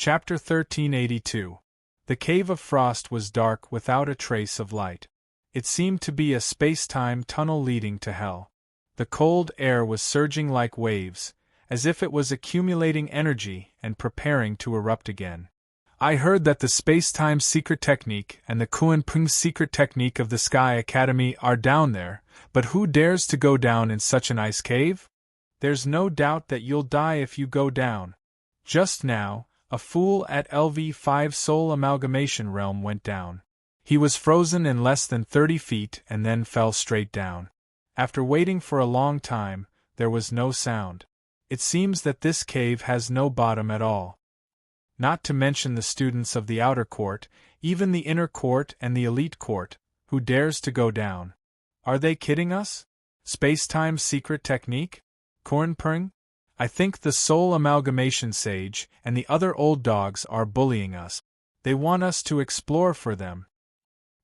Chapter 1382. The Cave of Frost was dark without a trace of light. It seemed to be a space-time tunnel leading to hell. The cold air was surging like waves, as if it was accumulating energy and preparing to erupt again. I heard that the space-time secret technique and the Kuan-Pung secret technique of the Sky Academy are down there, but who dares to go down in such an ice cave? There's no doubt that you'll die if you go down. Just now, a fool at LV5 Soul Amalgamation Realm went down. He was frozen in less than 30 feet and then fell straight down. After waiting for a long time, there was no sound. It seems that this cave has no bottom at all. Not to mention the students of the outer court, even the inner court and the elite court, who dares to go down. Are they kidding us? Space-time secret technique? Kuan-Pung? I think the Soul Amalgamation Sage and the other old dogs are bullying us. They want us to explore for them.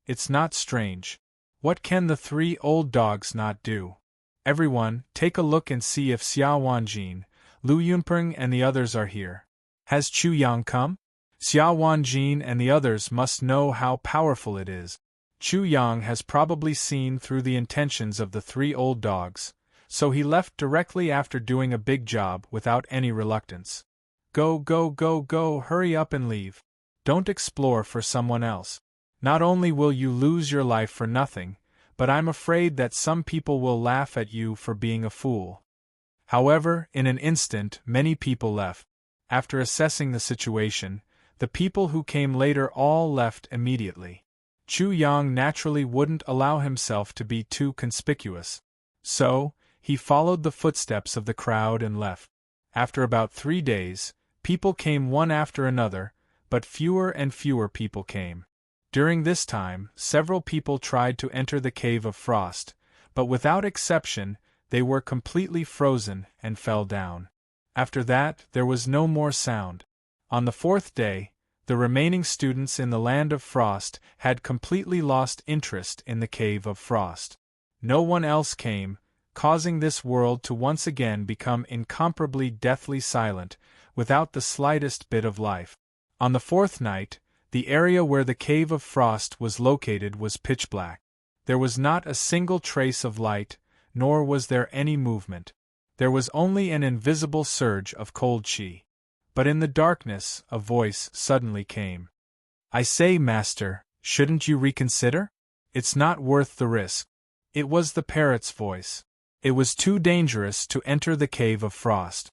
It's not strange. What can the 3 old dogs not do? Everyone, take a look and see if Xia Wanjin, Lu Yunpeng and the others are here. Has Chu Yang come? Xia Wanjin and the others must know how powerful it is. Chu Yang has probably seen through the intentions of the 3 old dogs, so he left directly after doing a big job without any reluctance. Go, go, go, go, hurry up and leave. Don't explore for someone else. Not only will you lose your life for nothing, but I'm afraid that some people will laugh at you for being a fool. However, in an instant, many people left. After assessing the situation, the people who came later all left immediately. Chu Yang naturally wouldn't allow himself to be too conspicuous. So, he followed the footsteps of the crowd and left. After about 3 days, people came one after another, but fewer and fewer people came. During this time, several people tried to enter the Cave of Frost, but without exception, they were completely frozen and fell down. After that, there was no more sound. On the 4th day, the remaining students in the Land of Frost had completely lost interest in the Cave of Frost. No one else came, causing this world to once again become incomparably deathly silent, without the slightest bit of life. On the 4th night, the area where the Cave of Frost was located was pitch black. There was not a single trace of light, nor was there any movement. There was only an invisible surge of cold chi. But in the darkness, a voice suddenly came. I say, Master, shouldn't you reconsider? It's not worth the risk. It was the parrot's voice. It was too dangerous to enter the Cave of Frost.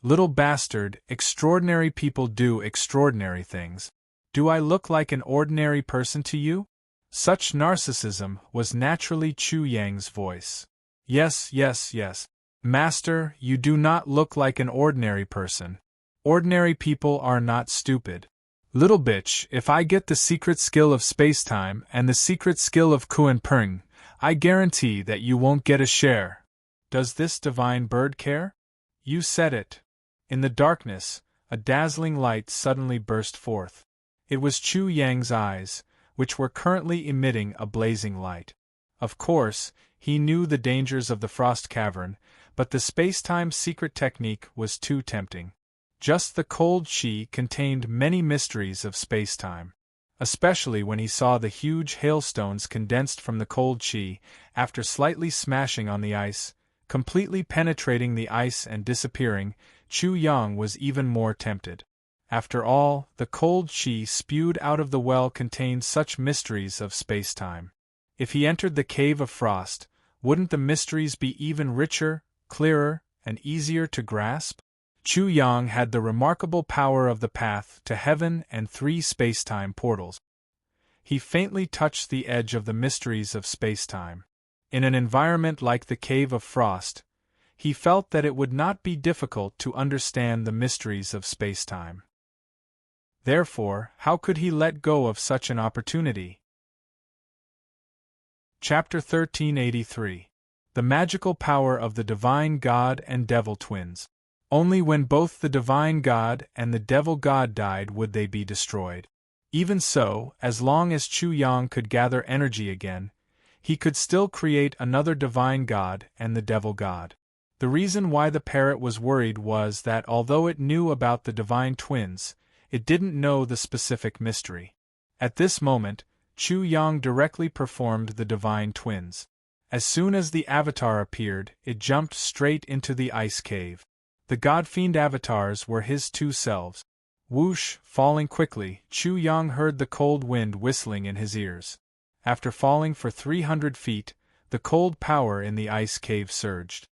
Little bastard, extraordinary people do extraordinary things. Do I look like an ordinary person to you? Such narcissism was naturally Chu Yang's voice. Yes, yes, yes. Master, you do not look like an ordinary person. Ordinary people are not stupid. Little bitch, if I get the secret skill of spacetime and the secret skill of Kuan-Pung, I guarantee that you won't get a share. Does this divine bird care? You said it. In the darkness, a dazzling light suddenly burst forth. It was Chu Yang's eyes, which were currently emitting a blazing light. Of course, he knew the dangers of the Frost Cavern, but the space-time secret technique was too tempting. Just the cold chi contained many mysteries of space-time. Especially when he saw the huge hailstones condensed from the cold chi, after slightly smashing on the ice, completely penetrating the ice and disappearing, Chu Yang was even more tempted. After all, the cold chi spewed out of the well contained such mysteries of space-time. If he entered the Cave of Frost, wouldn't the mysteries be even richer, clearer, and easier to grasp? Chu Yang had the remarkable power of the path to heaven and 3 space-time portals. He faintly touched the edge of the mysteries of space-time. In an environment like the Cave of Frost, he felt that it would not be difficult to understand the mysteries of space-time. Therefore, how could he let go of such an opportunity? Chapter 1383. The Magical Power of the Divine God and Devil Twins. Only when both the Divine God and the Devil God died would they be destroyed. Even so, as long as Chu Yang could gather energy again, he could still create another Divine God and the Devil God. The reason why the parrot was worried was that although it knew about the Divine Twins, It didn't know the specific mystery. At this moment, Chu Yang directly performed the divine twins. As soon as the avatar appeared, it jumped straight into the ice cave. The god-fiend avatars were his two selves. Whoosh, falling quickly, Chu Yang heard the cold wind whistling in his ears. After falling for 300 feet, the cold power in the ice cave surged.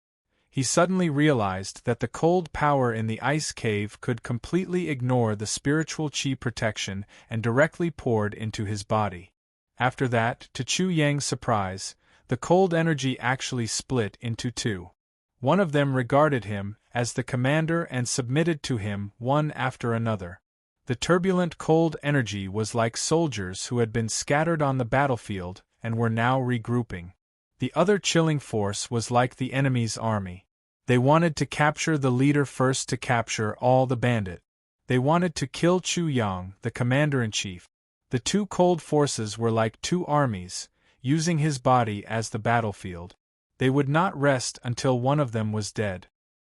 He suddenly realized that the cold power in the ice cave could completely ignore the spiritual chi protection and directly poured into his body. After that, to Chu Yang's surprise, the cold energy actually split into two. One of them regarded him as the commander and submitted to him one after another. The turbulent cold energy was like soldiers who had been scattered on the battlefield and were now regrouping. The other chilling force was like the enemy's army. They wanted to capture the leader first to capture all the bandit. They wanted to kill Chu Yang, the commander-in-chief. The two cold forces were like two armies, using his body as the battlefield. They would not rest until one of them was dead.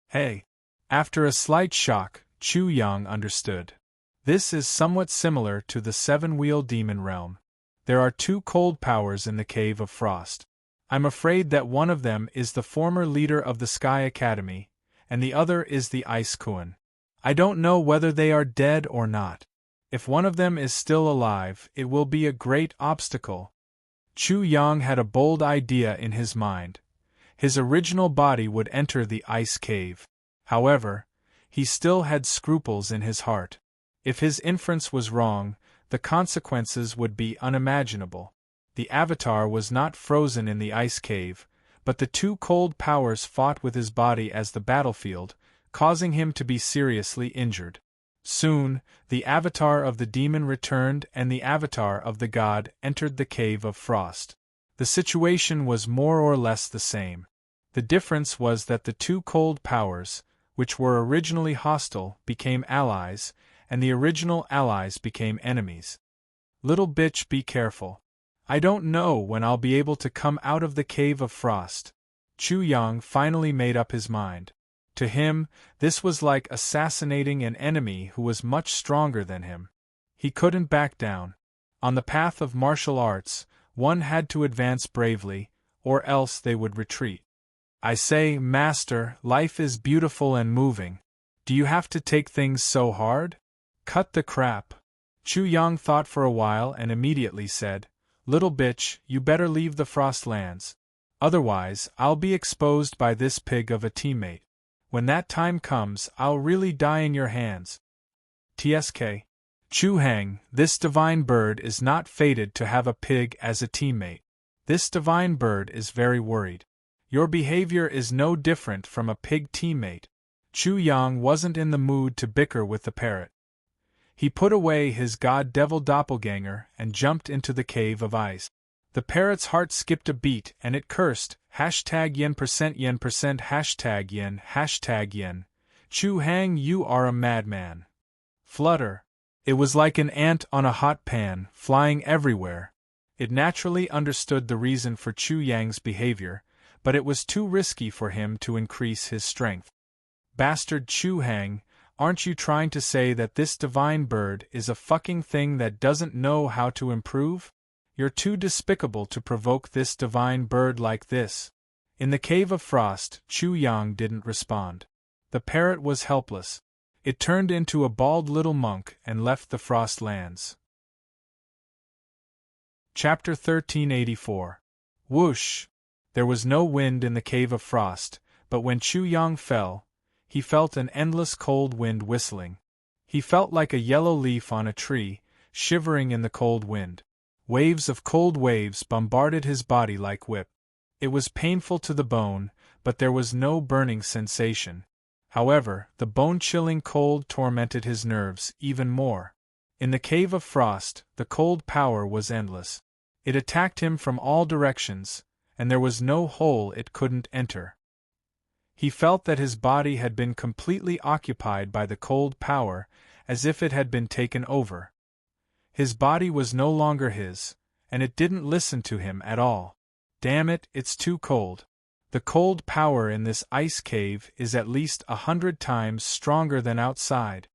Hey! After a slight shock, Chu Yang understood. This is somewhat similar to the seven-wheeled demon realm. There are two cold powers in the Cave of Frost. I'm afraid that one of them is the former leader of the Sky Academy, and the other is the Ice Kuan. I don't know whether they are dead or not. If one of them is still alive, it will be a great obstacle. Chu Yang had a bold idea in his mind. His original body would enter the ice cave. However, he still had scruples in his heart. If his inference was wrong, the consequences would be unimaginable. The avatar was not frozen in the ice cave, but the two cold powers fought with his body as the battlefield, causing him to be seriously injured. Soon, the avatar of the demon returned and the avatar of the god entered the Cave of Frost. The situation was more or less the same. The difference was that the two cold powers, which were originally hostile, became allies, and the original allies became enemies. Little bitch, be careful. I don't know when I'll be able to come out of the Cave of Frost. Chu Yang finally made up his mind. To him, this was like assassinating an enemy who was much stronger than him. He couldn't back down. On the path of martial arts, one had to advance bravely, or else they would retreat. I say, Master, life is beautiful and moving. Do you have to take things so hard? Cut the crap. Chu Yang thought for a while and immediately said, Little bitch, you better leave the Frostlands. Otherwise, I'll be exposed by this pig of a teammate. When that time comes, I'll really die in your hands. TSK. Chu Hang, this divine bird is not fated to have a pig as a teammate. This divine bird is very worried. Your behavior is no different from a pig teammate. Chu Yang wasn't in the mood to bicker with the parrot. He put away his god-devil doppelganger and jumped into the cave of ice. The parrot's heart skipped a beat and it cursed, #yen%, #yen. Chu Hang, you are a madman. Flutter. It was like an ant on a hot pan, flying everywhere. It naturally understood the reason for Chu Yang's behavior, but it was too risky for him to increase his strength. Bastard Chu Hang, aren't you trying to say that this divine bird is a fucking thing that doesn't know how to improve? You're too despicable to provoke this divine bird like this. In the Cave of Frost, Chu Yang didn't respond. The parrot was helpless. It turned into a bald little monk and left the Frostlands. Chapter 1384. Whoosh! There was no wind in the Cave of Frost, but when Chu Yang fell, he felt an endless cold wind whistling. He felt like a yellow leaf on a tree, shivering in the cold wind. Waves of cold waves bombarded his body like whip. It was painful to the bone, but there was no burning sensation. However, the bone-chilling cold tormented his nerves even more. In the Cave of Frost, the cold power was endless. It attacked him from all directions, and there was no hole it couldn't enter. He felt that his body had been completely occupied by the cold power, as if it had been taken over. His body was no longer his, and it didn't listen to him at all. Damn it, it's too cold. The cold power in this ice cave is at least 100 times stronger than outside.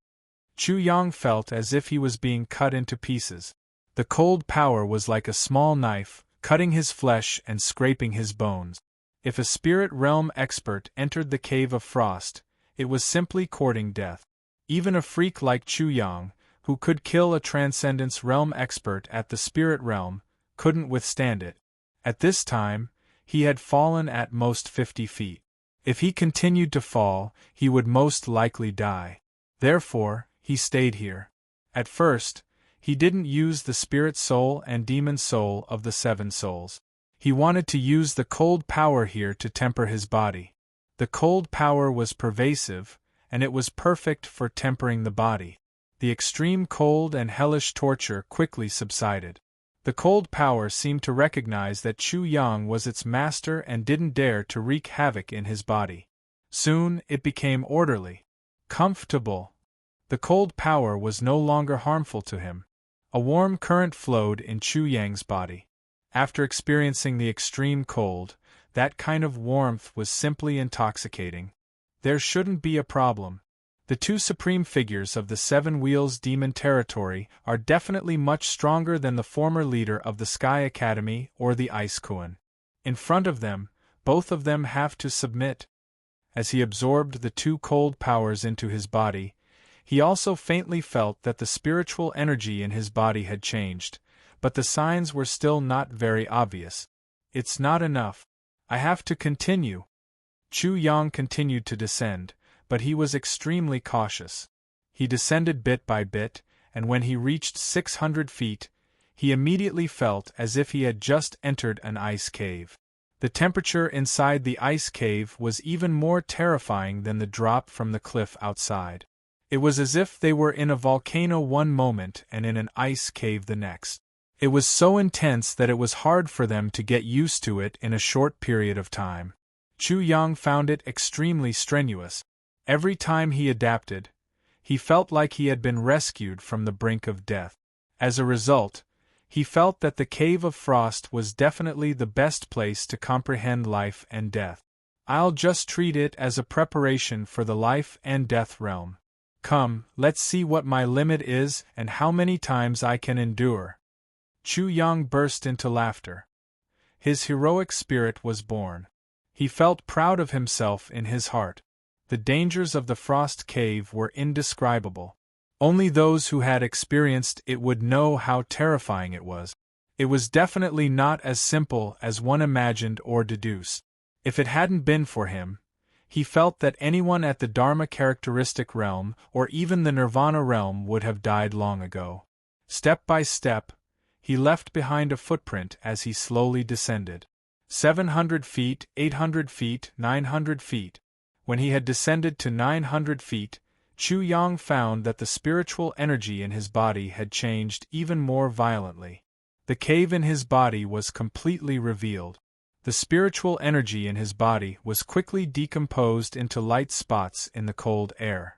Chu Yang felt as if he was being cut into pieces. The cold power was like a small knife, cutting his flesh and scraping his bones. If a spirit realm expert entered the Cave of Frost, it was simply courting death. Even a freak like Chu Yang, who could kill a Transcendence realm expert at the spirit realm, couldn't withstand it. At this time, he had fallen at most 50 feet. If he continued to fall, he would most likely die. Therefore, he stayed here. At first, he didn't use the spirit soul and demon soul of the 7 souls. He wanted to use the cold power here to temper his body. The cold power was pervasive, and it was perfect for tempering the body. The extreme cold and hellish torture quickly subsided. The cold power seemed to recognize that Chu Yang was its master and didn't dare to wreak havoc in his body. Soon, it became orderly, comfortable. The cold power was no longer harmful to him. A warm current flowed in Chu Yang's body. After experiencing the extreme cold, that kind of warmth was simply intoxicating. There shouldn't be a problem. The 2 supreme figures of the 7 Wheels Demon territory are definitely much stronger than the former leader of the Sky Academy or the Ice Kuan. In front of them, both of them have to submit. As he absorbed the 2 cold powers into his body, he also faintly felt that the spiritual energy in his body had changed, but the signs were still not very obvious. It's not enough. I have to continue. Chu Yang continued to descend, but he was extremely cautious. He descended bit by bit, and when he reached 600 feet, he immediately felt as if he had just entered an ice cave. The temperature inside the ice cave was even more terrifying than the drop from the cliff outside. It was as if they were in a volcano one moment and in an ice cave the next. It was so intense that it was hard for them to get used to it in a short period of time. Chu Yang found it extremely strenuous. Every time he adapted, he felt like he had been rescued from the brink of death. As a result, he felt that the Cave of Frost was definitely the best place to comprehend life and death. I'll just treat it as a preparation for the life and death realm. Come, let's see what my limit is and how many times I can endure. Chu Yang burst into laughter. His heroic spirit was born. He felt proud of himself in his heart. The dangers of the Frost Cave were indescribable. Only those who had experienced it would know how terrifying it was. It was definitely not as simple as one imagined or deduced. If it hadn't been for him, he felt that anyone at the Dharma characteristic realm or even the Nirvana realm would have died long ago. Step by step, he left behind a footprint as he slowly descended. 700 feet, 800 feet, 900 feet. When he had descended to 900 feet, Chu Yang found that the spiritual energy in his body had changed even more violently. The cave in his body was completely revealed. The spiritual energy in his body was quickly decomposed into light spots in the cold air.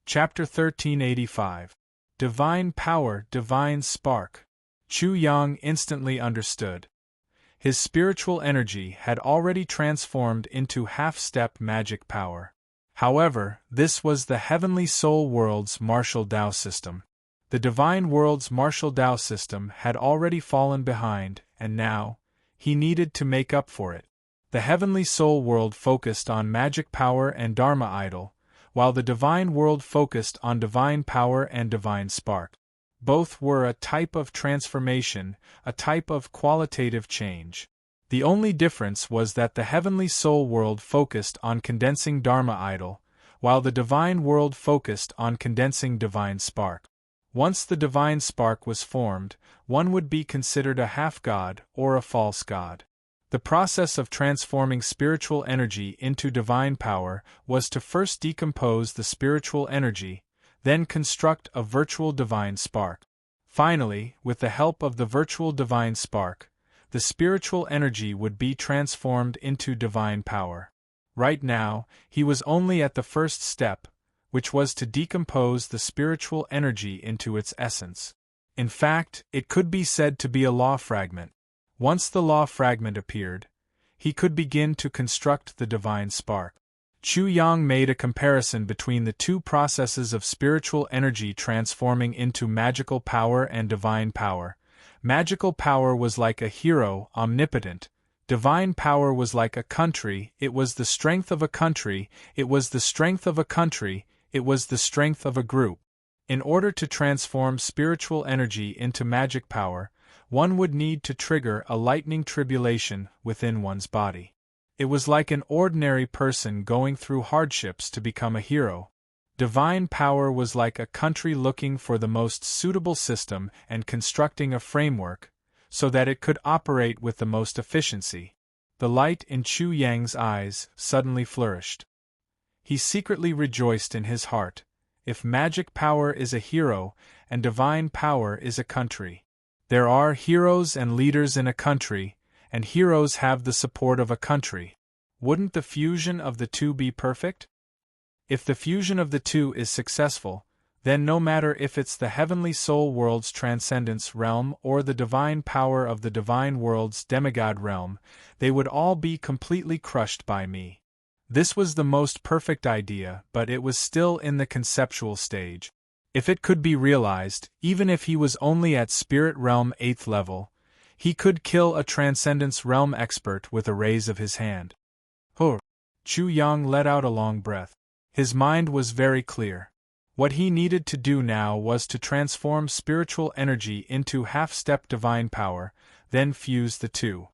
Chapter 1385. Divine Power, Divine Spark. Chu Yang instantly understood. His spiritual energy had already transformed into half-step magic power. However, this was the Heavenly Soul World's martial Tao system. The Divine World's martial Tao system had already fallen behind, and now, he needed to make up for it. The Heavenly Soul World focused on magic power and Dharma idol, while the Divine World focused on divine power and divine spark. Both were a type of transformation, a type of qualitative change. The only difference was that the Heavenly Soul World focused on condensing Dharma idol, while the Divine World focused on condensing divine spark. Once the divine spark was formed, one would be considered a half-god or a false god. The process of transforming spiritual energy into divine power was to first decompose the spiritual energy, then construct a virtual divine spark. Finally, with the help of the virtual divine spark, the spiritual energy would be transformed into divine power. Right now, he was only at the first step, which was to decompose the spiritual energy into its essence. In fact, it could be said to be a law fragment. Once the law fragment appeared, he could begin to construct the divine spark. Chu Yang made a comparison between the two processes of spiritual energy transforming into magical power and divine power. Magical power was like a hero, omnipotent. Divine power was like a country, it was the strength of a country, it was the strength of a country, it was the strength of a group. In order to transform spiritual energy into magic power, one would need to trigger a lightning tribulation within one's body. It was like an ordinary person going through hardships to become a hero. Divine power was like a country looking for the most suitable system and constructing a framework, so that it could operate with the most efficiency. The light in Chu Yang's eyes suddenly flourished. He secretly rejoiced in his heart. If magic power is a hero, and divine power is a country. There are heroes and leaders in a country, and heroes have the support of a country. Wouldn't the fusion of the two be perfect? If the fusion of the two is successful, then no matter if it's the heavenly soul world's transcendence realm or the divine power of the divine world's demigod realm, they would all be completely crushed by me. This was the most perfect idea, but it was still in the conceptual stage. If it could be realized, even if he was only at spirit realm 8th level, he could kill a transcendence realm expert with a raise of his hand. Chu Yang let out a long breath. His mind was very clear. What he needed to do now was to transform spiritual energy into half-step divine power, then fuse the two.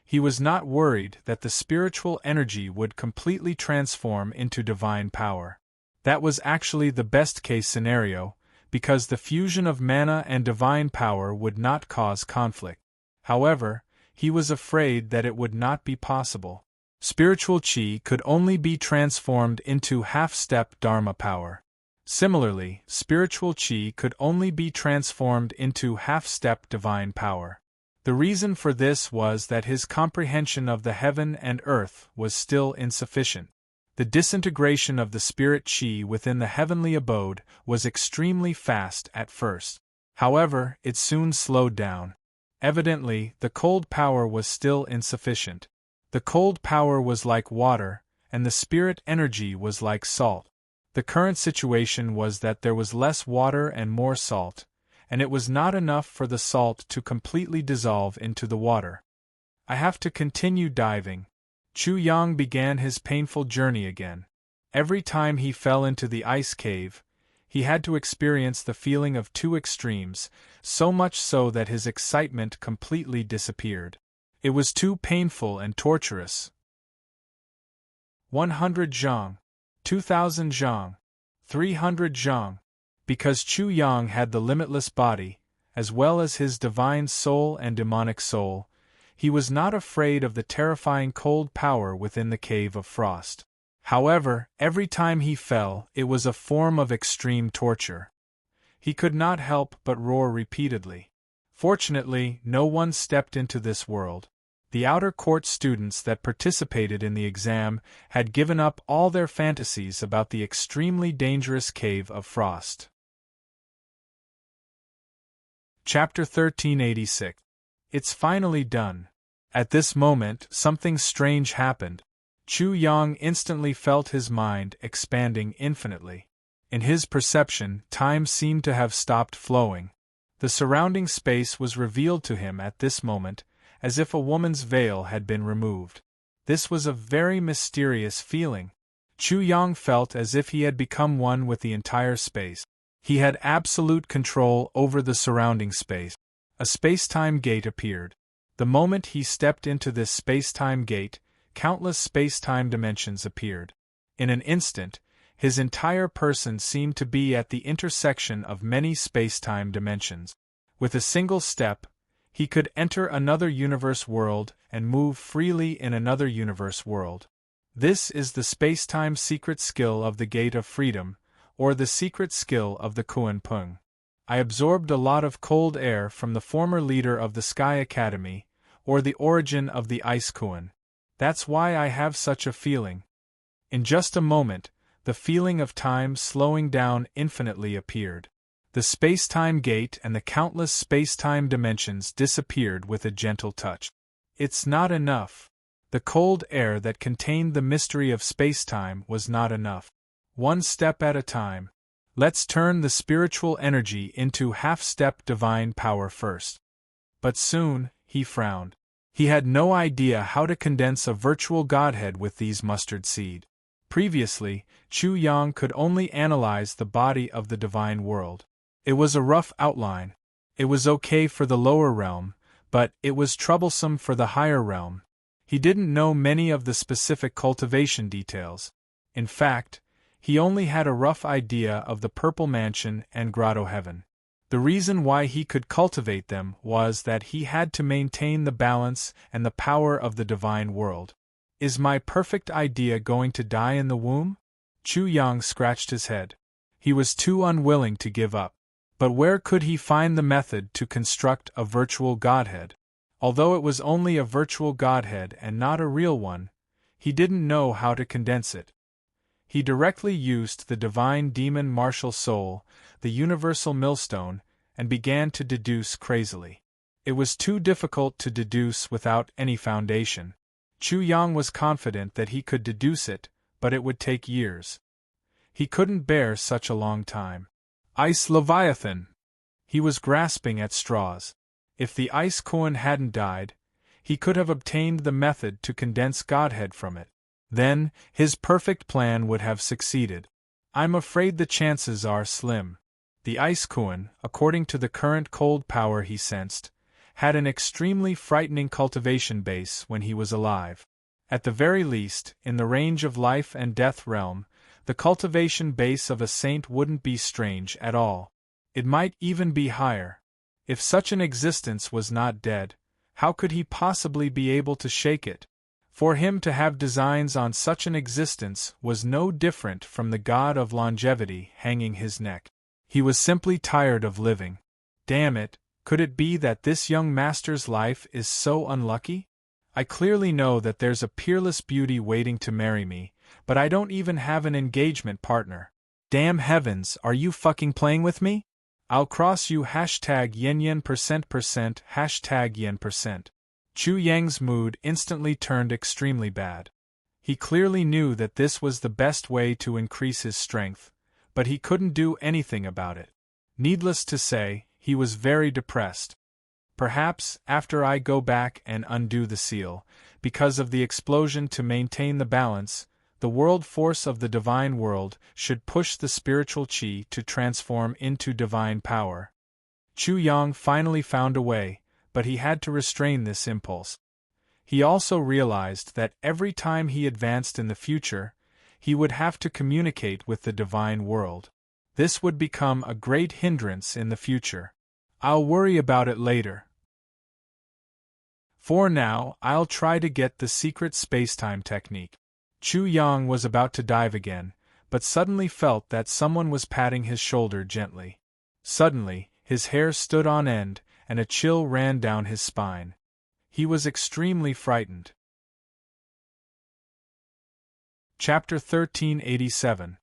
He was not worried that the spiritual energy would completely transform into divine power. That was actually the best-case scenario, because the fusion of mana and divine power would not cause conflict. However, he was afraid that it would not be possible. Spiritual chi could only be transformed into half-step dharma power. Similarly, spiritual chi could only be transformed into half-step divine power. The reason for this was that his comprehension of the heaven and earth was still insufficient. The disintegration of the spirit chi within the heavenly abode was extremely fast at first. However, it soon slowed down. Evidently, the cold power was still insufficient. The cold power was like water, and the spirit energy was like salt. The current situation was that there was less water and more salt, and it was not enough for the salt to completely dissolve into the water. I have to continue diving. Chu Yang began his painful journey again. Every time he fell into the ice cave, he had to experience the feeling of two extremes, so much so that his excitement completely disappeared. It was too painful and torturous. 100 zhang, 2000 zhang, 300 zhang. Because Chu Yang had the limitless body, as well as his divine soul and demonic soul, he was not afraid of the terrifying cold power within the cave of frost. However, every time he fell, it was a form of extreme torture. He could not help but roar repeatedly. Fortunately, no one stepped into this world. The outer court students that participated in the exam had given up all their fantasies about the extremely dangerous cave of frost. Chapter 1386. It's finally done. At this moment, something strange happened. Chu Yang instantly felt his mind expanding infinitely. In his perception, time seemed to have stopped flowing. The surrounding space was revealed to him at this moment, as if a woman's veil had been removed. This was a very mysterious feeling. Chu Yang felt as if he had become one with the entire space. He had absolute control over the surrounding space. A space-time gate appeared. The moment he stepped into this space-time gate, countless space-time dimensions appeared. In an instant, his entire person seemed to be at the intersection of many space-time dimensions. With a single step, he could enter another universe world and move freely in another universe world. This is the space-time secret skill of the Gate of Freedom, or the secret skill of the Kuan Pung. I absorbed a lot of cold air from the former leader of the Sky Academy, or the origin of the Ice Kuan. That's why I have such a feeling. In just a moment, the feeling of time slowing down infinitely appeared. The space-time gate and the countless space-time dimensions disappeared with a gentle touch. It's not enough. The cold air that contained the mystery of space-time was not enough. One step at a time. Let's turn the spiritual energy into half-step divine power first. But soon, he frowned. He had no idea how to condense a virtual godhead with these mustard seed. Previously, Chu Yang could only analyze the body of the divine world. It was a rough outline. It was okay for the lower realm, but it was troublesome for the higher realm. He didn't know many of the specific cultivation details. In fact, he only had a rough idea of the Purple Mansion and Grotto Heaven. The reason why he could cultivate them was that he had to maintain the balance and the power of the divine world. Is my perfect idea going to die in the womb? Chu Yang scratched his head. He was too unwilling to give up. But where could he find the method to construct a virtual godhead? Although it was only a virtual godhead and not a real one, he didn't know how to condense it. He directly used the divine demon martial soul, the universal millstone, and began to deduce crazily. It was too difficult to deduce without any foundation. Chu Yang was confident that he could deduce it, but it would take years. He couldn't bear such a long time. Ice Leviathan! He was grasping at straws. If the Ice Koan hadn't died, he could have obtained the method to condense Godhead from it. Then, his perfect plan would have succeeded. I'm afraid the chances are slim. The Ice Koan, according to the current cold power he sensed, had an extremely frightening cultivation base when he was alive. At the very least, in the range of life and death realm, the cultivation base of a saint wouldn't be strange at all. It might even be higher. If such an existence was not dead, how could he possibly be able to shake it? For him to have designs on such an existence was no different from the god of longevity hanging his neck. He was simply tired of living. Damn it, could it be that this young master's life is so unlucky? I clearly know that there's a peerless beauty waiting to marry me, but I don't even have an engagement partner. Damn heavens, are you fucking playing with me? I'll cross you #yen%%, #yen%. Chu Yang's mood instantly turned extremely bad. He clearly knew that this was the best way to increase his strength, but he couldn't do anything about it. Needless to say, he was very depressed. Perhaps, after I go back and undo the seal, because of the explosion to maintain the balance, the world force of the divine world should push the spiritual chi to transform into divine power. Chu Yang finally found a way, but he had to restrain this impulse. He also realized that every time he advanced in the future, he would have to communicate with the divine world. This would become a great hindrance in the future. I'll worry about it later. For now, I'll try to get the secret spacetime technique. Chu Yang was about to dive again, but suddenly felt that someone was patting his shoulder gently. Suddenly, his hair stood on end, and a chill ran down his spine. He was extremely frightened. Chapter 1387.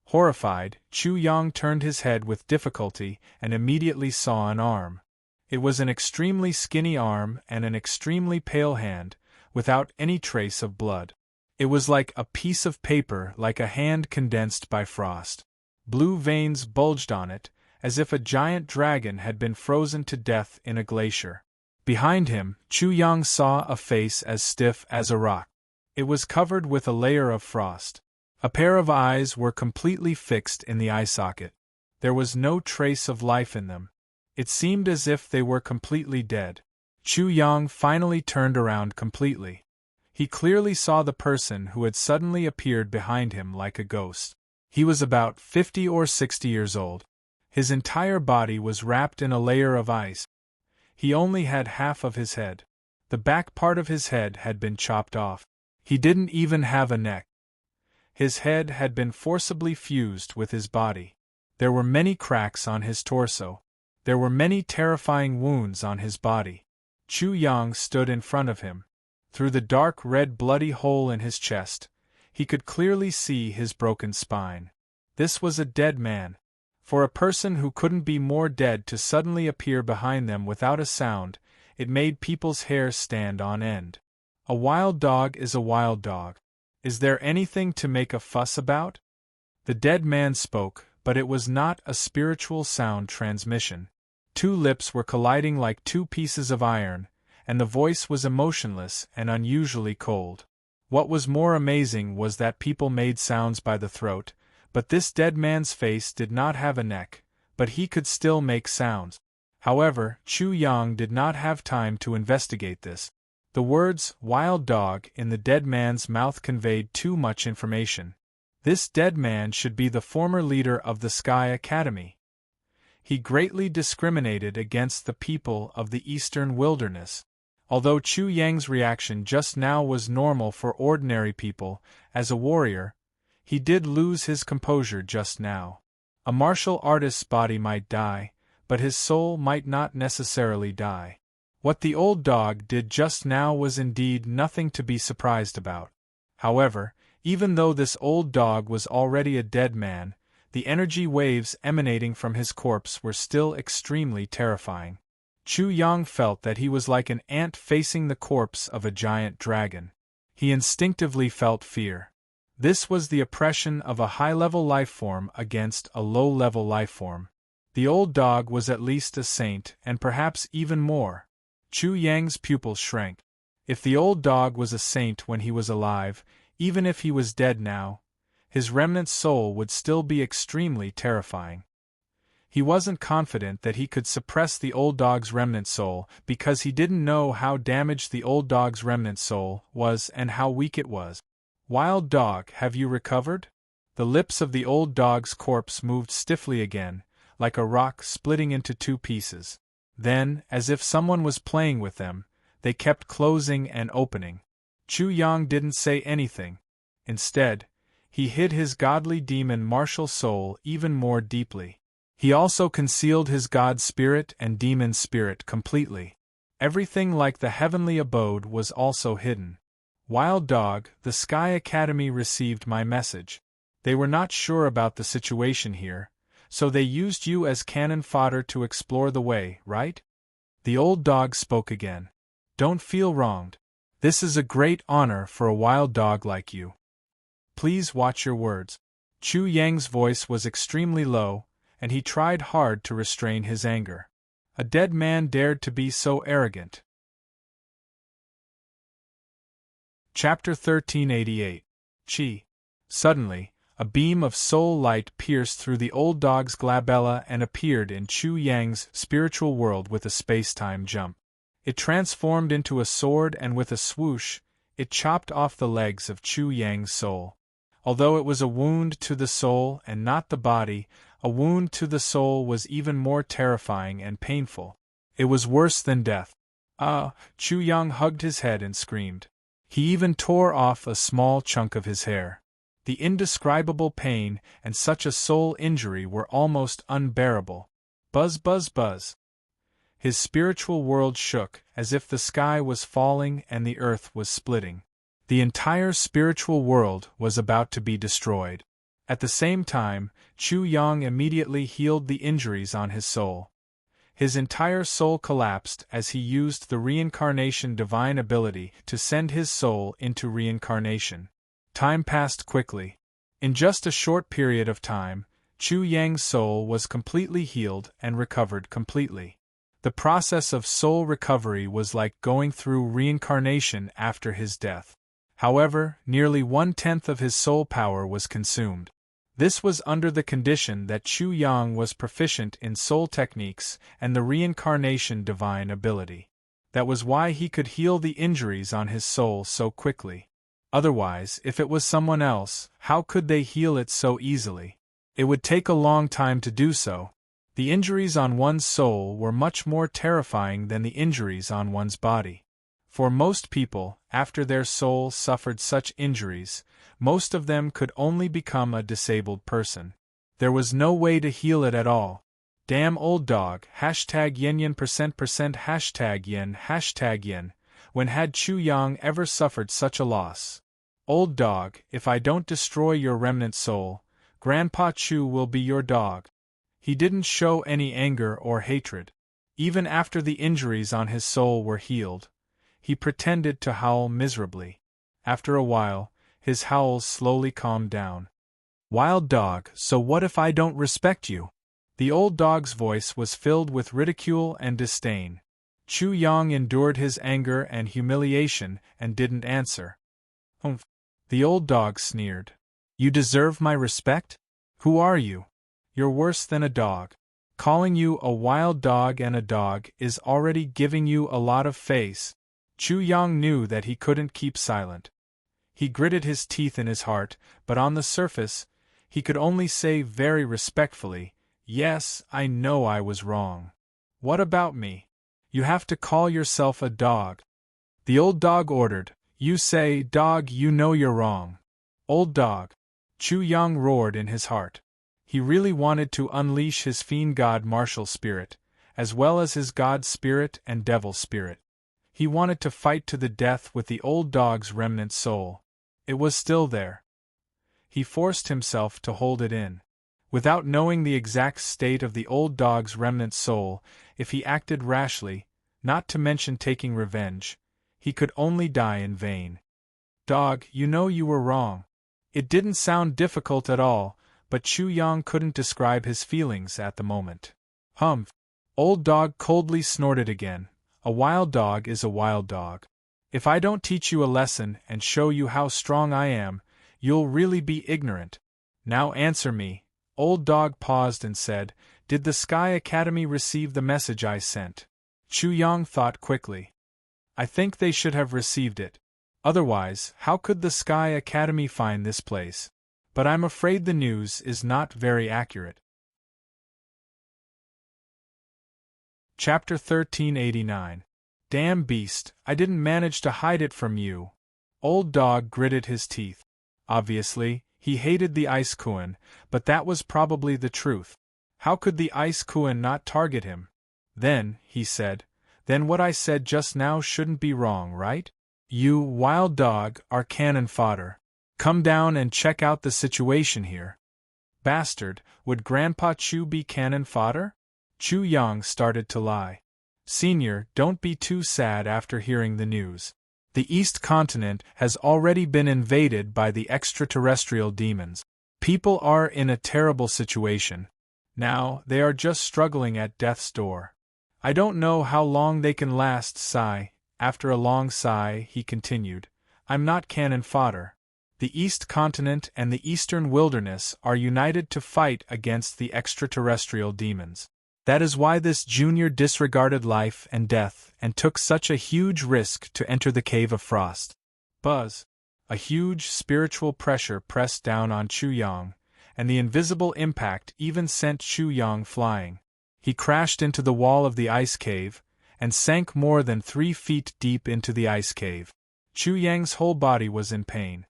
Horrified, Chu Yang turned his head with difficulty and immediately saw an arm. It was an extremely skinny arm and an extremely pale hand, without any trace of blood. It was like a piece of paper, like a hand condensed by frost. Blue veins bulged on it, as if a giant dragon had been frozen to death in a glacier. Behind him, Chu Yang saw a face as stiff as a rock. It was covered with a layer of frost. A pair of eyes were completely fixed in the eye socket. There was no trace of life in them. It seemed as if they were completely dead. Chu Yang finally turned around completely. He clearly saw the person who had suddenly appeared behind him like a ghost. He was about 50 or 60 years old. His entire body was wrapped in a layer of ice. He only had half of his head. The back part of his head had been chopped off. He didn't even have a neck. His head had been forcibly fused with his body. There were many cracks on his torso. There were many terrifying wounds on his body. Chu Yang stood in front of him. Through the dark red bloody hole in his chest, he could clearly see his broken spine. This was a dead man. For a person who couldn't be more dead to suddenly appear behind them without a sound, it made people's hair stand on end. A wild dog is a wild dog. Is there anything to make a fuss about? The dead man spoke, but it was not a spiritual sound transmission. Two lips were colliding like two pieces of iron, and the voice was emotionless and unusually cold. What was more amazing was that people made sounds by the throat, but this dead man's face did not have a neck, but he could still make sounds. However, Chu Yang did not have time to investigate this. The words, wild dog, in the dead man's mouth conveyed too much information. This dead man should be the former leader of the Sky Academy. He greatly discriminated against the people of the Eastern Wilderness. Although Chu Yang's reaction just now was normal for ordinary people, as a warrior, he did lose his composure just now. A martial artist's body might die, but his soul might not necessarily die. What the old dog did just now was indeed nothing to be surprised about. However, even though this old dog was already a dead man, the energy waves emanating from his corpse were still extremely terrifying. Chu Yang felt that he was like an ant facing the corpse of a giant dragon. He instinctively felt fear. This was the oppression of a high-level life form against a low-level life form. The old dog was at least a saint, and perhaps even more. Chu Yang's pupils shrank. If the old dog was a saint when he was alive, even if he was dead now, his remnant soul would still be extremely terrifying. He wasn't confident that he could suppress the old dog's remnant soul because he didn't know how damaged the old dog's remnant soul was and how weak it was. Wild dog, have you recovered? The lips of the old dog's corpse moved stiffly again, like a rock splitting into two pieces. Then, as if someone was playing with them, they kept closing and opening. Chu Yang didn't say anything. Instead, he hid his godly demon martial soul even more deeply. He also concealed his god spirit and demon spirit completely. Everything like the heavenly abode was also hidden. Wild dog, the Sky Academy received my message. They were not sure about the situation here, so they used you as cannon fodder to explore the way, right? The old dog spoke again. Don't feel wronged. This is a great honor for a wild dog like you. Please watch your words. Chu Yang's voice was extremely low, and he tried hard to restrain his anger. A dead man dared to be so arrogant. Chapter 1388. Chi. Suddenly, a beam of soul light pierced through the old dog's glabella and appeared in Chu Yang's spiritual world with a space-time jump. It transformed into a sword and with a swoosh, it chopped off the legs of Chu Yang's soul. Although it was a wound to the soul and not the body, a wound to the soul was even more terrifying and painful. It was worse than death. Chu Yang hugged his head and screamed. He even tore off a small chunk of his hair. The indescribable pain and such a soul injury were almost unbearable. Buzz, buzz, buzz. His spiritual world shook, as if the sky was falling and the earth was splitting. The entire spiritual world was about to be destroyed. At the same time, Chu Yang immediately healed the injuries on his soul. His entire soul collapsed as he used the reincarnation divine ability to send his soul into reincarnation. Time passed quickly. In just a short period of time, Chu Yang's soul was completely healed and recovered completely. The process of soul recovery was like going through reincarnation after his death. However, nearly 1/10 of his soul power was consumed. This was under the condition that Chu Yang was proficient in soul techniques and the reincarnation divine ability. That was why he could heal the injuries on his soul so quickly. Otherwise, if it was someone else, how could they heal it so easily? It would take a long time to do so. The injuries on one's soul were much more terrifying than the injuries on one's body. For most people, after their soul suffered such injuries, most of them could only become a disabled person. There was no way to heal it at all. Damn old dog, #yen #yen. When had Chu Yang ever suffered such a loss? Old dog, if I don't destroy your remnant soul, Grandpa Chu will be your dog. He didn't show any anger or hatred. Even after the injuries on his soul were healed, He pretended to howl miserably. After a while, his howls slowly calmed down. Wild dog, so what if I don't respect you? The old dog's voice was filled with ridicule and disdain. Chu Yang endured his anger and humiliation and didn't answer. Humph. The old dog sneered. You deserve my respect? Who are you? You're worse than a dog. Calling you a wild dog and a dog is already giving you a lot of face. Chu Yang knew that he couldn't keep silent. He gritted his teeth in his heart, but on the surface, he could only say very respectfully, Yes, I know I was wrong. What about me? You have to call yourself a dog. The old dog ordered, You say, dog, you know you're wrong. Old dog. Chu Yang roared in his heart. He really wanted to unleash his fiend god martial spirit, as well as his god spirit and devil spirit. He wanted to fight to the death with the old dog's remnant soul. It was still there. He forced himself to hold it in. Without knowing the exact state of the old dog's remnant soul, if he acted rashly, not to mention taking revenge, he could only die in vain. Dog, you know you were wrong. It didn't sound difficult at all, but Chu Yang couldn't describe his feelings at the moment. Humph! Old dog coldly snorted again. A wild dog is a wild dog. If I don't teach you a lesson and show you how strong I am, you'll really be ignorant. Now answer me. Old dog paused and said, Did the Sky Academy receive the message I sent? Chu Yang thought quickly. I think they should have received it. Otherwise, how could the Sky Academy find this place? But I'm afraid the news is not very accurate. Chapter 1389. Damn beast, I didn't manage to hide it from you. Old dog gritted his teeth. Obviously, he hated the Ice Kuan, but that was probably the truth. How could the Ice Kuan not target him? Then, he said, then what I said just now shouldn't be wrong, right? You, wild dog, are cannon fodder. Come down and check out the situation here. Bastard, would Grandpa Chu be cannon fodder? Chu Yang started to lie. Senior, don't be too sad after hearing the news. The East Continent has already been invaded by the extraterrestrial demons. People are in a terrible situation. Now, they are just struggling at death's door. I don't know how long they can last. Sigh. After a long sigh, he continued, I'm not cannon fodder. The East Continent and the Eastern Wilderness are united to fight against the extraterrestrial demons. That is why this junior disregarded life and death and took such a huge risk to enter the Cave of Frost. Buzz. A huge spiritual pressure pressed down on Chu Yang, and the invisible impact even sent Chu Yang flying. He crashed into the wall of the ice cave, and sank more than 3 feet deep into the ice cave. Chu Yang's whole body was in pain.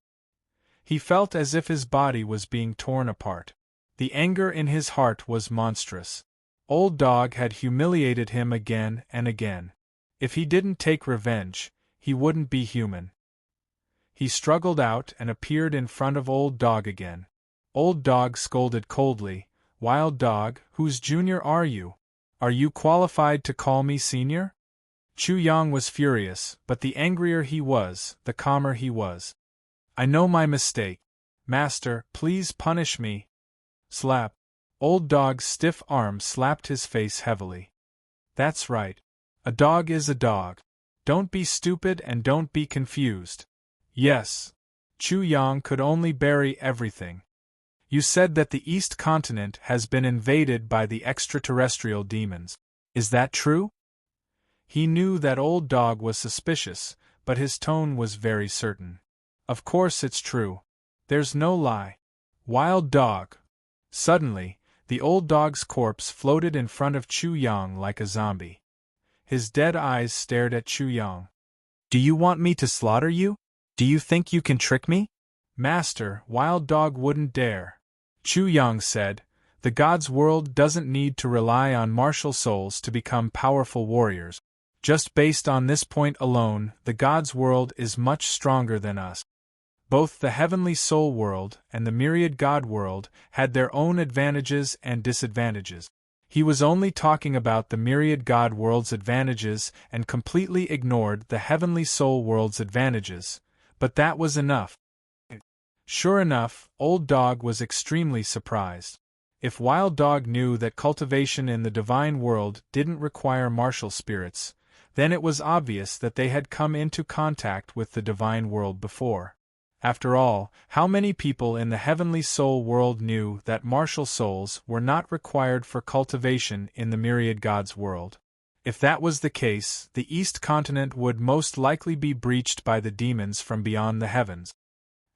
He felt as if his body was being torn apart. The anger in his heart was monstrous. Old dog had humiliated him again and again. If he didn't take revenge, he wouldn't be human. He struggled out and appeared in front of old dog again. Old dog scolded coldly, Wild dog, whose junior are you? Are you qualified to call me senior? Chu Yang was furious, but the angrier he was, the calmer he was. I know my mistake. Master, please punish me. Slap. Old dog's stiff arm slapped his face heavily. That's right. A dog is a dog. Don't be stupid and don't be confused. Yes. Chu Yang could only bury everything. You said that the East Continent has been invaded by the extraterrestrial demons. Is that true? He knew that old dog was suspicious, but his tone was very certain. Of course it's true. There's no lie. Wild dog. Suddenly, the old dog's corpse floated in front of Chu Yang like a zombie. His dead eyes stared at Chu Yang. Do you want me to slaughter you? Do you think you can trick me? Master, wild dog wouldn't dare. Chu Yang said, the God's world doesn't need to rely on martial souls to become powerful warriors. Just based on this point alone, the God's world is much stronger than us. Both the heavenly soul world and the myriad God world had their own advantages and disadvantages. He was only talking about the myriad god world's advantages and completely ignored the heavenly soul world's advantages, but that was enough. Sure enough, Old Dog was extremely surprised. If Wild Dog knew that cultivation in the divine world didn't require martial spirits, then it was obvious that they had come into contact with the divine world before. After all, how many people in the heavenly soul world knew that martial souls were not required for cultivation in the myriad gods world? If that was the case, the East Continent would most likely be breached by the demons from beyond the heavens.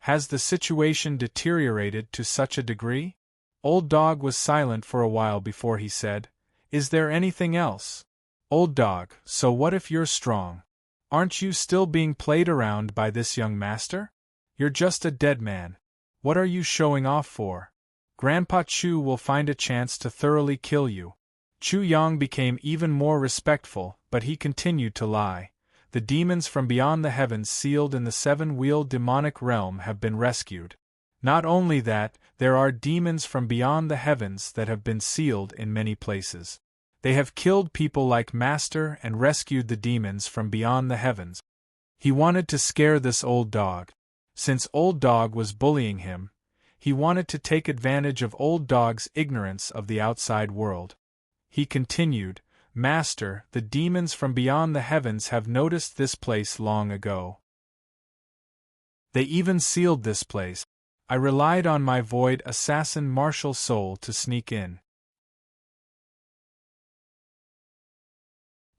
Has the situation deteriorated to such a degree? Old Dog was silent for a while before he said, "Is there anything else?" "Old Dog, so what if you're strong? Aren't you still being played around by this young master? You're just a dead man. What are you showing off for? Grandpa Chu will find a chance to thoroughly kill you." Chu Yang became even more respectful, but he continued to lie. The demons from beyond the heavens sealed in the seven-wheeled demonic realm have been rescued. Not only that, there are demons from beyond the heavens that have been sealed in many places. They have killed people like Master and rescued the demons from beyond the heavens. He wanted to scare this Old Dog. Since Old Dog was bullying him, he wanted to take advantage of Old Dog's ignorance of the outside world. He continued, "Master, the demons from beyond the heavens have noticed this place long ago. They even sealed this place. I relied on my void assassin martial soul to sneak in."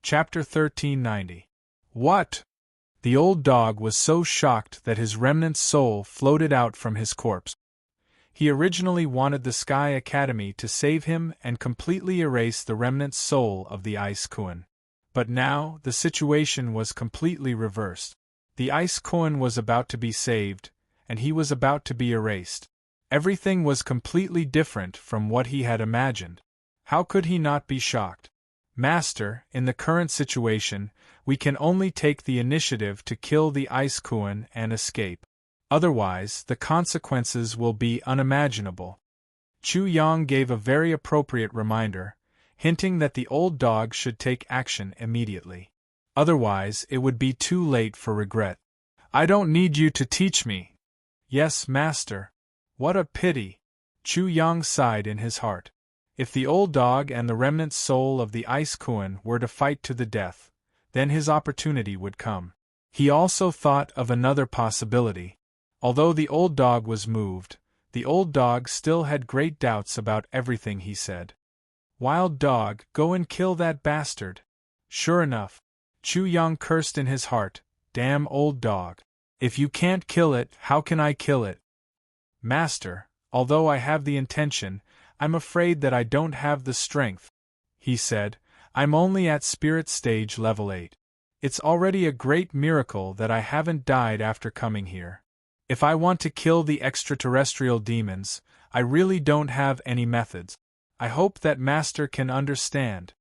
Chapter 1390. What? The Old Dog was so shocked that his remnant soul floated out from his corpse. He originally wanted the Sky Academy to save him and completely erase the remnant soul of the Ice Koan. But now, the situation was completely reversed. The Ice Koan was about to be saved, and he was about to be erased. Everything was completely different from what he had imagined. How could he not be shocked? "Master, in the current situation, we can only take the initiative to kill the Ice Koan and escape. Otherwise, the consequences will be unimaginable." Chu Yang gave a very appropriate reminder, hinting that the Old Dog should take action immediately. Otherwise, it would be too late for regret. "I don't need you to teach me." "Yes, Master." "What a pity." Chu Yang sighed in his heart. If the Old Dog and the remnant soul of the Ice Koan were to fight to the death, then his opportunity would come. He also thought of another possibility. Although the Old Dog was moved, the Old Dog still had great doubts about everything he said. "Wild Dog, go and kill that bastard." Sure enough, Chu Yang cursed in his heart, "Damn Old Dog. If you can't kill it, how can I kill it?" "Master, although I have the intention, I'm afraid that I don't have the strength," he said. "I'm only at spirit stage level 8. It's already a great miracle that I haven't died after coming here. If I want to kill the extraterrestrial demons, I really don't have any methods. I hope that Master can understand."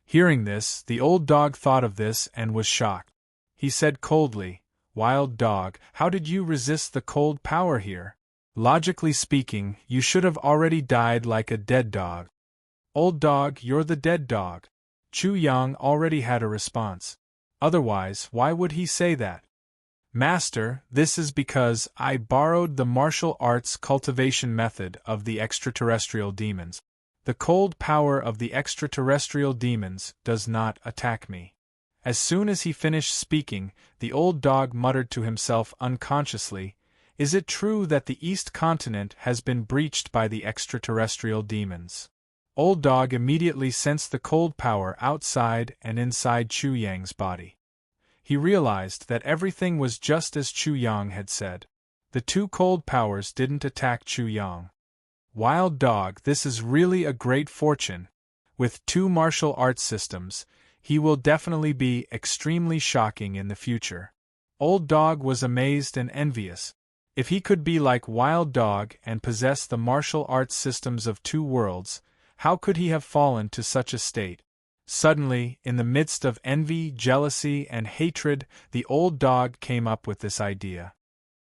Hearing this, the Old Dog thought of this and was shocked. He said coldly, "Wild Dog, how did you resist the cold power here? Logically speaking, you should have already died like a dead dog." "Old Dog, you're the dead dog." Chu Yang already had a response. Otherwise, why would he say that? "Master, this is because I borrowed the martial arts cultivation method of the extraterrestrial demons. The cold power of the extraterrestrial demons does not attack me." As soon as he finished speaking, the Old Dog muttered to himself unconsciously, "Is it true that the East Continent has been breached by the extraterrestrial demons?" Old Dog immediately sensed the cold power outside and inside Chu Yang's body. He realized that everything was just as Chu Yang had said. The two cold powers didn't attack Chu Yang. "Wild Dog, this is really a great fortune. With 2 martial arts systems, he will definitely be extremely shocking in the future." Old Dog was amazed and envious. If he could be like Wild Dog and possess the martial arts systems of 2 worlds, how could he have fallen to such a state? Suddenly, in the midst of envy, jealousy, and hatred, the Old Dog came up with this idea.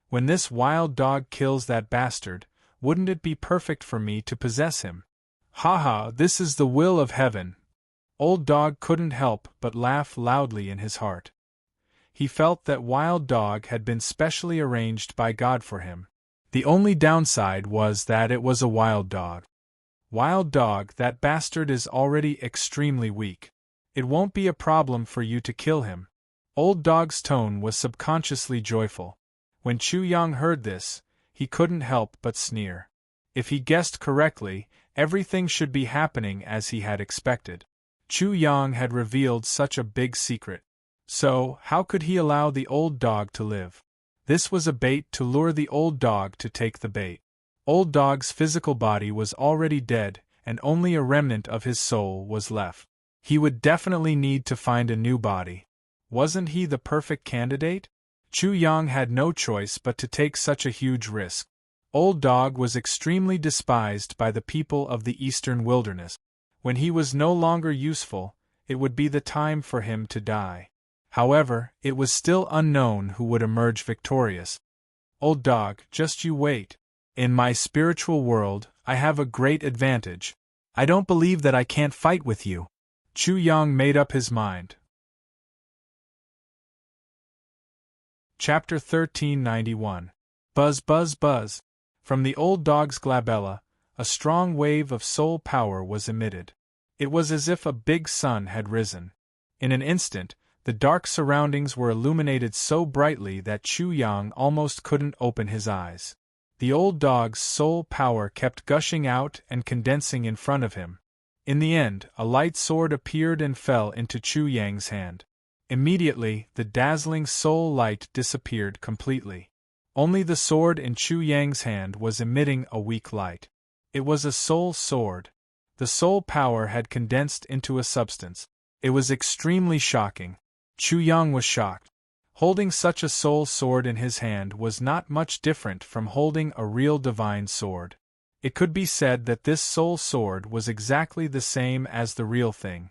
"When this Wild Dog kills that bastard, wouldn't it be perfect for me to possess him? Ha ha, this is the will of heaven. Old Dog couldn't help but laugh loudly in his heart. He felt that Wild Dog had been specially arranged by God for him. The only downside was that it was a wild dog. Wild Dog, that bastard is already extremely weak. It won't be a problem for you to kill him. Old Dog's tone was subconsciously joyful. When Chu Yang heard this, he couldn't help but sneer. If he guessed correctly, everything should be happening as he had expected. Chu Yang had revealed such a big secret. So, how could he allow the old dog to live? This was a bait to lure the old dog to take the bait. Old Dog's physical body was already dead, and only a remnant of his soul was left. He would definitely need to find a new body. Wasn't he the perfect candidate? Chu Yang had no choice but to take such a huge risk. Old Dog was extremely despised by the people of the eastern wilderness. When he was no longer useful, it would be the time for him to die. However, it was still unknown who would emerge victorious. Old Dog, just you wait. In my spiritual world, I have a great advantage. I don't believe that I can't fight with you. Chu Yang made up his mind. Chapter 1391. Buzz Buzz Buzz. From the old dog's glabella, a strong wave of soul power was emitted. It was as if a big sun had risen. In an instant, the dark surroundings were illuminated so brightly that Chu Yang almost couldn't open his eyes. The old dog's soul power kept gushing out and condensing in front of him. In the end, a light sword appeared and fell into Chu Yang's hand. Immediately, the dazzling soul light disappeared completely. Only the sword in Chu Yang's hand was emitting a weak light. It was a soul sword. The soul power had condensed into a substance. It was extremely shocking. Chu Yang was shocked. Holding such a soul sword in his hand was not much different from holding a real divine sword. It could be said that this soul sword was exactly the same as the real thing.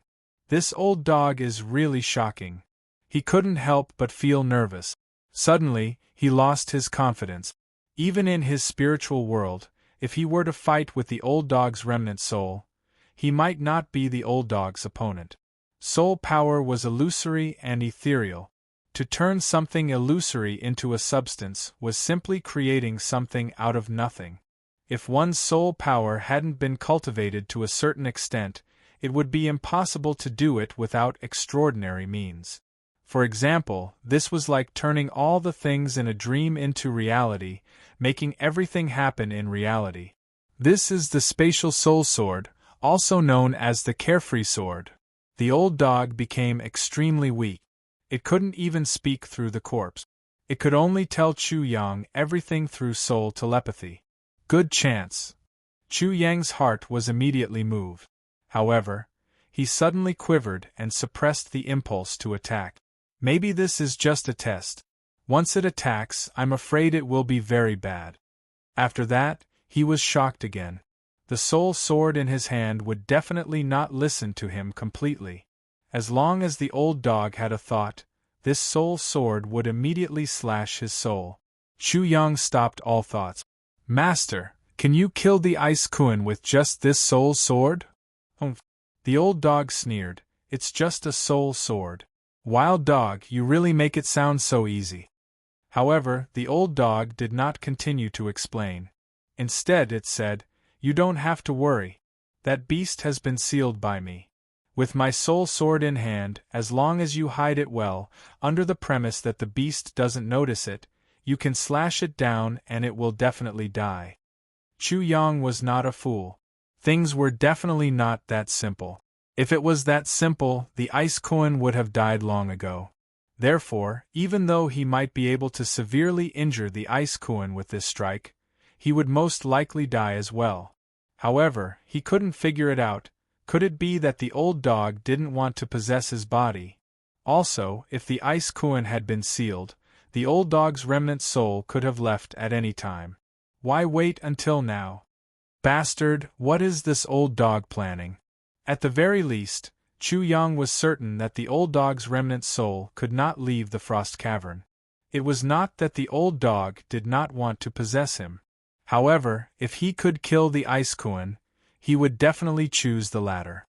This old dog is really shocking. He couldn't help but feel nervous. Suddenly, he lost his confidence. Even in his spiritual world, if he were to fight with the old dog's remnant soul, he might not be the old dog's opponent. Soul power was illusory and ethereal. To turn something illusory into a substance was simply creating something out of nothing. If one's soul power hadn't been cultivated to a certain extent, it would be impossible to do it without extraordinary means. For example, this was like turning all the things in a dream into reality, making everything happen in reality. This is the spatial soul sword, also known as the carefree sword. The old dog became extremely weak. It couldn't even speak through the corpse. It could only tell Chu Yang everything through soul telepathy. Good chance. Chu Yang's heart was immediately moved. However, he suddenly quivered and suppressed the impulse to attack. Maybe this is just a test. Once it attacks, I'm afraid it will be very bad. After that, he was shocked again. The soul sword in his hand would definitely not listen to him completely. As long as the old dog had a thought, this soul sword would immediately slash his soul. Chu Yang stopped all thoughts. Master, can you kill the Ice Kuan with just this soul sword? Humph. The old dog sneered. It's just a soul sword. Wild dog, you really make it sound so easy. However, the old dog did not continue to explain. Instead, it said, You don't have to worry. That beast has been sealed by me. With my soul sword in hand, as long as you hide it well, under the premise that the beast doesn't notice it, you can slash it down and it will definitely die. Chu Yang was not a fool. Things were definitely not that simple. If it was that simple, the Ice Kuan would have died long ago. Therefore, even though he might be able to severely injure the Ice Kuan with this strike, he would most likely die as well. However, he couldn't figure it out. Could it be that the old dog didn't want to possess his body? Also, if the Ice Kuan had been sealed, the old dog's remnant soul could have left at any time. Why wait until now? Bastard, what is this old dog planning? At the very least, Chu Yang was certain that the old dog's remnant soul could not leave the frost cavern. It was not that the old dog did not want to possess him. However, if he could kill the Ice Kuan, He would definitely choose the latter.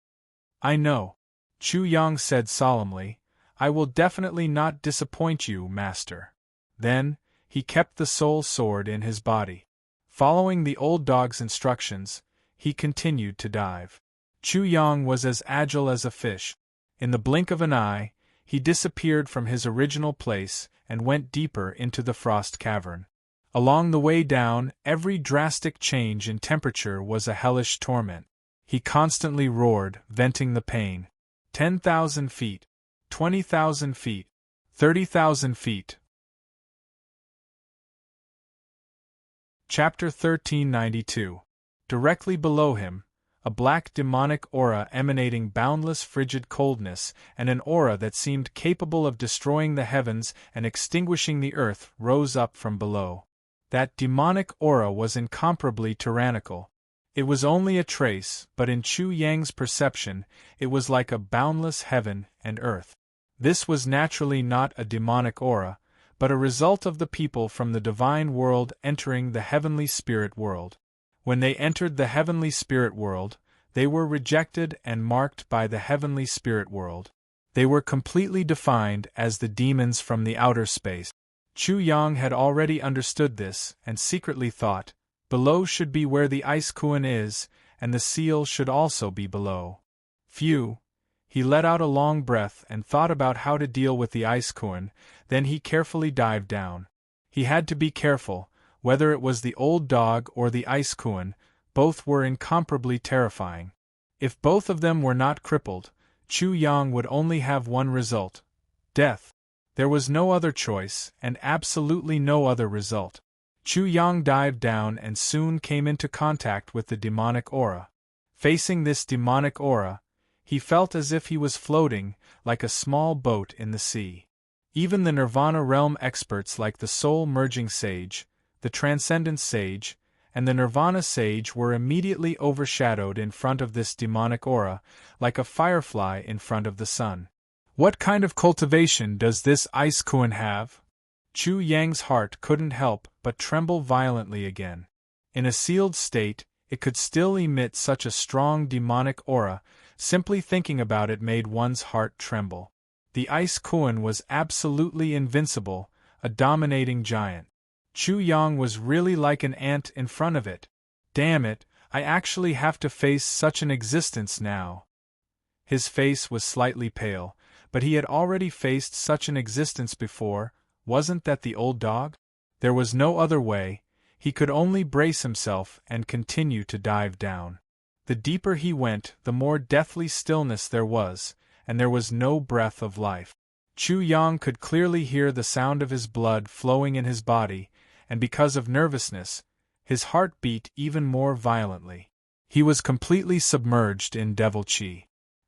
I know, Chu Yang said solemnly. I will definitely not disappoint you, master. Then, he kept the soul sword in his body. Following the old dog's instructions, he continued to dive. Chu Yang was as agile as a fish. In the blink of an eye, he disappeared from his original place and went deeper into the frost cavern. Along the way down, every drastic change in temperature was a hellish torment. He constantly roared, venting the pain. 10,000 feet, 20,000 feet, 30,000 feet. Chapter 1392. Directly below him, a black demonic aura emanating boundless frigid coldness, and an aura that seemed capable of destroying the heavens and extinguishing the earth rose up from below. That demonic aura was incomparably tyrannical. It was only a trace, but in Chu Yang's perception, it was like a boundless heaven and earth. This was naturally not a demonic aura, but a result of the people from the divine world entering the heavenly spirit world. When they entered the heavenly spirit world, they were rejected and marked by the heavenly spirit world. They were completely defined as the demons from the outer space. Chu Yang had already understood this and secretly thought, below should be where the ice koan is, and the seal should also be below. Phew! He let out a long breath and thought about how to deal with the ice koan, then he carefully dived down. He had to be careful, whether it was the old dog or the ice koan, both were incomparably terrifying. If both of them were not crippled, Chu Yang would only have one result: death. There was no other choice, and absolutely no other result. Chu Yang dived down and soon came into contact with the demonic aura. Facing this demonic aura, he felt as if he was floating, like a small boat in the sea. Even the Nirvana realm experts like the soul-merging sage, the transcendence sage, and the Nirvana sage were immediately overshadowed in front of this demonic aura, like a firefly in front of the sun. What kind of cultivation does this ice koan have? Chu Yang's heart couldn't help but tremble violently again. In a sealed state, it could still emit such a strong demonic aura. Simply thinking about it made one's heart tremble. The ice koan was absolutely invincible, a dominating giant. Chu Yang was really like an ant in front of it. Damn it, I actually have to face such an existence now. His face was slightly pale, but he had already faced such an existence before. Wasn't that the old dog? There was no other way. He could only brace himself and continue to dive down. The deeper he went, the more deathly stillness there was, and there was no breath of life. Chu Yang could clearly hear the sound of his blood flowing in his body, and because of nervousness, his heart beat even more violently. He was completely submerged in devil chi.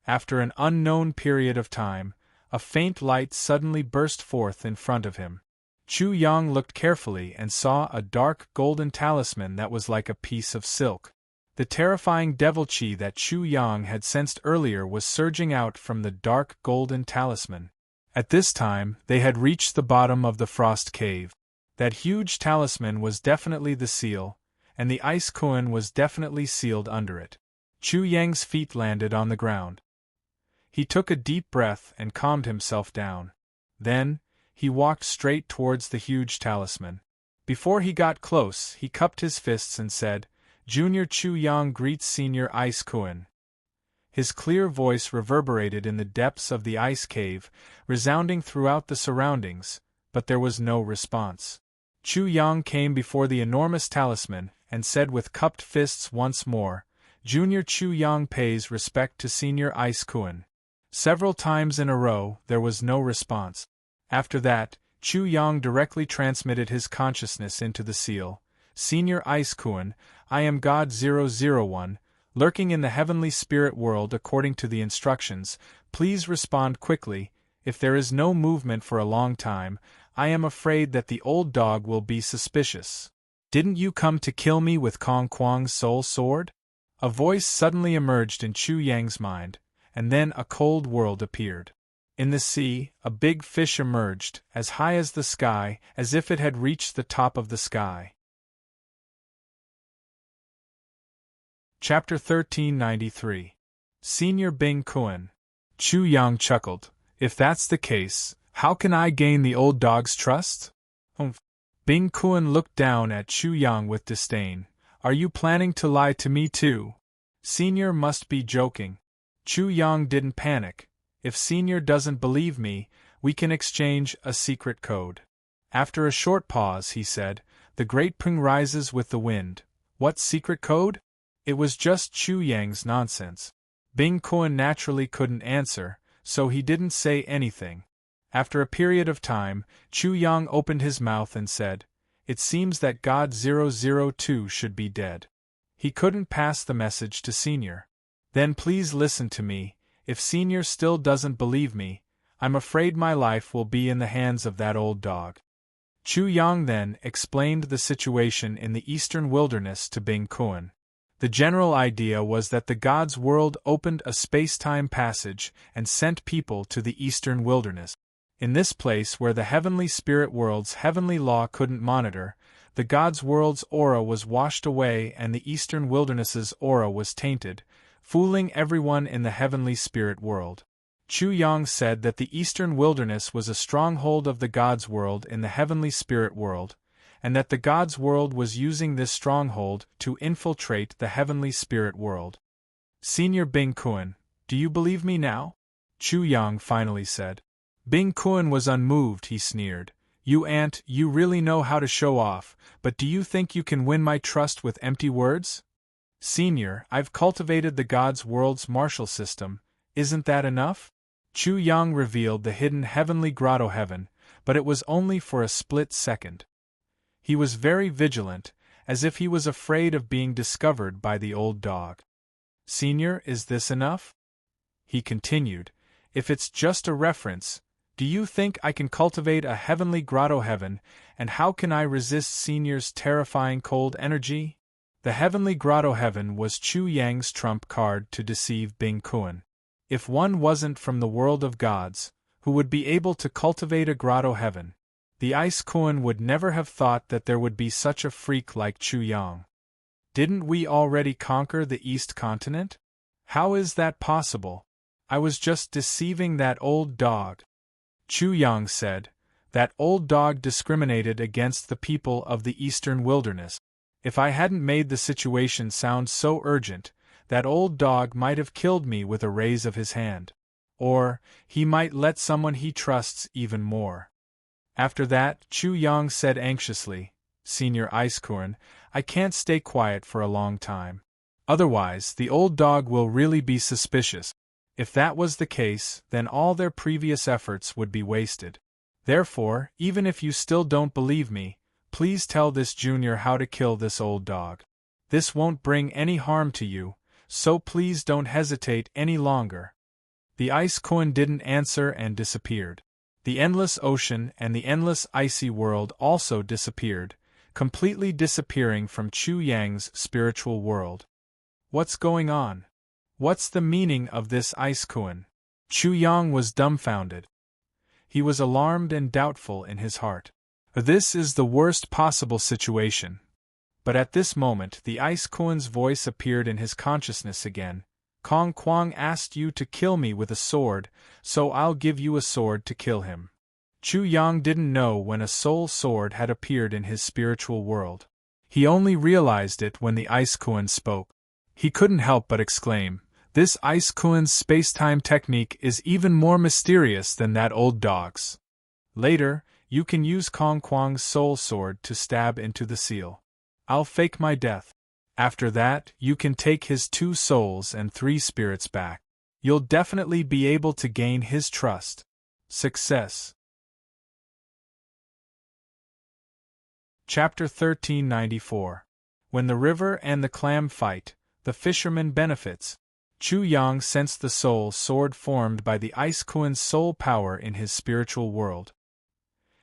After an unknown period of time, a faint light suddenly burst forth in front of him. Chu Yang looked carefully and saw a dark golden talisman that was like a piece of silk. The terrifying devil chi that Chu Yang had sensed earlier was surging out from the dark golden talisman. At this time, they had reached the bottom of the frost cave. That huge talisman was definitely the seal, and the ice koan was definitely sealed under it. Chu Yang's feet landed on the ground. He took a deep breath and calmed himself down. Then, he walked straight towards the huge talisman. Before he got close, he cupped his fists and said, "Junior Chu Yang greets Senior Ice Koan." His clear voice reverberated in the depths of the ice cave, resounding throughout the surroundings, but there was no response. Chu Yang came before the enormous talisman and said with cupped fists once more, "Junior Chu Yang pays respect to Senior Ice Koan." Several times in a row, there was no response. After that, Chu Yang directly transmitted his consciousness into the seal. "Senior Ice Koan, I am God 001, lurking in the heavenly spirit world according to the instructions. Please respond quickly. If there is no movement for a long time, I am afraid that the old dog will be suspicious. Didn't you come to kill me with Kong Kuang's soul sword?" A voice suddenly emerged in Chu Yang's mind, and then a cold world appeared. In the sea, a big fish emerged, as high as the sky, as if it had reached the top of the sky. Chapter 1393. Senior Bing Kuan. Chu Yang chuckled. If that's the case, how can I gain the old dog's trust? Humph. Bing Kuan looked down at Chu Yang with disdain. Are you planning to lie to me too? Senior must be joking. Chu Yang didn't panic. If Senior doesn't believe me, we can exchange a secret code. After a short pause, he said, The great Ping rises with the wind. What secret code? It was just Chu Yang's nonsense. Bing Kuan naturally couldn't answer, so he didn't say anything. After a period of time, Chu Yang opened his mouth and said, It seems that God 002 should be dead. He couldn't pass the message to Senior. Then please listen to me. If Senior still doesn't believe me, I'm afraid my life will be in the hands of that old dog. Chu Yang then explained the situation in the eastern wilderness to Bing Kuan. The general idea was that the God's world opened a space-time passage and sent people to the eastern wilderness. In this place where the heavenly spirit world's heavenly law couldn't monitor, the God's world's aura was washed away and the eastern wilderness's aura was tainted, fooling everyone in the heavenly spirit world. Chu Yang said that the eastern wilderness was a stronghold of the God's world in the heavenly spirit world, and that the God's world was using this stronghold to infiltrate the heavenly spirit world. Senior Bing Kuan, do you believe me now? Chu Yang finally said. Bing Kuan was unmoved. He sneered. You really know how to show off, but do you think you can win my trust with empty words? Senior, I've cultivated the God's world's martial system. Isn't that enough? Chu Yang revealed the hidden heavenly grotto heaven, but it was only for a split second. He was very vigilant, as if he was afraid of being discovered by the old dog. Senior, is this enough? He continued, If it's just a reference, do you think I can cultivate a heavenly grotto heaven, and how can I resist Senior's terrifying cold energy? The heavenly grotto heaven was Chu Yang's trump card to deceive Bing Kuan. If one wasn't from the world of gods, who would be able to cultivate a grotto heaven? The Ice Kuan would never have thought that there would be such a freak like Chu Yang. Didn't we already conquer the East Continent? How is that possible? I was just deceiving that old dog. Chu Yang said, That old dog discriminated against the people of the eastern wilderness. If I hadn't made the situation sound so urgent, that old dog might have killed me with a raise of his hand. Or, he might let someone he trusts even more. After that, Chu Yang said anxiously, Senior Ice Kuan, I can't stay quiet for a long time. Otherwise, the old dog will really be suspicious. If that was the case, then all their previous efforts would be wasted. Therefore, even if you still don't believe me, please tell this junior how to kill this old dog. This won't bring any harm to you, so please don't hesitate any longer. The Ice Kuan didn't answer and disappeared. The endless ocean and the endless icy world also disappeared, completely disappearing from Chu Yang's spiritual world. What's going on? What's the meaning of this Ice Kuan? Chu Yang was dumbfounded. He was alarmed and doubtful in his heart. This is the worst possible situation. But at this moment the Ice Kuan's voice appeared in his consciousness again. Kong Kwang asked you to kill me with a sword, so I'll give you a sword to kill him. Chu Yang didn't know when a soul sword had appeared in his spiritual world. He only realized it when the Ice Kuan spoke. He couldn't help but exclaim, This Ice Kuan's space-time technique is even more mysterious than that old dog's. Later, you can use Kong Kwang's soul sword to stab into the seal. I'll fake my death. After that, you can take his 2 souls and 3 spirits back. You'll definitely be able to gain his trust. Success. Chapter 1394. When the river and the clam fight, the fisherman benefits. Chu Yang sensed the soul sword formed by the Ice Kuan's soul power in his spiritual world.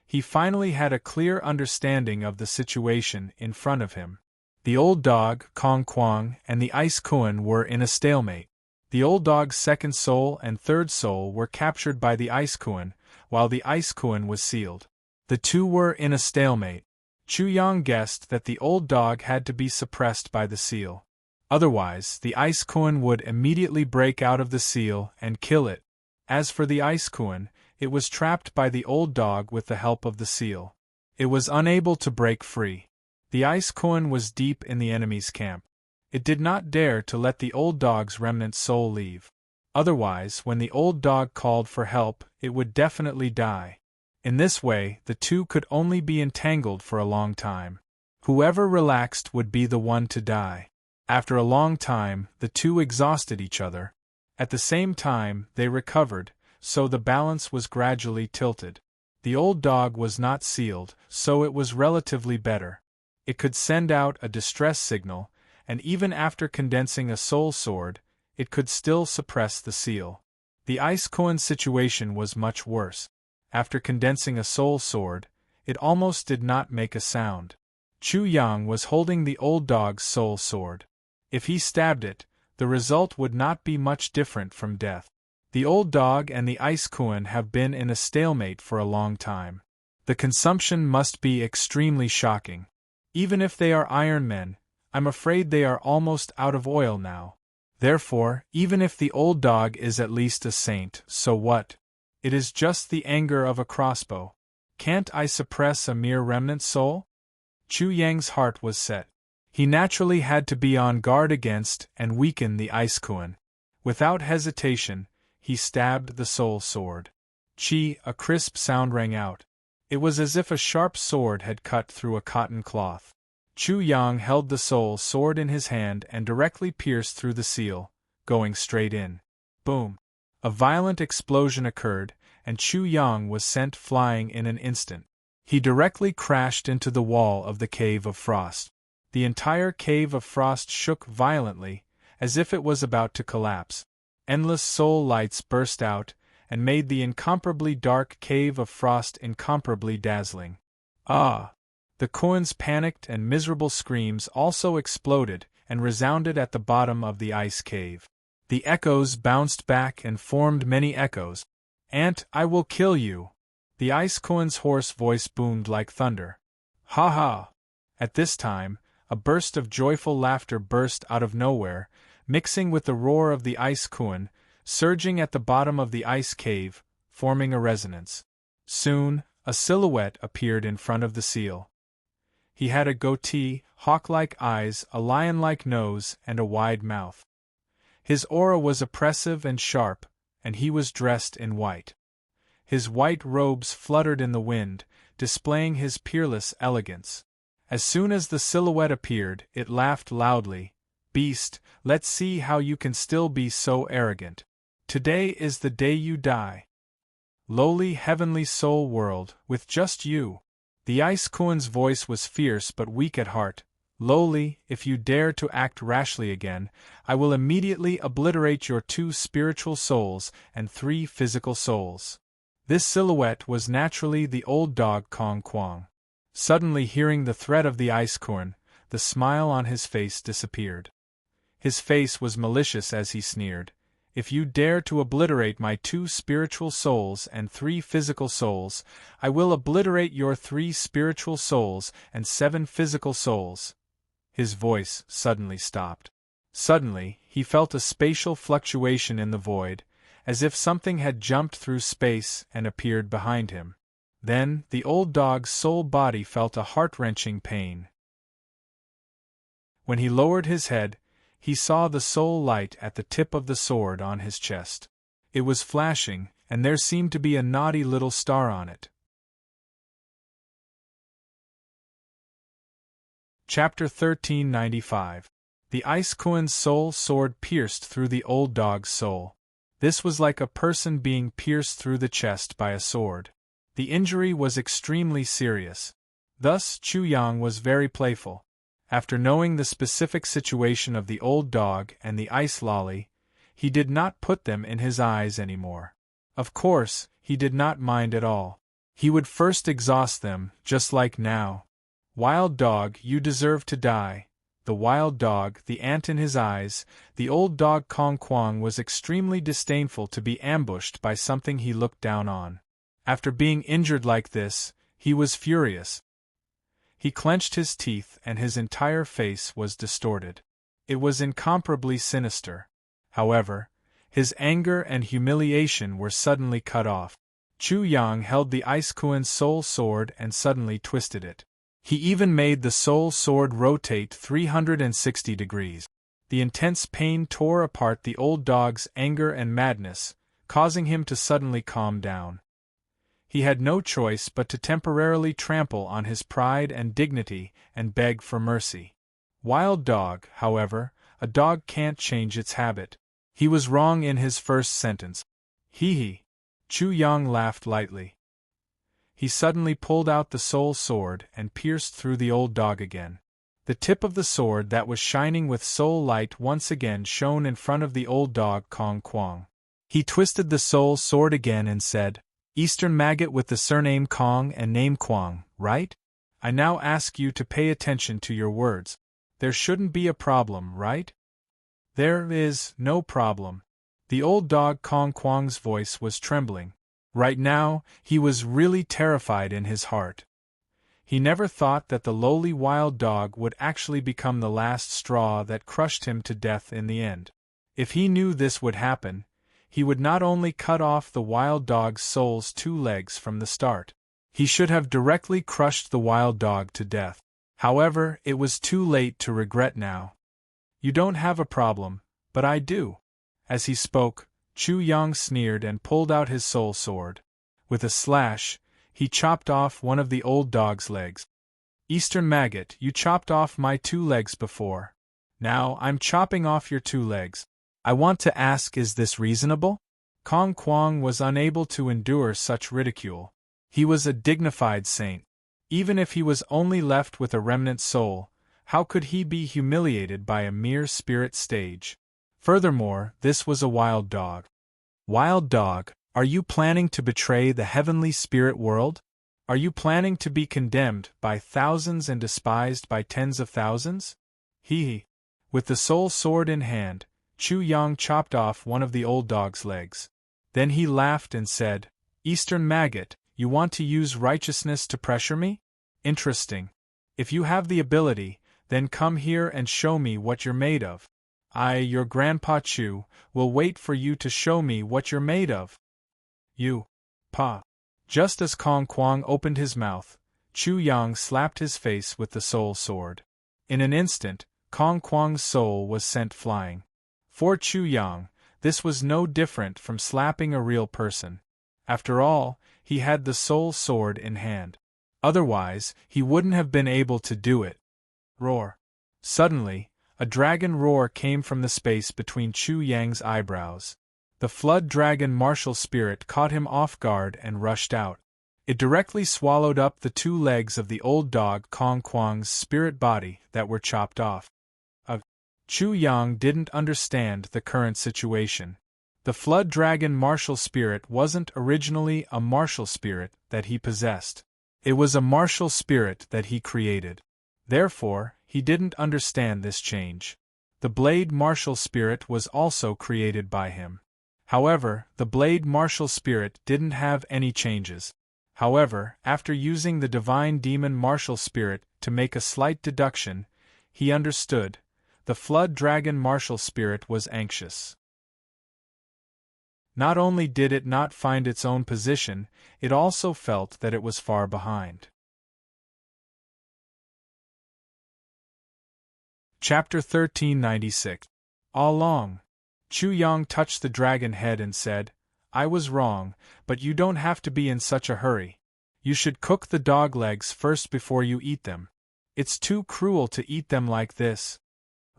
He finally had a clear understanding of the situation in front of him. The old dog, Kong Kwang, and the Ice Kuan were in a stalemate. The old dog's second soul and third soul were captured by the Ice Kuan, while the Ice Kuan was sealed. The two were in a stalemate. Chu Yang guessed that the old dog had to be suppressed by the seal. Otherwise, the ice koan would immediately break out of the seal and kill it. As for the ice koan, it was trapped by the old dog with the help of the seal. It was unable to break free. The ice koan was deep in the enemy's camp. It did not dare to let the old dog's remnant soul leave. Otherwise, when the old dog called for help, it would definitely die. In this way, the two could only be entangled for a long time. Whoever relaxed would be the one to die. After a long time, the two exhausted each other. At the same time, they recovered, so the balance was gradually tilted. The old dog was not sealed, so it was relatively better. It could send out a distress signal, and even after condensing a soul sword, it could still suppress the seal. The ice koan's situation was much worse. After condensing a soul sword, it almost did not make a sound. Chu Yang was holding the old dog's soul sword. If he stabbed it, the result would not be much different from death. The old dog and the ice koan have been in a stalemate for a long time. The consumption must be extremely shocking. Even if they are Iron Men, I'm afraid they are almost out of oil now. Therefore, even if the old dog is at least a saint, so what? It is just the anger of a crossbow. Can't I suppress a mere remnant soul? Chu Yang's heart was set. He naturally had to be on guard against and weaken the ice koan. Without hesitation, he stabbed the soul sword. Chi, a crisp sound rang out. It was as if a sharp sword had cut through a cotton cloth. Chu Yang held the soul sword in his hand and directly pierced through the seal, going straight in. Boom! A violent explosion occurred, and Chu Yang was sent flying in an instant. He directly crashed into the wall of the Cave of Frost. The entire Cave of Frost shook violently, as if it was about to collapse. Endless soul lights burst out, and made the incomparably dark Cave of Frost incomparably dazzling. Ah! The koan's panicked and miserable screams also exploded and resounded at the bottom of the ice cave. The echoes bounced back and formed many echoes. "Ant, I will kill you!" The ice koan's hoarse voice boomed like thunder. "Ha ha!" At this time, a burst of joyful laughter burst out of nowhere, mixing with the roar of the ice koan, surging at the bottom of the ice cave, forming a resonance. Soon, a silhouette appeared in front of the seal. He had a goatee, hawk-like eyes, a lion-like nose, and a wide mouth. His aura was oppressive and sharp, and he was dressed in white. His white robes fluttered in the wind, displaying his peerless elegance. As soon as the silhouette appeared, it laughed loudly. "Beast, let's see how you can still be so arrogant. Today is the day you die. Lowly heavenly soul world, with just you." The ice koan's voice was fierce but weak at heart. "Lowly, if you dare to act rashly again, I will immediately obliterate your 2 spiritual souls and 3 physical souls." This silhouette was naturally the old dog Kong Kwang. Suddenly hearing the threat of the ice koan, the smile on his face disappeared. His face was malicious as he sneered. "If you dare to obliterate my 2 spiritual souls and 3 physical souls, I will obliterate your 3 spiritual souls and 7 physical souls." His voice suddenly stopped. Suddenly, he felt a spatial fluctuation in the void, as if something had jumped through space and appeared behind him. Then, the old dog's soul body felt a heart-wrenching pain. When he lowered his head, he saw the soul light at the tip of the sword on his chest. It was flashing, and there seemed to be a naughty little star on it. Chapter 1395. The ice koan's soul sword pierced through the old dog's soul. This was like a person being pierced through the chest by a sword. The injury was extremely serious. Thus, Chu Yang was very playful. After knowing the specific situation of the old dog and the ice lolly, he did not put them in his eyes anymore. Of course, he did not mind at all. He would first exhaust them, just like now. "Wild dog, you deserve to die." The wild dog, the ant in his eyes, the old dog Kong Kwang was extremely disdainful to be ambushed by something he looked down on. After being injured like this, he was furious. He clenched his teeth and his entire face was distorted. It was incomparably sinister. However, his anger and humiliation were suddenly cut off. Chu Yang held the Ice Kuan's soul sword and suddenly twisted it. He even made the soul sword rotate 360 degrees. The intense pain tore apart the old dog's anger and madness, causing him to suddenly calm down. He had no choice but to temporarily trample on his pride and dignity and beg for mercy. Wild dog, however, a dog can't change its habit. He was wrong in his first sentence. Hee. Chu Yang laughed lightly. He suddenly pulled out the soul sword and pierced through the old dog again. The tip of the sword that was shining with soul light once again shone in front of the old dog Kong Kuang. He twisted the soul sword again and said, "Eastern maggot with the surname Kong and name Kuang, right? I now ask you to pay attention to your words. There shouldn't be a problem, right?" "There is no problem." The old dog Kong Kuang's voice was trembling. Right now, he was really terrified in his heart. He never thought that the lowly wild dog would actually become the last straw that crushed him to death in the end. If he knew this would happen, he would not only cut off the wild dog's soul's 2 legs from the start. He should have directly crushed the wild dog to death. However, it was too late to regret now. "You don't have a problem, but I do." As he spoke, Chu Yang sneered and pulled out his soul sword. With a slash, he chopped off one of the old dog's legs. "Eastern maggot, you chopped off my 2 legs before. Now I'm chopping off your 2 legs. I want to ask, is this reasonable?" Kong Kuang was unable to endure such ridicule. He was a dignified saint. Even if he was only left with a remnant soul, how could he be humiliated by a mere spirit stage? Furthermore, this was a wild dog. "Wild dog, are you planning to betray the heavenly spirit world? Are you planning to be condemned by thousands and despised by tens of thousands?" Hee. With the soul sword in hand, Chu Yang chopped off one of the old dog's legs. Then he laughed and said, "Eastern maggot, you want to use righteousness to pressure me? Interesting. If you have the ability, then come here and show me what you're made of. I, your Grandpa Chu, will wait for you to show me what you're made of." "You, Pa." Just as Kong Kuang opened his mouth, Chu Yang slapped his face with the soul sword. In an instant, Kong Kuang's soul was sent flying. For Chu Yang, this was no different from slapping a real person. After all, he had the soul sword in hand. Otherwise, he wouldn't have been able to do it. Roar. Suddenly, a dragon roar came from the space between Chu Yang's eyebrows. The flood dragon martial spirit caught him off guard and rushed out. It directly swallowed up the 2 legs of the old dog Kong Kuang's spirit body that were chopped off. Chu Yang didn't understand the current situation. The flood dragon martial spirit wasn't originally a martial spirit that he possessed. It was a martial spirit that he created. Therefore, he didn't understand this change. The blade martial spirit was also created by him. However, the blade martial spirit didn't have any changes. However, after using the divine demon martial spirit to make a slight deduction, he understood. The flood dragon martial spirit was anxious. Not only did it not find its own position, it also felt that it was far behind. Chapter 1396. All along. Chu Yang touched the dragon head and said, "I was wrong, but you don't have to be in such a hurry. You should cook the dog legs first before you eat them. It's too cruel to eat them like this."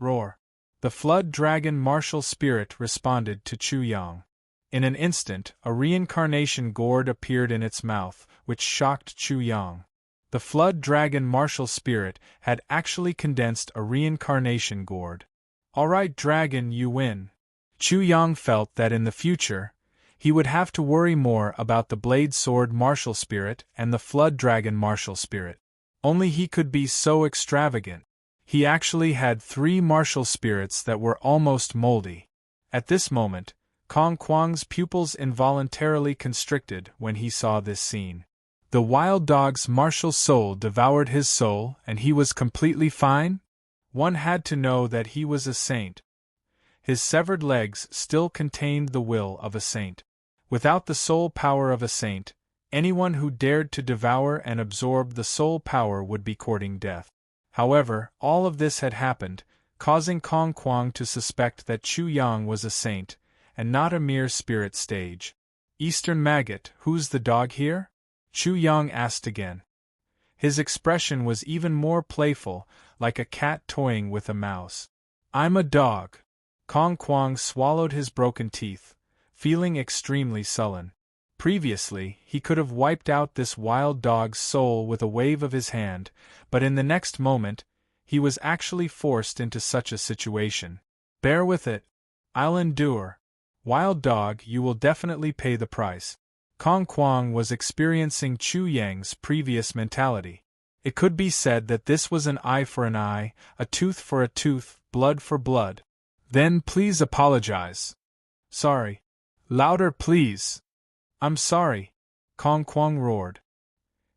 Roar. The flood dragon martial spirit responded to Chu Yang. In an instant, a reincarnation gourd appeared in its mouth, which shocked Chu Yang. The flood dragon martial spirit had actually condensed a reincarnation gourd. "All right, dragon, you win." Chu Yang felt that in the future, he would have to worry more about the blade sword martial spirit and the flood dragon martial spirit. Only he could be so extravagant. He actually had 3 martial spirits that were almost moldy. At this moment, Kong Kuang's pupils involuntarily constricted when he saw this scene. The wild dog's martial soul devoured his soul and he was completely fine? One had to know that he was a saint. His severed legs still contained the will of a saint. Without the soul power of a saint, anyone who dared to devour and absorb the soul power would be courting death. However, all of this had happened, causing Kong Kuang to suspect that Chu Yang was a saint, and not a mere spirit stage. Eastern Maggot, who's the dog here? Chu Yang asked again. His expression was even more playful, like a cat toying with a mouse. I'm a dog. Kong Kuang swallowed his broken teeth, feeling extremely sullen. Previously, he could have wiped out this wild dog's soul with a wave of his hand, but in the next moment, he was actually forced into such a situation. Bear with it. I'll endure. Wild dog, you will definitely pay the price. Kong Kuang was experiencing Chu Yang's previous mentality. It could be said that this was an eye for an eye, a tooth for a tooth, blood for blood. Then please apologize. Sorry. Louder, please. I'm sorry, Kong Kuang roared.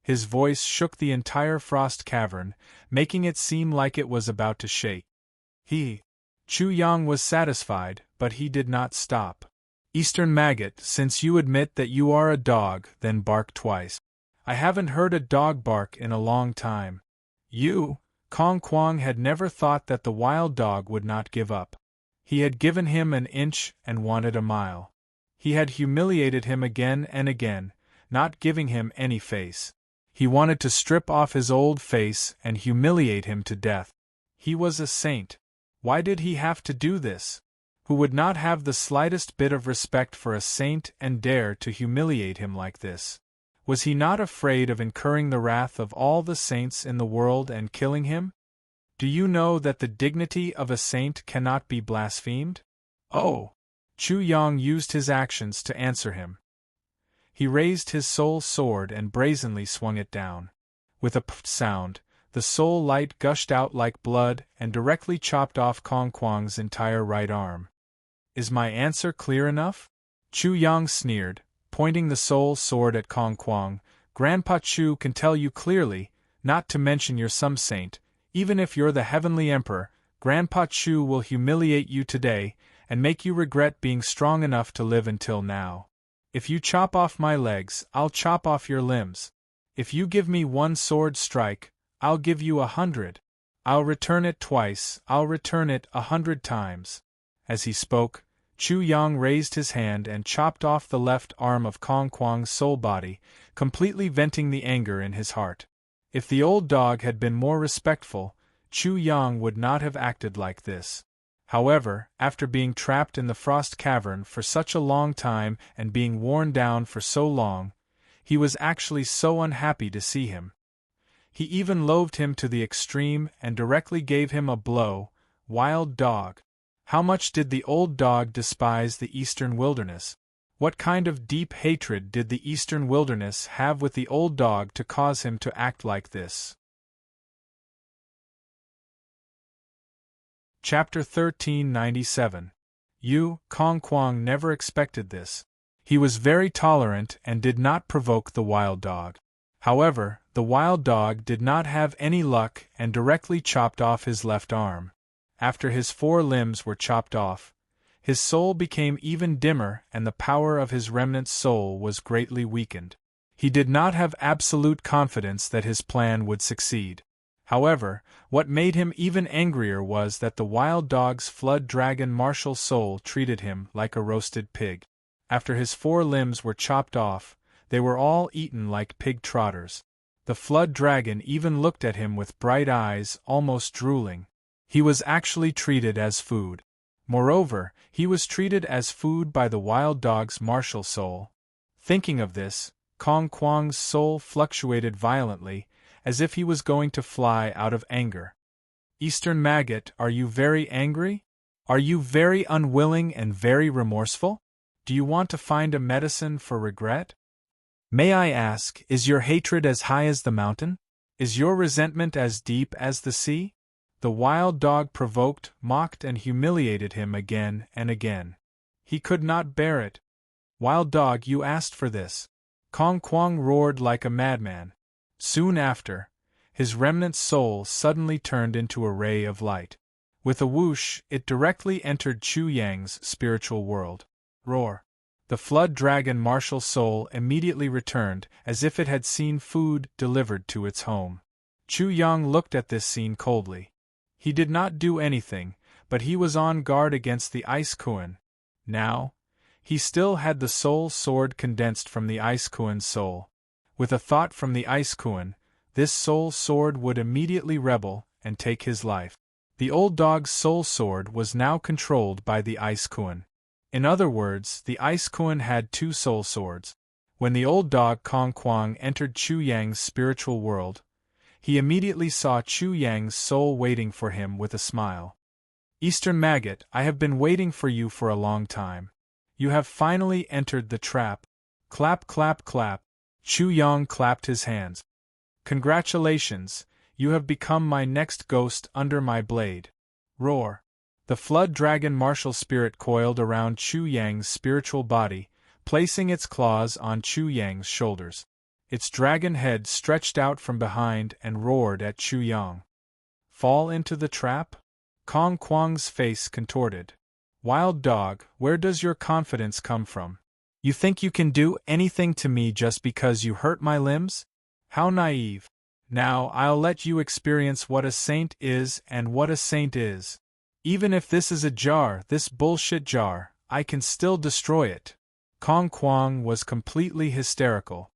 His voice shook the entire frost cavern, making it seem like it was about to shake. Chu Yang was satisfied, but he did not stop. Eastern Maggot, since you admit that you are a dog, then bark twice. I haven't heard a dog bark in a long time. Kong Kuang had never thought that the wild dog would not give up. He had given him an inch and wanted a mile. He had humiliated him again and again, not giving him any face. He wanted to strip off his old face and humiliate him to death. He was a saint. Why did he have to do this? Who would not have the slightest bit of respect for a saint and dare to humiliate him like this? Was he not afraid of incurring the wrath of all the saints in the world and killing him? Do you know that the dignity of a saint cannot be blasphemed? Oh! Chu Yang used his actions to answer him. He raised his soul sword and brazenly swung it down. With a pft sound, the soul light gushed out like blood and directly chopped off Kong Kuang's entire right arm. Is my answer clear enough? Chu Yang sneered, pointing the soul sword at Kong Kuang. Grandpa Chu can tell you clearly, not to mention you're some saint. Even if you're the heavenly emperor, Grandpa Chu will humiliate you today, and make you regret being strong enough to live until now. If you chop off my legs, I'll chop off your limbs. If you give me one sword strike, I'll give you 100. I'll return it twice, I'll return it 100 times. As he spoke, Chu Yang raised his hand and chopped off the left arm of Kong Kuang's soul body, completely venting the anger in his heart. If the old dog had been more respectful, Chu Yang would not have acted like this. However, after being trapped in the frost cavern for such a long time and being worn down for so long, he was actually so unhappy to see him. He even loathed him to the extreme and directly gave him a blow. Wild dog! How much did the old dog despise the eastern wilderness? What kind of deep hatred did the eastern wilderness have with the old dog to cause him to act like this? Chapter 1397. Kong Kuang never expected this. He was very tolerant and did not provoke the wild dog. However, the wild dog did not have any luck and directly chopped off his left arm. After his 4 limbs were chopped off, his soul became even dimmer and the power of his remnant soul was greatly weakened. He did not have absolute confidence that his plan would succeed. However, what made him even angrier was that the wild dog's flood dragon martial soul treated him like a roasted pig. After his 4 limbs were chopped off, they were all eaten like pig trotters. The flood dragon even looked at him with bright eyes, almost drooling. He was actually treated as food. Moreover, he was treated as food by the wild dog's martial soul. Thinking of this, Kong Kuang's soul fluctuated violently, as if he was going to fly out of anger. Eastern Maggot, are you very angry? Are you very unwilling and very remorseful? Do you want to find a medicine for regret? May I ask, is your hatred as high as the mountain? Is your resentment as deep as the sea? The wild dog provoked, mocked and humiliated him again and again. He could not bear it. Wild dog, you asked for this. Kong Kuang roared like a madman. Soon after, his remnant soul suddenly turned into a ray of light. With a whoosh, it directly entered Chu Yang's spiritual world. Roar! The flood dragon martial soul immediately returned, as if it had seen food delivered to its home. Chu Yang looked at this scene coldly. He did not do anything, but he was on guard against the Ice Kuan. Now, he still had the soul sword condensed from the Ice Kuan's soul. With a thought from the Ice Kuan, this soul sword would immediately rebel and take his life. The old dog's soul sword was now controlled by the Ice Kuan. In other words, the Ice Kuan had two soul swords. When the old dog Kong Kuang entered Chu Yang's spiritual world, he immediately saw Chu Yang's soul waiting for him with a smile. Eastern Maggot, I have been waiting for you for a long time. You have finally entered the trap. Clap, clap, clap. Chu Yang clapped his hands. Congratulations, you have become my next ghost under my blade. Roar! The flood dragon martial spirit coiled around Chu Yang's spiritual body, placing its claws on Chu Yang's shoulders. Its dragon head stretched out from behind and roared at Chu Yang. Fall into the trap? Kong Kuang's face contorted. Wild dog, where does your confidence come from? You think you can do anything to me just because you hurt my limbs? How naive. Now I'll let you experience what a saint is and what a saint is. Even if this is a jar, this bullshit jar, I can still destroy it. Kong Kuang was completely hysterical.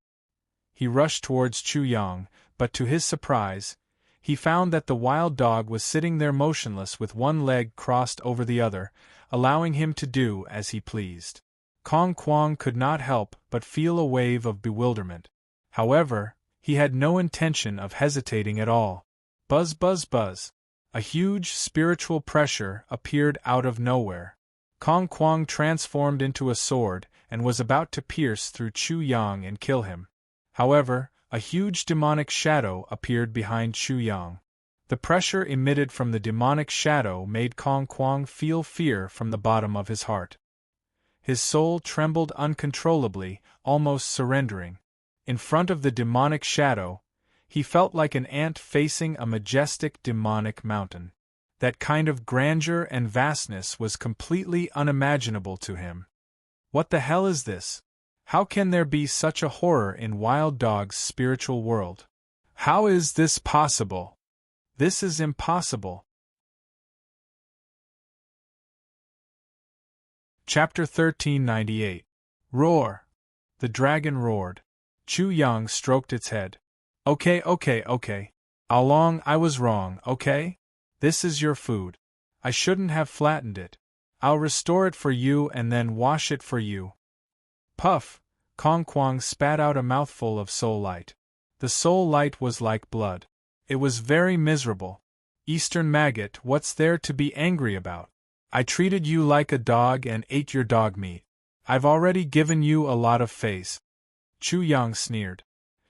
He rushed towards Chu Yang, but to his surprise, he found that the wild dog was sitting there motionless with one leg crossed over the other, allowing him to do as he pleased. Kong Kuang could not help but feel a wave of bewilderment. However, he had no intention of hesitating at all. Buzz, buzz, buzz. A huge spiritual pressure appeared out of nowhere. Kong Kuang transformed into a sword and was about to pierce through Chu Yang and kill him. However, a huge demonic shadow appeared behind Chu Yang. The pressure emitted from the demonic shadow made Kong Kuang feel fear from the bottom of his heart. His soul trembled uncontrollably, almost surrendering. In front of the demonic shadow, he felt like an ant facing a majestic demonic mountain. That kind of grandeur and vastness was completely unimaginable to him. What the hell is this? How can there be such a horror in Wild Dog's spiritual world? How is this possible? This is impossible. Chapter 1398. Roar! The dragon roared. Chu Yang stroked its head. Okay. Along I was wrong, okay? This is your food. I shouldn't have flattened it. I'll restore it for you and then wash it for you. Puff! Kong Kuang spat out a mouthful of soul light. The soul light was like blood. It was very miserable. Eastern Maggot, what's there to be angry about? I treated you like a dog and ate your dog meat. I've already given you a lot of face. Chu Yang sneered.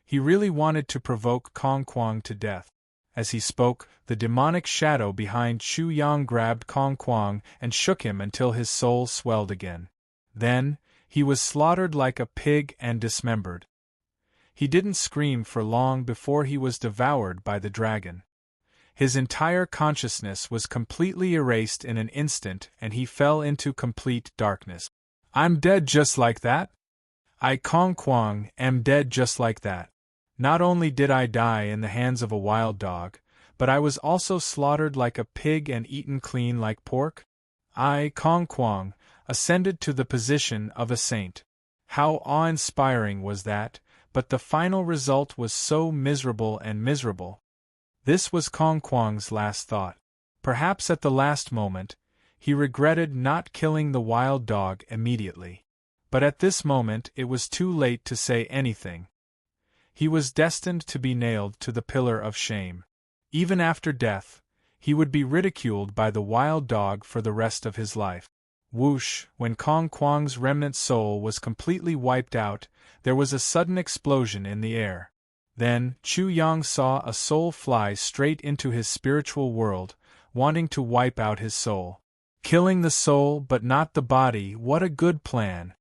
He really wanted to provoke Kong Kuang to death. As he spoke, the demonic shadow behind Chu Yang grabbed Kong Kuang and shook him until his soul swelled again. Then, he was slaughtered like a pig and dismembered. He didn't scream for long before he was devoured by the dragon. His entire consciousness was completely erased in an instant and he fell into complete darkness. I'm dead just like that? I, Kong Kuang, am dead just like that. Not only did I die in the hands of a wild dog, but I was also slaughtered like a pig and eaten clean like pork. I, Kong Kuang, ascended to the position of a saint. How awe-inspiring was that, but the final result was so miserable and miserable. This was Kong Kuang's last thought. Perhaps at the last moment, he regretted not killing the wild dog immediately. But at this moment it was too late to say anything. He was destined to be nailed to the pillar of shame. Even after death, he would be ridiculed by the wild dog for the rest of his life. Whoosh! When Kong Kuang's remnant soul was completely wiped out, there was a sudden explosion in the air. Then, Chu Yang saw a soul fly straight into his spiritual world, wanting to wipe out his soul. Killing the soul but not the body, what a good plan!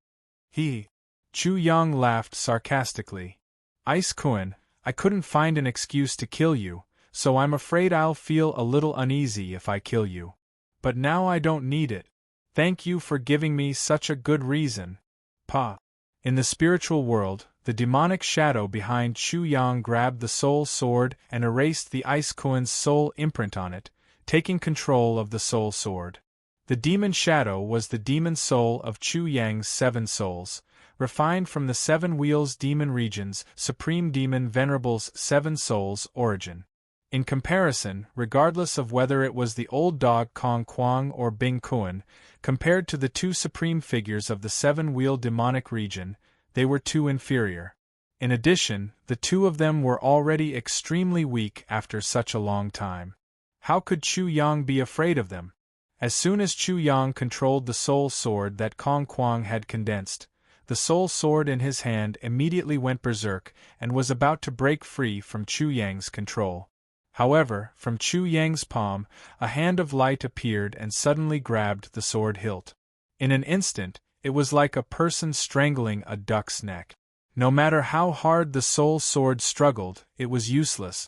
Chu Yang laughed sarcastically. Ice Kuan, I couldn't find an excuse to kill you, so I'm afraid I'll feel a little uneasy if I kill you. But now I don't need it. Thank you for giving me such a good reason. Pa. In the spiritual world, the demonic shadow behind Chu Yang grabbed the soul sword and erased the Ice Kuan's soul imprint on it, taking control of the soul sword. The demon shadow was the demon soul of Chu Yang's 7 souls, refined from the 7 wheels demon region's supreme demon Venerable's 7 souls origin. In comparison, regardless of whether it was the old dog Kong Kuang or Bing Kuan, compared to the 2 supreme figures of the 7-wheel demonic region, they were too inferior. In addition, the 2 of them were already extremely weak after such a long time. How could Chu Yang be afraid of them? As soon as Chu Yang controlled the soul sword that Kong Kuang had condensed, the soul sword in his hand immediately went berserk and was about to break free from Chu Yang's control. However, from Chu Yang's palm, a hand of light appeared and suddenly grabbed the sword hilt. In an instant, it was like a person strangling a duck's neck. No matter how hard the soul sword struggled, it was useless.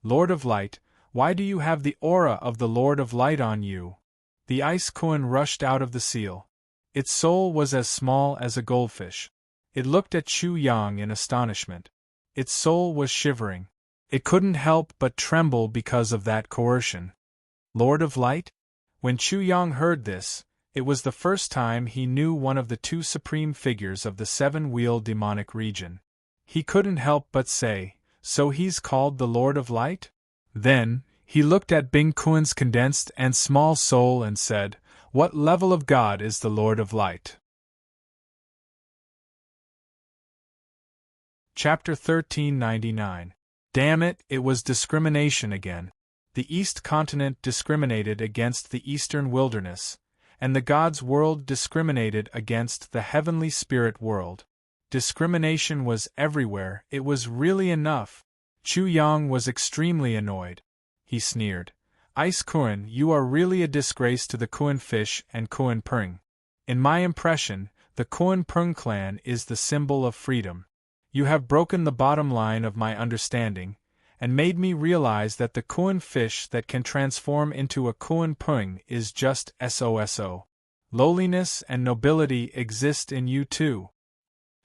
Lord of Light, why do you have the aura of the Lord of Light on you? The Ice Kuan rushed out of the seal. Its soul was as small as a goldfish. It looked at Chu Yang in astonishment. Its soul was shivering. It couldn't help but tremble because of that coercion. Lord of Light? When Chu Yang heard this, it was the first time he knew one of the 2 supreme figures of the 7-wheel demonic region. He couldn't help but say, so he's called the Lord of Light? Then, he looked at Bing Kuan's condensed and small soul and said, what level of God is the Lord of Light? Chapter 1399. Damn it, it was discrimination again. The East Continent discriminated against the Eastern Wilderness, and the God's world discriminated against the heavenly spirit world. Discrimination was everywhere, it was really enough. Chu Yang was extremely annoyed. He sneered. Ice Kuan, you are really a disgrace to the Kuan fish and Kuan Peng. In my impression, the Kuan Peng clan is the symbol of freedom. You have broken the bottom line of my understanding, and made me realize that the Kuan fish that can transform into a Kuan Peng is just SOSO. Lowliness and nobility exist in you too.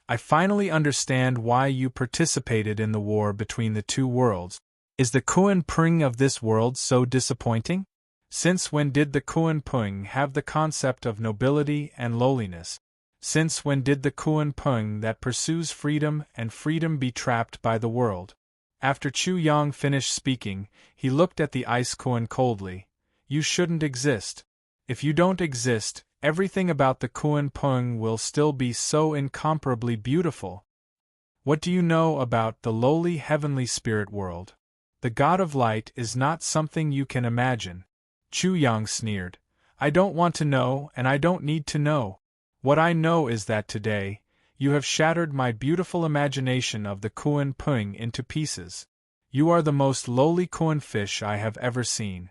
I finally understand why you participated in the war between the 2 worlds. Is the Kuan Peng of this world so disappointing? Since when did the Kuan Peng have the concept of nobility and lowliness? Since when did the Kuan Peng that pursues freedom and freedom be trapped by the world? After Chu Yang finished speaking, he looked at the Ice Kuan coldly. You shouldn't exist. If you don't exist, everything about the Kuan Peng will still be so incomparably beautiful. What do you know about the lowly heavenly spirit world? The God of Light is not something you can imagine. Chu Yang sneered. I don't want to know, and I don't need to know. What I know is that today, you have shattered my beautiful imagination of the Kuan Peng into pieces. You are the most lowly Kuan fish I have ever seen.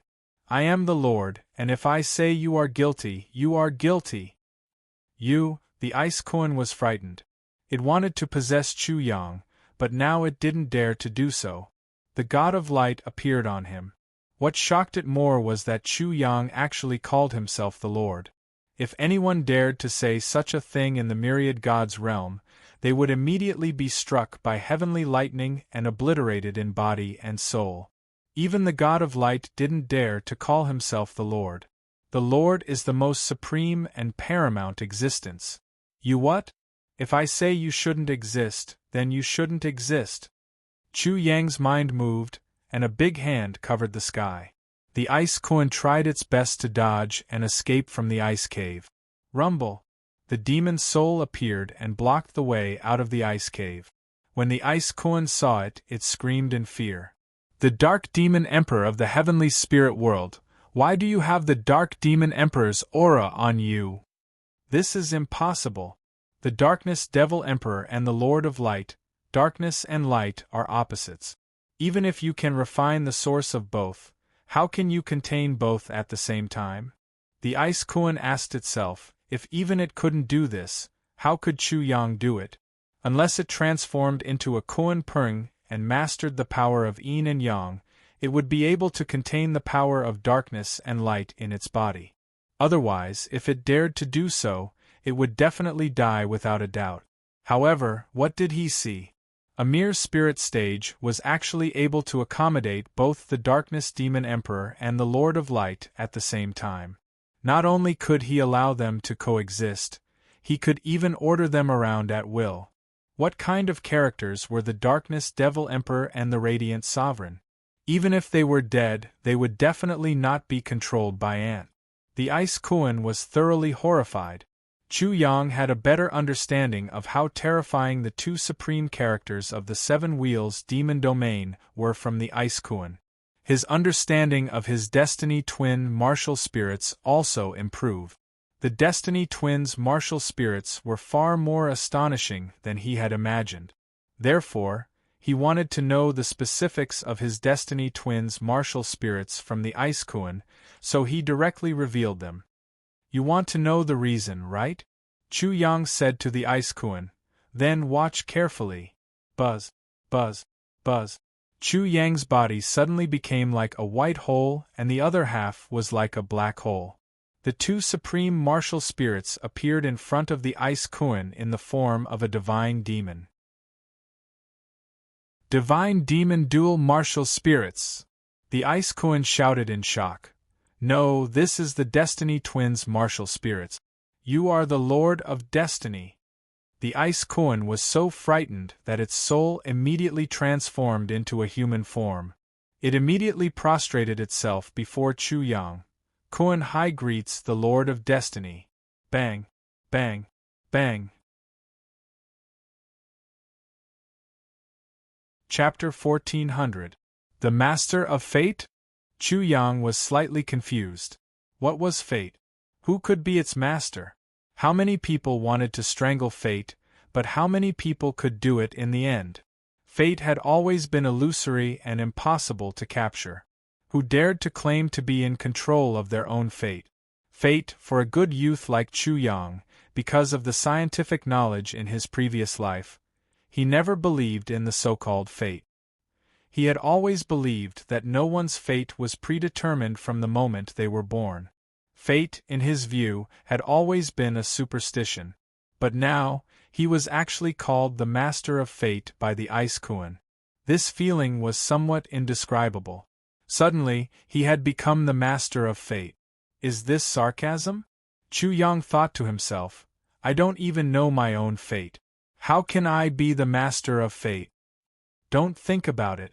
I am the Lord, and if I say you are guilty, you are guilty. You, the Ice Kuan was frightened. It wanted to possess Chu Yang, but now it didn't dare to do so. The God of Light appeared on him. What shocked it more was that Chu Yang actually called himself the Lord. If anyone dared to say such a thing in the myriad gods' realm, they would immediately be struck by heavenly lightning and obliterated in body and soul. Even the God of Light didn't dare to call himself the Lord. The Lord is the most supreme and paramount existence. You what? If I say you shouldn't exist, then you shouldn't exist. Chu Yang's mind moved, and a big hand covered the sky. The Ice Kuan tried its best to dodge and escape from the ice cave. Rumble! The demon soul appeared and blocked the way out of the ice cave. When the Ice Kuan saw it, it screamed in fear. The Dark Demon Emperor of the heavenly spirit world, why do you have the Dark Demon Emperor's aura on you? This is impossible. The Darkness Devil Emperor and the Lord of Light, darkness and light are opposites. Even if you can refine the source of both, how can you contain both at the same time? The Ice Kuan asked itself, if even it couldn't do this, how could Chu Yang do it? Unless it transformed into a Kuan Peng and mastered the power of yin and yang, it would be able to contain the power of darkness and light in its body. Otherwise, if it dared to do so, it would definitely die without a doubt. However, what did he see? A mere spirit stage was actually able to accommodate both the Darkness Demon Emperor and the Lord of Light at the same time. Not only could he allow them to coexist, he could even order them around at will. What kind of characters were the Darkness Devil Emperor and the Radiant Sovereign? Even if they were dead, they would definitely not be controlled by Ant. The Ice Kuan was thoroughly horrified. Chu Yang had a better understanding of how terrifying the two supreme characters of the Seven Wheels Demon Domain were from the Ice Kuan. His understanding of his Destiny Twin martial spirits also improved. The Destiny Twins' martial spirits were far more astonishing than he had imagined. Therefore, he wanted to know the specifics of his Destiny Twins' martial spirits from the Ice Kuan, so he directly revealed them. You want to know the reason, right? Chu Yang said to the Ice Kuan. Then watch carefully. Buzz, buzz, buzz. Chu Yang's body suddenly became like a white hole and the other half was like a black hole. The two supreme martial spirits appeared in front of the Ice Kuan in the form of a divine demon. Divine Demon Dual Martial Spirits! The Ice Kuan shouted in shock. No, this is the Destiny Twins' martial spirits. You are the Lord of Destiny. The Ice Kuan was so frightened that its soul immediately transformed into a human form. It immediately prostrated itself before Chu Yang. Kuan Hai greets the Lord of Destiny. Bang, bang, bang. Chapter 1400. The Master of Fate? Chu Yang was slightly confused. What was fate? Who could be its master? How many people wanted to strangle fate, but how many people could do it in the end? Fate had always been illusory and impossible to capture. Who dared to claim to be in control of their own fate? Fate, for a good youth like Chu Yang, because of the scientific knowledge in his previous life, he never believed in the so-called fate. He had always believed that no one's fate was predetermined from the moment they were born. Fate, in his view, had always been a superstition. But now, he was actually called the Master of Fate by the Ice Kuan. This feeling was somewhat indescribable. Suddenly, he had become the Master of Fate. Is this sarcasm? Chu Yang thought to himself, I don't even know my own fate. How can I be the Master of Fate? Don't think about it.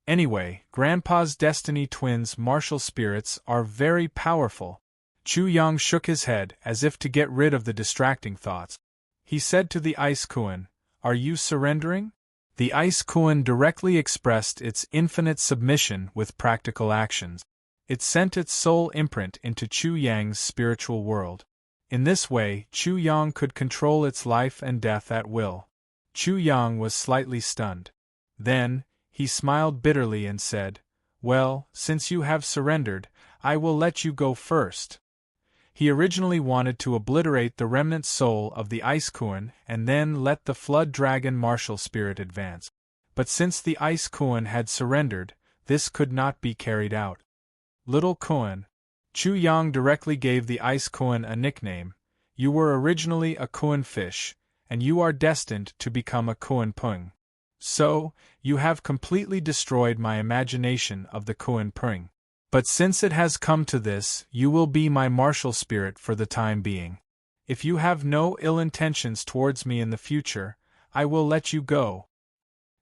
Anyway, Grandpa's Destiny Twins' martial spirits are very powerful. Chu Yang shook his head as if to get rid of the distracting thoughts. He said to the Ice Kuan, Are you surrendering? The Ice Kuan directly expressed its infinite submission with practical actions. It sent its soul imprint into Chu Yang's spiritual world. In this way, Chu Yang could control its life and death at will. Chu Yang was slightly stunned. Then, he smiled bitterly and said, Well, since you have surrendered, I will let you go first. He originally wanted to obliterate the remnant soul of the Ice Kuan and then let the Flood Dragon martial spirit advance. But since the Ice Kuan had surrendered, this could not be carried out. Little Kuan. Chu Yang directly gave the Ice Kuan a nickname. You were originally a Kuan fish, and you are destined to become a Kuan Pung. So, you have completely destroyed my imagination of the Kuan Pung. But since it has come to this, you will be my martial spirit for the time being. If you have no ill intentions towards me in the future, I will let you go.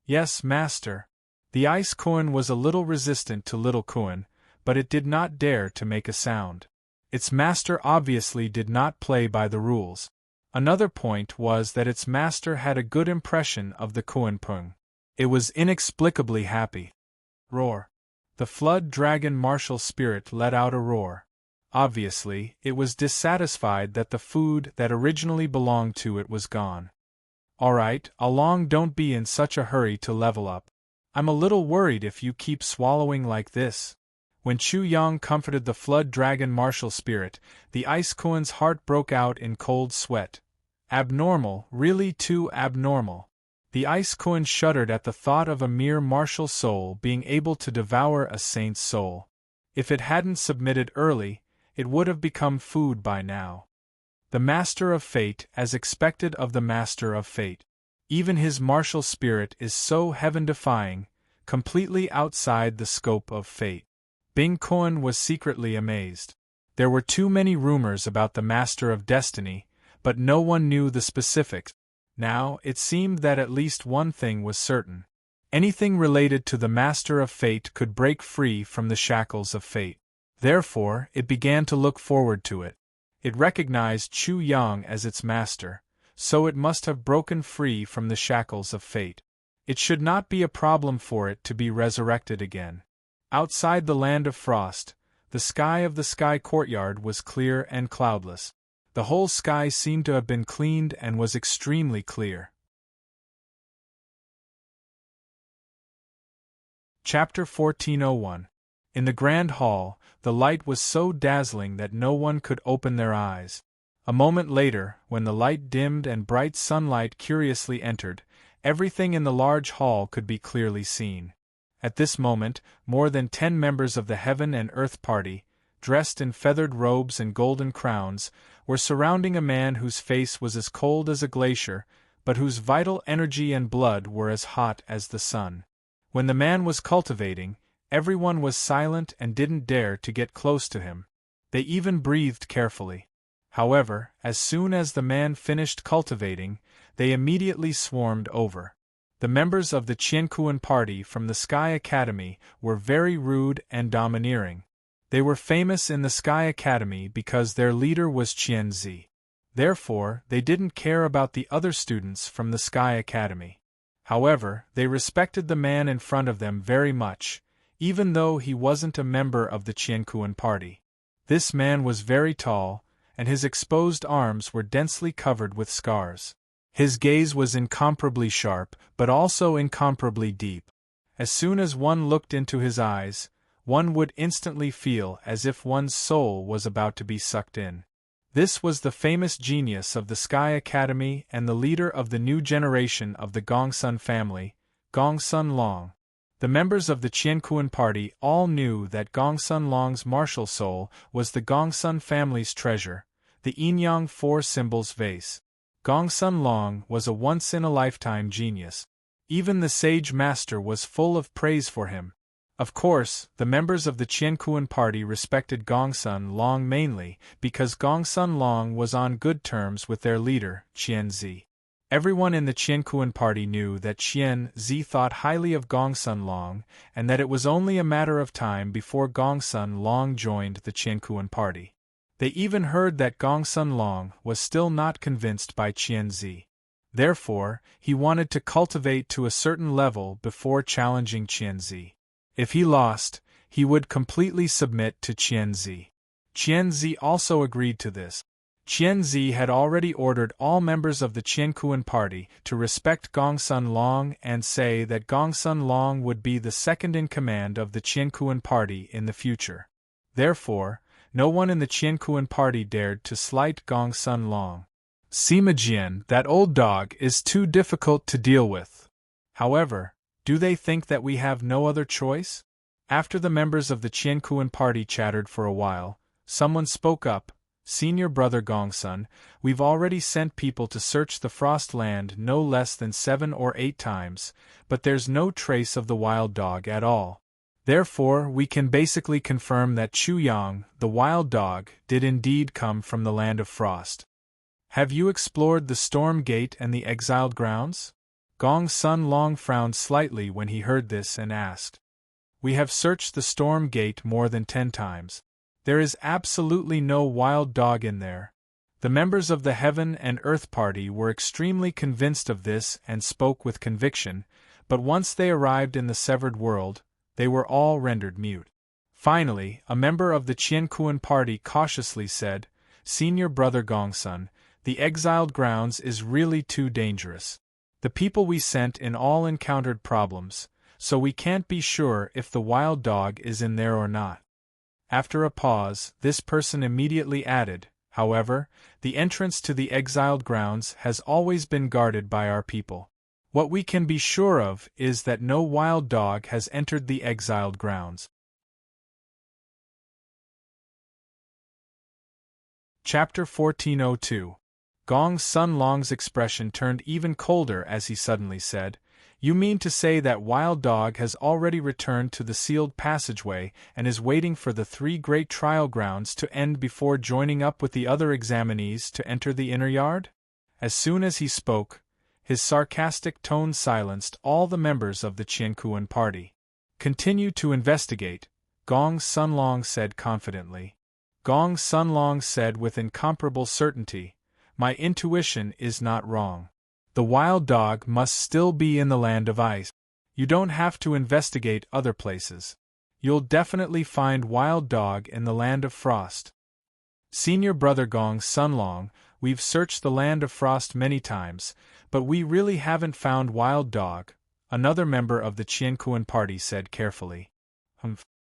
Yes, Master. The Ice Kuan was a little resistant to Little Kuan, but it did not dare to make a sound. Its master obviously did not play by the rules. Another point was that its master had a good impression of the Kuan Pung. It was inexplicably happy. Roar. The Flood Dragon martial spirit let out a roar. Obviously, it was dissatisfied that the food that originally belonged to it was gone. Alright, Along, don't be in such a hurry to level up. I'm a little worried if you keep swallowing like this. When Chu Yang comforted the Flood Dragon martial spirit, the Ice Kuan's heart broke out in cold sweat. Abnormal, really too abnormal. The Ice Koan shuddered at the thought of a mere martial soul being able to devour a saint's soul. If it hadn't submitted early, it would have become food by now. The Master of Fate, as expected of the Master of Fate. Even his martial spirit is so heaven-defying, completely outside the scope of fate. Bing Koan was secretly amazed. There were too many rumors about the Master of Destiny, but no one knew the specifics. Now, it seemed that at least one thing was certain. Anything related to the Master of Fate could break free from the shackles of fate. Therefore, it began to look forward to it. It recognized Chu Yang as its master, so it must have broken free from the shackles of fate. It should not be a problem for it to be resurrected again. Outside the land of frost, the sky of the sky courtyard was clear and cloudless. The whole sky seemed to have been cleaned and was extremely clear. Chapter 1401. In the grand hall, the light was so dazzling that no one could open their eyes. A moment later, when the light dimmed and bright sunlight curiously entered, everything in the large hall could be clearly seen. At this moment, more than 10 members of the Heaven and Earth Party, dressed in feathered robes and golden crowns, were surrounding a man whose face was as cold as a glacier, but whose vital energy and blood were as hot as the sun. When the man was cultivating, everyone was silent and didn't dare to get close to him. They even breathed carefully. However, as soon as the man finished cultivating, they immediately swarmed over. The members of the Qiankuan party from the Sky Academy were very rude and domineering. They were famous in the Sky Academy because their leader was Qianzi. Therefore, they didn't care about the other students from the Sky Academy. However, they respected the man in front of them very much, even though he wasn't a member of the Qiankuan party. This man was very tall, and his exposed arms were densely covered with scars. His gaze was incomparably sharp, but also incomparably deep. As soon as one looked into his eyes, one would instantly feel as if one's soul was about to be sucked in. This was the famous genius of the Sky Academy and the leader of the new generation of the Gongsun family, Gongsun Long. The members of the Qiankuan party all knew that Gongsun Long's martial soul was the Gongsun family's treasure, the Yin-Yang Four Symbols vase. Gongsun Long was a once-in-a-lifetime genius. Even the sage master was full of praise for him. Of course, the members of the Qiankuan party respected Gongsun Long mainly because Gongsun Long was on good terms with their leader, Qianzi. Everyone in the Qiankuan party knew that Qianzi thought highly of Gongsun Long and that it was only a matter of time before Gongsun Long joined the Qiankuan party. They even heard that Gongsun Long was still not convinced by Qianzi. Therefore, he wanted to cultivate to a certain level before challenging Qianzi. If he lost, he would completely submit to Qianzi. Qianzi also agreed to this. Qianzi had already ordered all members of the Qiankuan party to respect Gongsun Long and say that Gongsun Long would be the second in command of the Qiankuan party in the future. Therefore, no one in the Qiankuan party dared to slight Gongsun Long. Sima Jian, that old dog, is too difficult to deal with. However, do they think that we have no other choice? After the members of the Qiankuan party chattered for a while, someone spoke up. Senior brother Gongsun, we've already sent people to search the frost land no less than 7 or 8 times, but there's no trace of the wild dog at all. Therefore, we can basically confirm that Chu Yang, the wild dog, did indeed come from the land of frost. Have you explored the storm gate and the exiled grounds? Gongsun Long frowned slightly when he heard this and asked. We have searched the storm gate more than 10 times. There is absolutely no wild dog in there. The members of the Heaven and Earth Party were extremely convinced of this and spoke with conviction, but once they arrived in the severed world, they were all rendered mute. Finally, a member of the Qiankuan party cautiously said, Senior brother Gongsun, the exiled grounds is really too dangerous. The people we sent in all encountered problems, so we can't be sure if the wild dog is in there or not. After a pause, this person immediately added, however, the entrance to the exiled grounds has always been guarded by our people. What we can be sure of is that no wild dog has entered the exiled grounds. Chapter 1402. Gong Sun Long's expression turned even colder as he suddenly said, "You mean to say that Wild Dog has already returned to the sealed passageway and is waiting for the 3 great trial grounds to end before joining up with the other examinees to enter the inner yard?" As soon as he spoke, his sarcastic tone silenced all the members of the Qiankuan party. "Continue to investigate," Gong Sun Long said confidently. Gong Sun Long said with incomparable certainty, "My intuition is not wrong. The wild dog must still be in the land of ice. You don't have to investigate other places. You'll definitely find wild dog in the land of frost." "Senior brother Gong Sun Long, we've searched the land of frost many times, but we really haven't found wild dog," another member of the Qiankuan party said carefully.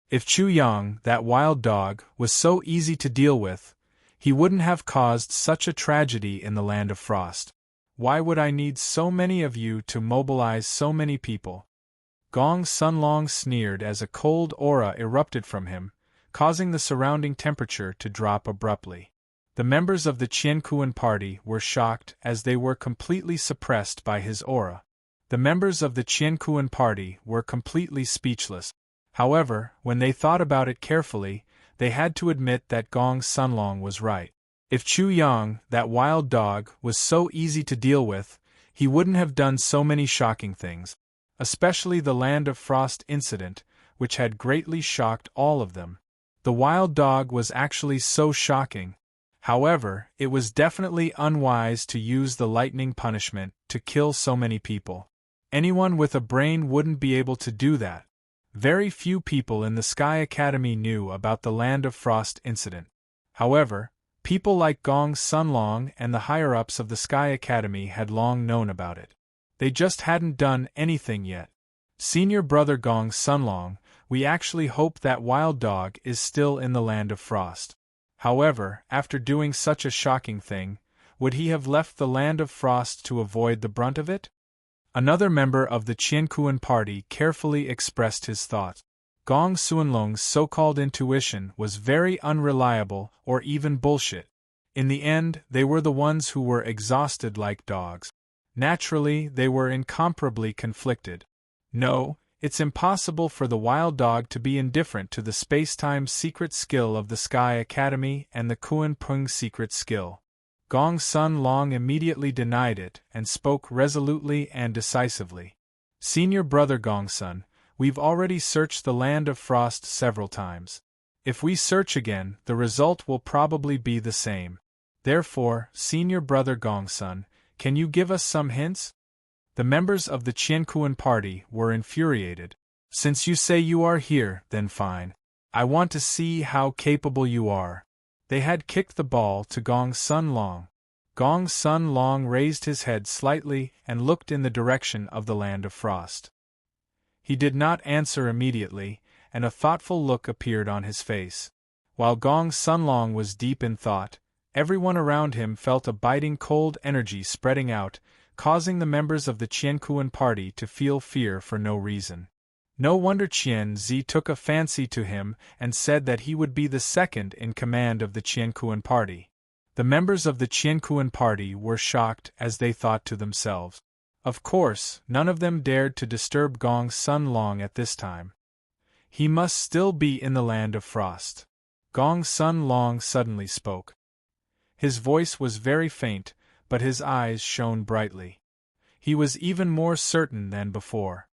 If Chu Yang, that wild dog, was so easy to deal with, he wouldn't have caused such a tragedy in the land of frost. Why would I need so many of you to mobilize so many people?" Gong Sun Long sneered as a cold aura erupted from him, causing the surrounding temperature to drop abruptly. The members of the Qiankuan party were shocked as they were completely suppressed by his aura. The members of the Qiankuan party were completely speechless. However, when they thought about it carefully, they had to admit that Gong Sun Long was right. If Chu Yang, that wild dog, was so easy to deal with, he wouldn't have done so many shocking things. Especially the Land of Frost incident, which had greatly shocked all of them. The wild dog was actually so shocking. However, it was definitely unwise to use the lightning punishment to kill so many people. Anyone with a brain wouldn't be able to do that. Very few people in the Sky Academy knew about the Land of Frost incident. However, people like Gong Sun Long and the higher-ups of the Sky Academy had long known about it. They just hadn't done anything yet. "Senior brother Gong Sun Long, we actually hope that wild dog is still in the Land of Frost. However, after doing such a shocking thing, would he have left the Land of Frost to avoid the brunt of it?" Another member of the Qiankuan party carefully expressed his thoughts. Gong Sunlong's so-called intuition was very unreliable or even bullshit. In the end, they were the ones who were exhausted like dogs. Naturally, they were incomparably conflicted. No, it's impossible for the wild dog to be indifferent to the space-time secret skill of the Sky Academy and the Kuan Pung secret skill. Gong Sun Long immediately denied it and spoke resolutely and decisively. "Senior brother Gong Sun, we've already searched the Land of Frost several times. If we search again, the result will probably be the same. Therefore, senior brother Gong Sun, can you give us some hints?" The members of the Qiankuan party were infuriated. "Since you say you are here, then fine. I want to see how capable you are." They had kicked the ball to Gong Sun Long. Gong Sun Long raised his head slightly and looked in the direction of the Land of Frost. He did not answer immediately, and a thoughtful look appeared on his face. While Gong Sun Long was deep in thought, everyone around him felt a biting cold energy spreading out, causing the members of the Qiankuan party to feel fear for no reason. No wonder Qian Zi took a fancy to him and said that he would be the second in command of the Qiankuan party. The members of the Qiankuan party were shocked as they thought to themselves. Of course, none of them dared to disturb Gong Sun Long at this time. He must still be in the Land of Frost. Gong Sun Long suddenly spoke. His voice was very faint, but his eyes shone brightly. He was even more certain than before.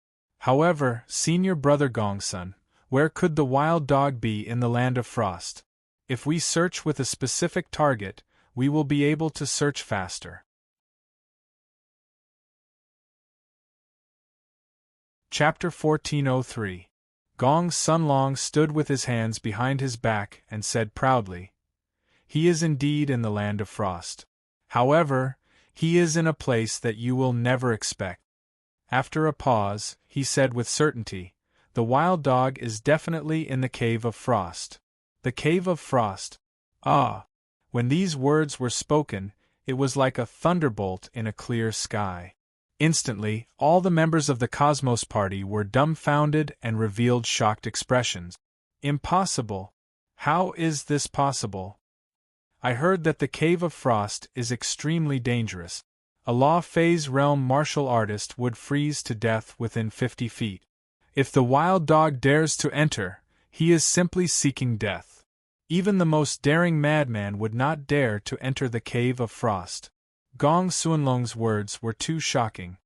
"However, senior brother Gong Sun, where could the wild dog be in the Land of Frost? If we search with a specific target, we will be able to search faster." Chapter 1403. Gong Sun Long stood with his hands behind his back and said proudly, "He is indeed in the Land of Frost. However, he is in a place that you will never expect." After a pause, he said with certainty, "The wild dog is definitely in the Cave of Frost." The Cave of Frost. Ah! When these words were spoken, it was like a thunderbolt in a clear sky. Instantly, all the members of the Cosmos Party were dumbfounded and revealed shocked expressions. Impossible! How is this possible? I heard that the Cave of Frost is extremely dangerous. A Law-Phase realm martial artist would freeze to death within 50 feet. If the wild dog dares to enter, he is simply seeking death. Even the most daring madman would not dare to enter the Cave of Frost. Gong Xuanlong's words were too shocking.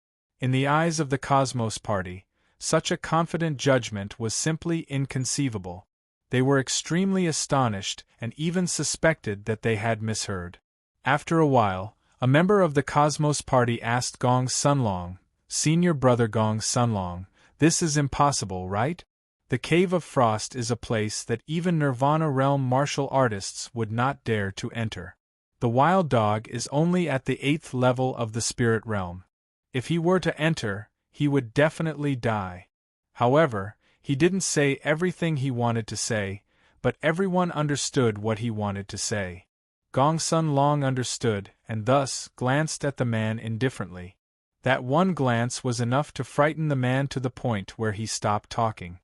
In the eyes of the Cosmos Party, such a confident judgment was simply inconceivable. They were extremely astonished and even suspected that they had misheard. After a while, a member of the Cosmos Party asked Gong Sunlong, "Senior brother Gong Sunlong, this is impossible, right? The Cave of Frost is a place that even Nirvana realm martial artists would not dare to enter. The wild dog is only at the 8th level of the spirit realm. If he were to enter, he would definitely die." However, he didn't say everything he wanted to say, but everyone understood what he wanted to say. Gong Sunlong understood, and thus glanced at the man indifferently. That one glance was enough to frighten the man to the point where he stopped talking.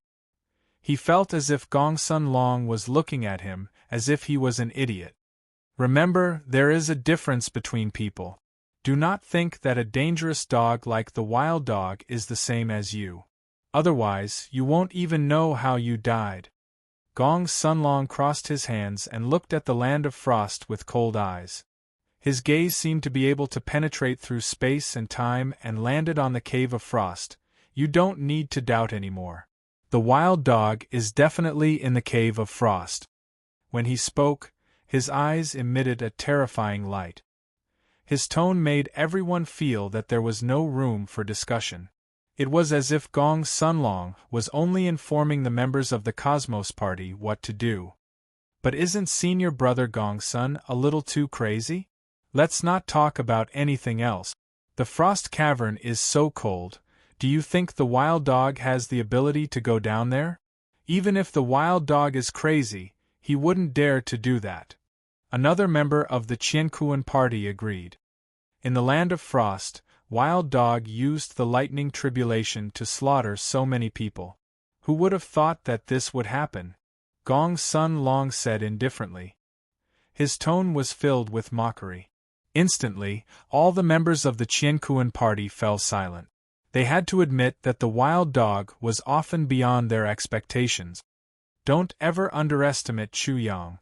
He felt as if Gong Sunlong was looking at him, as if he was an idiot. Remember, there is a difference between people. Do not think that a dangerous dog like the wild dog is the same as you. Otherwise, you won't even know how you died. Gong Sunlong crossed his hands and looked at the land of frost with cold eyes. His gaze seemed to be able to penetrate through space and time and landed on the Cave of Frost. You don't need to doubt anymore. The wild dog is definitely in the Cave of Frost. When he spoke, his eyes emitted a terrifying light. His tone made everyone feel that there was no room for discussion. It was as if Gong Sunlong was only informing the members of the Cosmos Party what to do. But isn't senior brother Gong Sun a little too crazy? Let's not talk about anything else. The frost cavern is so cold. Do you think the wild dog has the ability to go down there? Even if the wild dog is crazy, he wouldn't dare to do that. Another member of the Qiankuan Party agreed. In the land of frost, Wild Dog used the lightning tribulation to slaughter so many people. Who would have thought that this would happen? Gong Sunlong said indifferently. His tone was filled with mockery. Instantly, all the members of the Qiankuan Party fell silent. They had to admit that the wild dog was often beyond their expectations. Don't ever underestimate Chu Yang.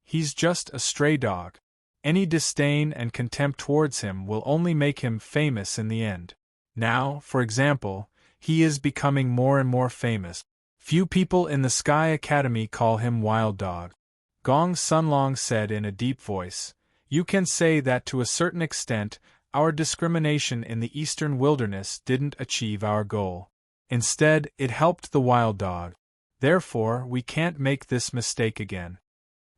He's just a stray dog. Any disdain and contempt towards him will only make him famous in the end. Now, for example, he is becoming more and more famous. Few people in the Sky Academy call him Wild Dog. Gong Sunlong said in a deep voice, "You can say that to a certain extent, our discrimination in the eastern wilderness didn't achieve our goal. Instead, it helped the wild dog. Therefore, we can't make this mistake again.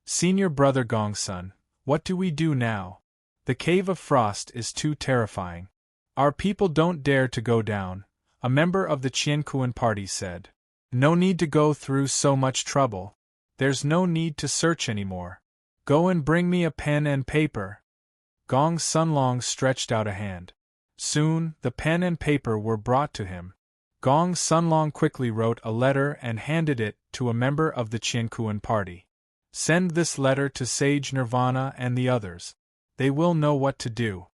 Senior brother Gongsun, what do we do now? The Cave of Frost is too terrifying. Our people don't dare to go down," a member of the Qiankuan Party said. "No need to go through so much trouble. There's no need to search anymore. Go and bring me a pen and paper." Gong Sunlong stretched out a hand. Soon, the pen and paper were brought to him. Gong Sunlong quickly wrote a letter and handed it to a member of the Qiankuan Party. "Send this letter to Sage Nirvana and the others. They will know what to do."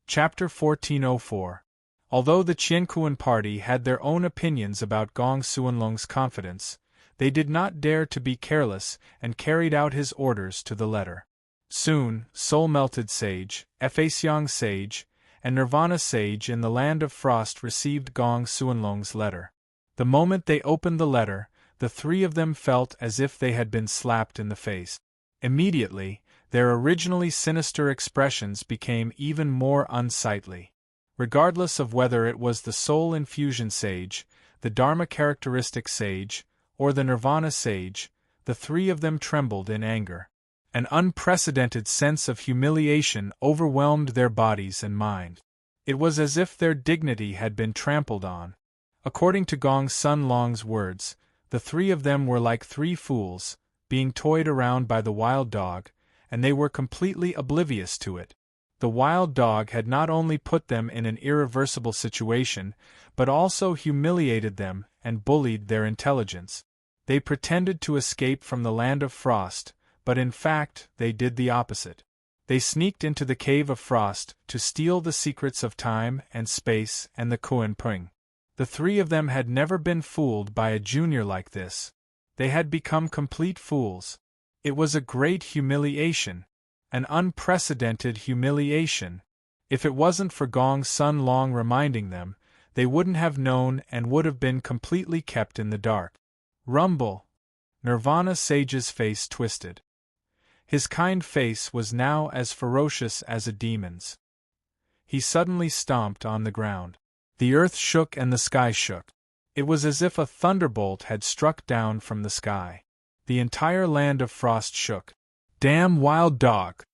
Chapter 1404. Although the Qiankuan Party had their own opinions about Gong Xuanlong's confidence, they did not dare to be careless and carried out his orders to the letter. Soon, Soul-Melted Sage, Effaciang Sage, and Nirvana Sage in the Land of Frost received Gong Xuanlong's letter. The moment they opened the letter, the three of them felt as if they had been slapped in the face. Immediately, their originally sinister expressions became even more unsightly. Regardless of whether it was the Soul Infusion Sage, the Dharma Characteristic Sage, or the Nirvana Sage, the three of them trembled in anger. An unprecedented sense of humiliation overwhelmed their bodies and mind. It was as if their dignity had been trampled on. According to Gong Sunlong's words, the three of them were like three fools, being toyed around by the wild dog, and they were completely oblivious to it. The wild dog had not only put them in an irreversible situation, but also humiliated them and bullied their intelligence. They pretended to escape from the land of frost, but in fact they did the opposite. They sneaked into the cave of frost to steal the secrets of time and space and the Kuan Pung. The three of them had never been fooled by a junior like this. They had become complete fools. It was a great humiliation. An unprecedented humiliation. If it wasn't for Gong Sun Long reminding them, they wouldn't have known and would have been completely kept in the dark. Rumble! Nirvana Sage's face twisted. His kind face was now as ferocious as a demon's. He suddenly stomped on the ground. The earth shook and the sky shook. It was as if a thunderbolt had struck down from the sky. The entire land of frost shook. Damn wild dog!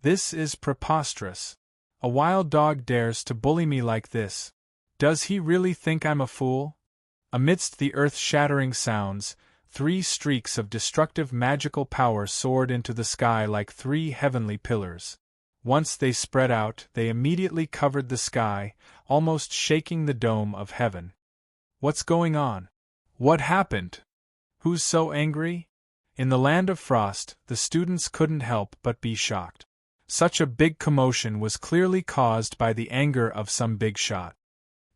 This is preposterous. A wild dog dares to bully me like this. Does he really think I'm a fool? Amidst the earth-shattering sounds, 3 streaks of destructive magical power soared into the sky like 3 heavenly pillars. Once they spread out, they immediately covered the sky, almost shaking the dome of heaven. What's going on? What happened? Who's so angry? In the land of frost, the students couldn't help but be shocked. Such a big commotion was clearly caused by the anger of some big shot.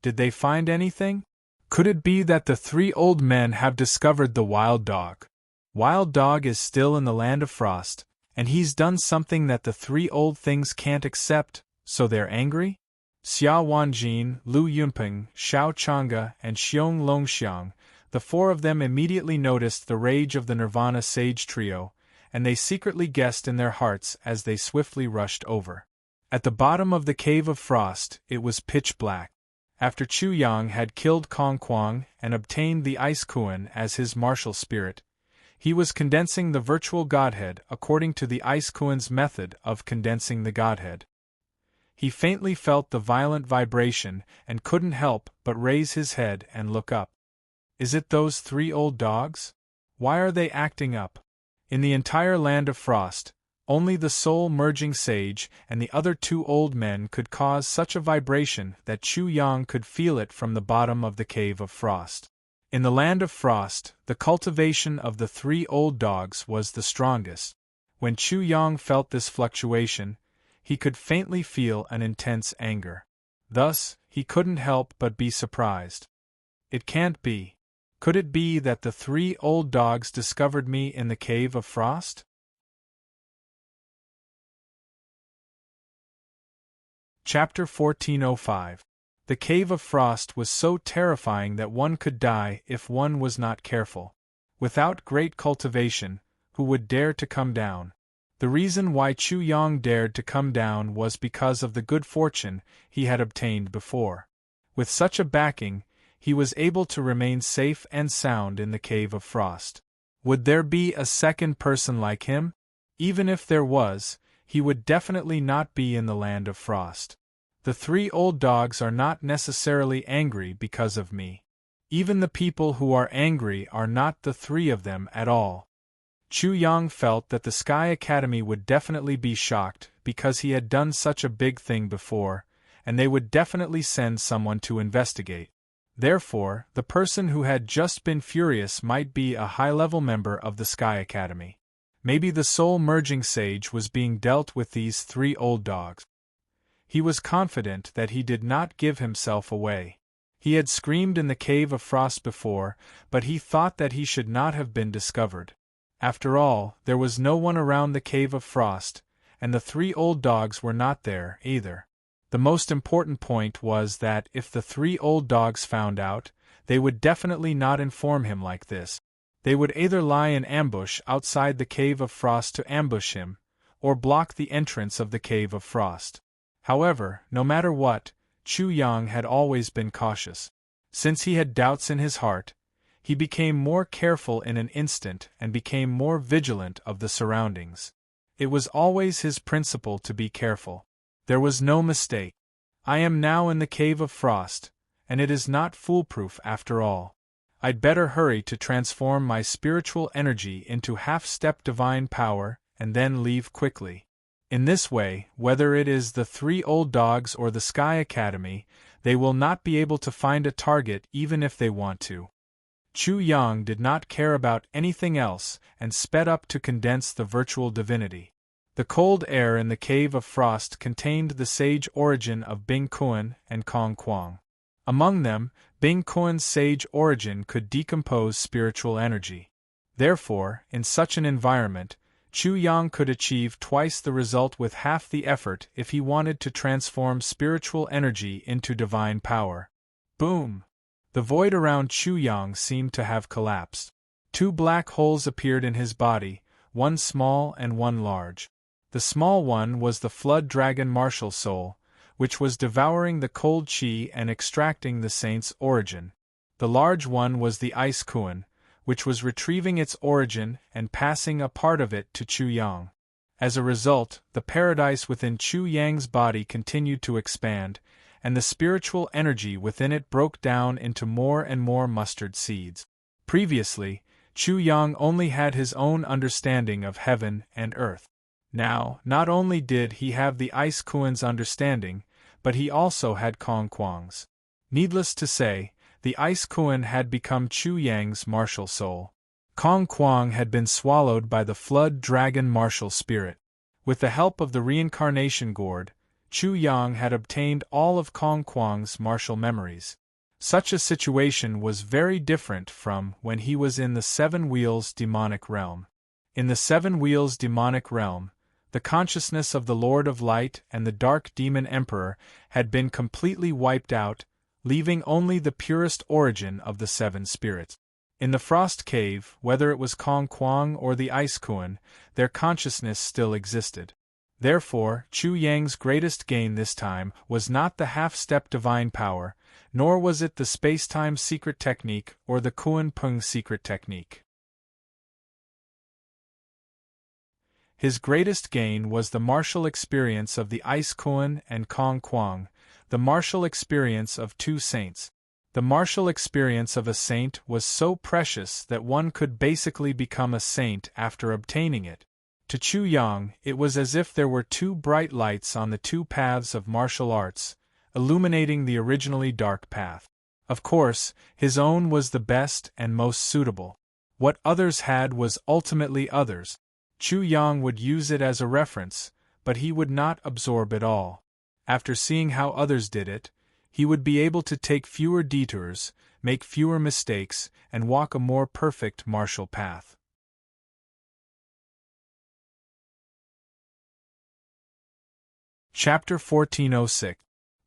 Did they find anything? Could it be that the 3 old men have discovered the wild dog? Wild dog is still in the land of frost, and he's done something that the 3 old things can't accept, so they're angry? Xia Wanjin, Lu Yunping, Xiao Chang'e, and Xiong Longxiang, the 4 of them immediately noticed the rage of the Nirvana Sage trio, and they secretly guessed in their hearts as they swiftly rushed over. At the bottom of the cave of frost, it was pitch black. After Chu Yang had killed Kong Kuang and obtained the Ice Kuan as his martial spirit, he was condensing the virtual godhead according to the Ice Kuan's method of condensing the godhead. He faintly felt the violent vibration and couldn't help but raise his head and look up. Is it those 3 old dogs? Why are they acting up? In the entire land of frost, only the soul-merging sage and the other 2 old men could cause such a vibration that Chu Yang could feel it from the bottom of the cave of frost. In the land of frost, the cultivation of the 3 old dogs was the strongest. When Chu Yang felt this fluctuation, he could faintly feel an intense anger. Thus, he couldn't help but be surprised. It can't be. Could it be that the 3 old dogs discovered me in the cave of frost? Chapter 1405. The cave of frost was so terrifying that one could die if one was not careful. Without great cultivation, who would dare to come down? The reason why Chu Yang dared to come down was because of the good fortune he had obtained before. With such a backing, he was able to remain safe and sound in the cave of frost. Would there be a second person like him? Even if there was, he would definitely not be in the land of frost. The 3 old dogs are not necessarily angry because of me. Even the people who are angry are not the 3 of them at all. Chu Yang felt that the Sky Academy would definitely be shocked because he had done such a big thing before, and they would definitely send someone to investigate. Therefore, the person who had just been furious might be a high-level member of the Sky Academy. Maybe the soul-merging sage was being dealt with these 3 old dogs. He was confident that he did not give himself away. He had screamed in the cave of frost before, but he thought that he should not have been discovered. After all, there was no one around the cave of frost, and the 3 old dogs were not there, either. The most important point was that if the 3 old dogs found out, they would definitely not inform him like this. They would either lie in ambush outside the cave of frost to ambush him, or block the entrance of the cave of frost. However, no matter what, Chu Yang had always been cautious. Since he had doubts in his heart, he became more careful in an instant and became more vigilant of the surroundings. It was always his principle to be careful. There was no mistake. I am now in the cave of frost, and it is not foolproof after all. I'd better hurry to transform my spiritual energy into half-step divine power and then leave quickly. In this way, whether it is the 3 old dogs or the Sky Academy, they will not be able to find a target even if they want to. Chu Yang did not care about anything else and sped up to condense the virtual divinity. The cold air in the Cave of Frost contained the sage origin of Bing Kuan and Kong Kuang. Among them, Bing Kuan's sage origin could decompose spiritual energy. Therefore, in such an environment, Chu Yang could achieve twice the result with half the effort if he wanted to transform spiritual energy into divine power. Boom! The void around Chu Yang seemed to have collapsed. 2 black holes appeared in his body, one small and one large. The small one was the flood dragon martial soul, which was devouring the cold chi and extracting the saint's origin. The large one was the ice Kuan, which was retrieving its origin and passing a part of it to Chu Yang. As a result, the paradise within Chu Yang's body continued to expand, and the spiritual energy within it broke down into more and more mustard seeds. Previously, Chu Yang only had his own understanding of heaven and earth. Now, not only did he have the Ice Kuan's understanding, but he also had Kong Kuang's. Needless to say, the Ice Kuan had become Chu Yang's martial soul. Kong Kuang had been swallowed by the flood dragon martial spirit. With the help of the reincarnation gourd, Chu Yang had obtained all of Kong Kuang's martial memories. Such a situation was very different from when he was in the Seven Wheels demonic realm. In the Seven Wheels demonic realm, the consciousness of the Lord of Light and the Dark Demon Emperor had been completely wiped out, leaving only the purest origin of the 7 spirits. In the Frost Cave, whether it was Kong Kuang or the Ice Kuan, their consciousness still existed. Therefore, Chu Yang's greatest gain this time was not the half-step divine power, nor was it the space-time secret technique or the Kuan Peng secret technique. His greatest gain was the martial experience of the Ice Kuan and Kong Kuang, the martial experience of 2 saints. The martial experience of a saint was so precious that one could basically become a saint after obtaining it. To Chu Yang, it was as if there were 2 bright lights on the 2 paths of martial arts, illuminating the originally dark path. Of course, his own was the best and most suitable. What others had was ultimately others. Chu Yang would use it as a reference, but he would not absorb it all. After seeing how others did it, he would be able to take fewer detours, make fewer mistakes, and walk a more perfect martial path. Chapter 1406.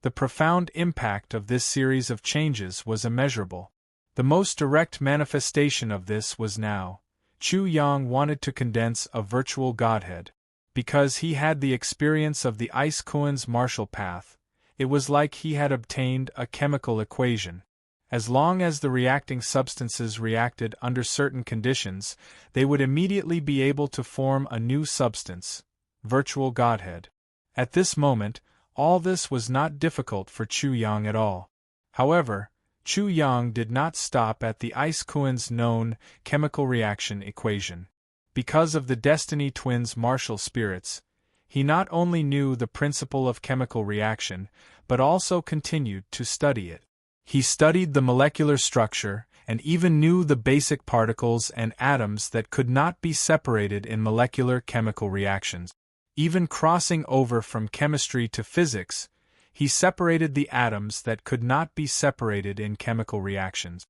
The profound impact of this series of changes was immeasurable. The most direct manifestation of this was now. Chu Yang wanted to condense a virtual godhead. Because he had the experience of the Ice Kuan's martial path, it was like he had obtained a chemical equation. As long as the reacting substances reacted under certain conditions, they would immediately be able to form a new substance, virtual godhead. At this moment, all this was not difficult for Chu Yang at all. However, Chu Yang did not stop at the Ice Kuan's known chemical reaction equation. Because of the Destiny Twins' martial spirits, he not only knew the principle of chemical reaction, but also continued to study it. He studied the molecular structure, and even knew the basic particles and atoms that could not be separated in molecular chemical reactions. Even crossing over from chemistry to physics, he separated the atoms that could not be separated in chemical reactions.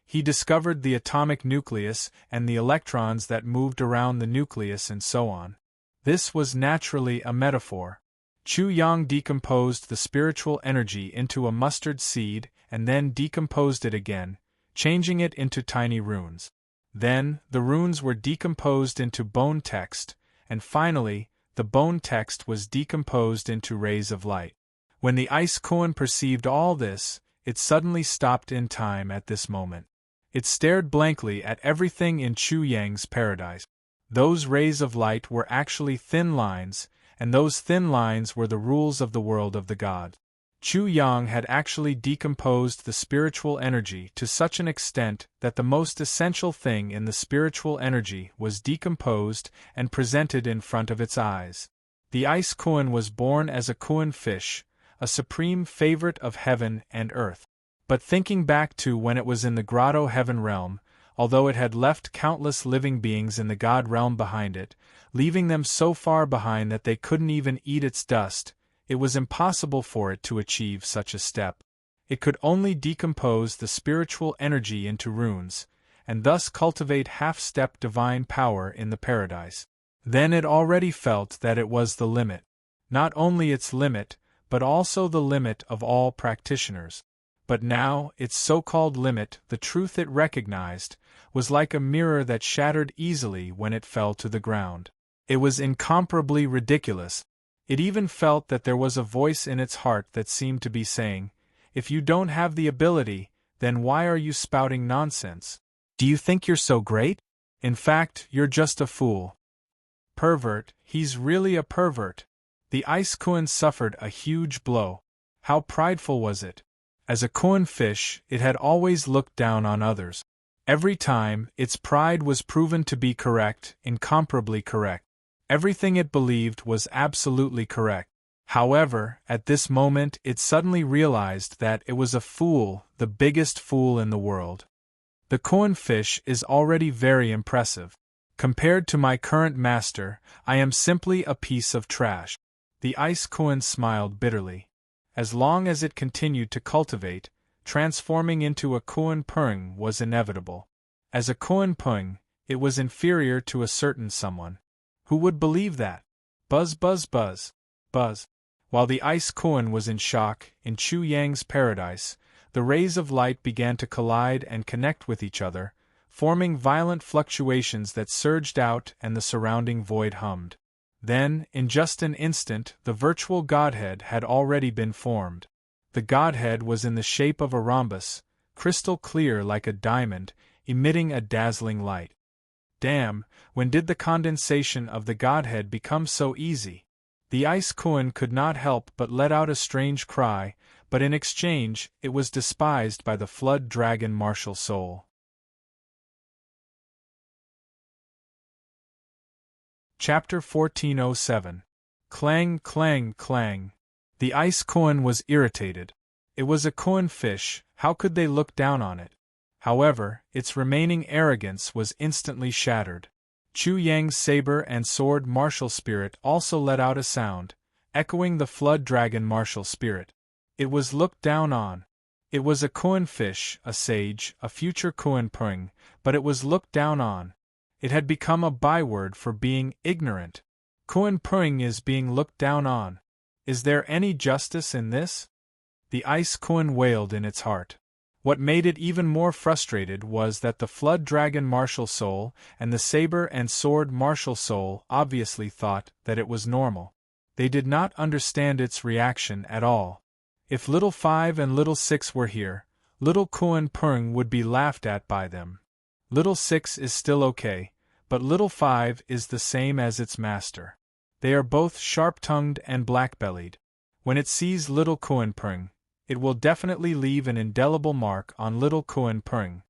He discovered the atomic nucleus and the electrons that moved around the nucleus and so on. This was naturally a metaphor. Chu Yang decomposed the spiritual energy into a mustard seed and then decomposed it again, changing it into tiny runes. Then, the runes were decomposed into bone text, and finally, the bone text was decomposed into rays of light. When the Ice Kuan perceived all this, it suddenly stopped in time at this moment. It stared blankly at everything in Chu Yang's paradise. Those rays of light were actually thin lines, and those thin lines were the rules of the world of the gods. Chu Yang had actually decomposed the spiritual energy to such an extent that the most essential thing in the spiritual energy was decomposed and presented in front of its eyes. The ice koan was born as a koan fish, a supreme favorite of heaven and earth. But thinking back to when it was in the grotto heaven realm, although it had left countless living beings in the god realm behind it, leaving them so far behind that they couldn't even eat its dust, it was impossible for it to achieve such a step. It could only decompose the spiritual energy into runes, and thus cultivate half-step divine power in the paradise. Then it already felt that it was the limit. Not only its limit, but also the limit of all practitioners. But now, its so-called limit, the truth it recognized, was like a mirror that shattered easily when it fell to the ground. It was incomparably ridiculous. It even felt that there was a voice in its heart that seemed to be saying, "If you don't have the ability, then why are you spouting nonsense? Do you think you're so great? In fact, you're just a fool." Pervert, he's really a pervert. The ice koan suffered a huge blow. How prideful was it? As a koan fish, it had always looked down on others. Every time, its pride was proven to be correct, incomparably correct. Everything it believed was absolutely correct. However, at this moment it suddenly realized that it was a fool, the biggest fool in the world. The koan fish is already very impressive. Compared to my current master, I am simply a piece of trash. The ice koan smiled bitterly. As long as it continued to cultivate, transforming into a koan pung was inevitable. As a koan pung, it was inferior to a certain someone. Who would believe that? Buzz buzz buzz, buzz. While the ice koan was in shock, in Chu Yang's paradise, the rays of light began to collide and connect with each other, forming violent fluctuations that surged out and the surrounding void hummed. Then, in just an instant, the virtual godhead had already been formed. The godhead was in the shape of a rhombus, crystal clear like a diamond, emitting a dazzling light. Damn, when did the condensation of the godhead become so easy? The ice koan could not help but let out a strange cry, but in exchange, it was despised by the flood dragon martial soul. Chapter 1407. Clang, clang, clang. The ice koan was irritated. It was a koan fish, how could they look down on it? However, its remaining arrogance was instantly shattered. Chu Yang's saber and sword martial spirit also let out a sound, echoing the flood dragon martial spirit. It was looked down on. It was a koan fish, a sage, a future koan pung, but it was looked down on. It had become a byword for being ignorant. Koan pung is being looked down on. Is there any justice in this? The ice koan wailed in its heart. What made it even more frustrated was that the flood dragon martial soul and the saber and sword martial soul obviously thought that it was normal. They did not understand its reaction at all. If Little 5 and Little 6 were here, Little koan pung would be laughed at by them. Little 6 is still okay, but Little 5 is the same as its master. They are both sharp-tongued and black-bellied. When it sees Little koan pung, it will definitely leave an indelible mark on Little koan pung.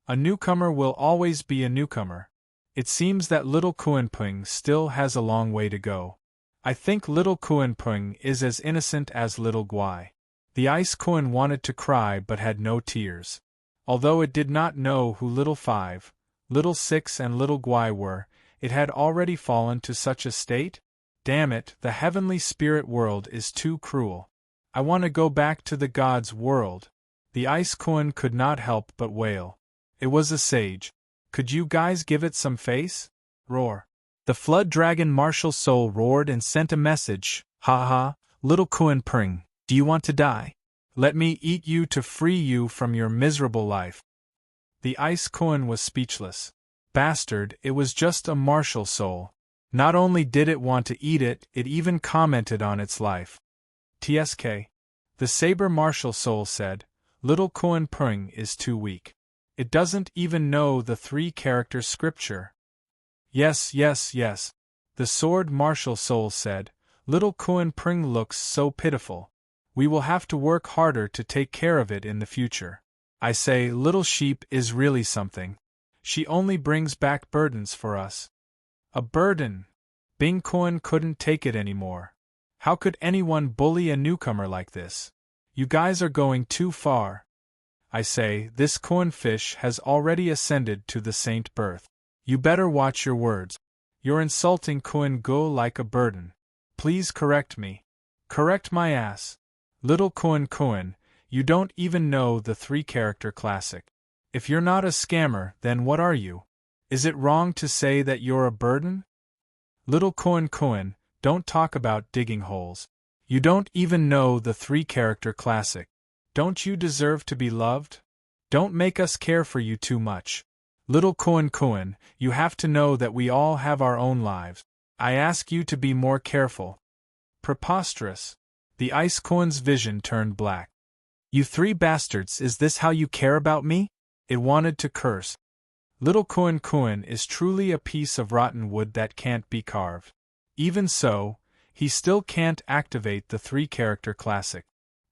A newcomer will always be a newcomer. It seems that Little koan pung still has a long way to go. I think Little koan pung is as innocent as Little Guai. The ice koan wanted to cry but had no tears. Although it did not know who Little 5, Little 6 and Little Guai were, it had already fallen to such a state? Damn it, the heavenly spirit world is too cruel. I want to go back to the gods' world. The ice koan could not help but wail. It was a sage. Could you guys give it some face? Roar. The flood dragon martial soul roared and sent a message. Ha ha, Little koan pung, do you want to die? Let me eat you to free you from your miserable life. The ice koan was speechless. Bastard, it was just a martial soul. Not only did it want to eat it, it even commented on its life. TSK. The saber martial soul said, Little koan pung is too weak. It doesn't even know the 3-character scripture. Yes, yes, yes. The sword martial soul said, Little koan pung looks so pitiful. We will have to work harder to take care of it in the future. I say, little sheep is really something. She only brings back burdens for us. A burden! Bing Koan couldn't take it anymore. How could anyone bully a newcomer like this? You guys are going too far. I say, this Koan fish has already ascended to the saint birth. You better watch your words. You're insulting Koan Go like a burden. Please correct me. Correct my ass. Little Koan, you don't even know the 3-character classic. If you're not a scammer, then what are you? Is it wrong to say that you're a burden? Little Koan, don't talk about digging holes. You don't even know the 3-character classic. Don't you deserve to be loved? Don't make us care for you too much. Little Koan, you have to know that we all have our own lives. I ask you to be more careful. Preposterous. The Ice Koan's vision turned black. You 3 bastards, is this how you care about me? It wanted to curse. Little Koan is truly a piece of rotten wood that can't be carved. Even so, he still can't activate the 3-character classic.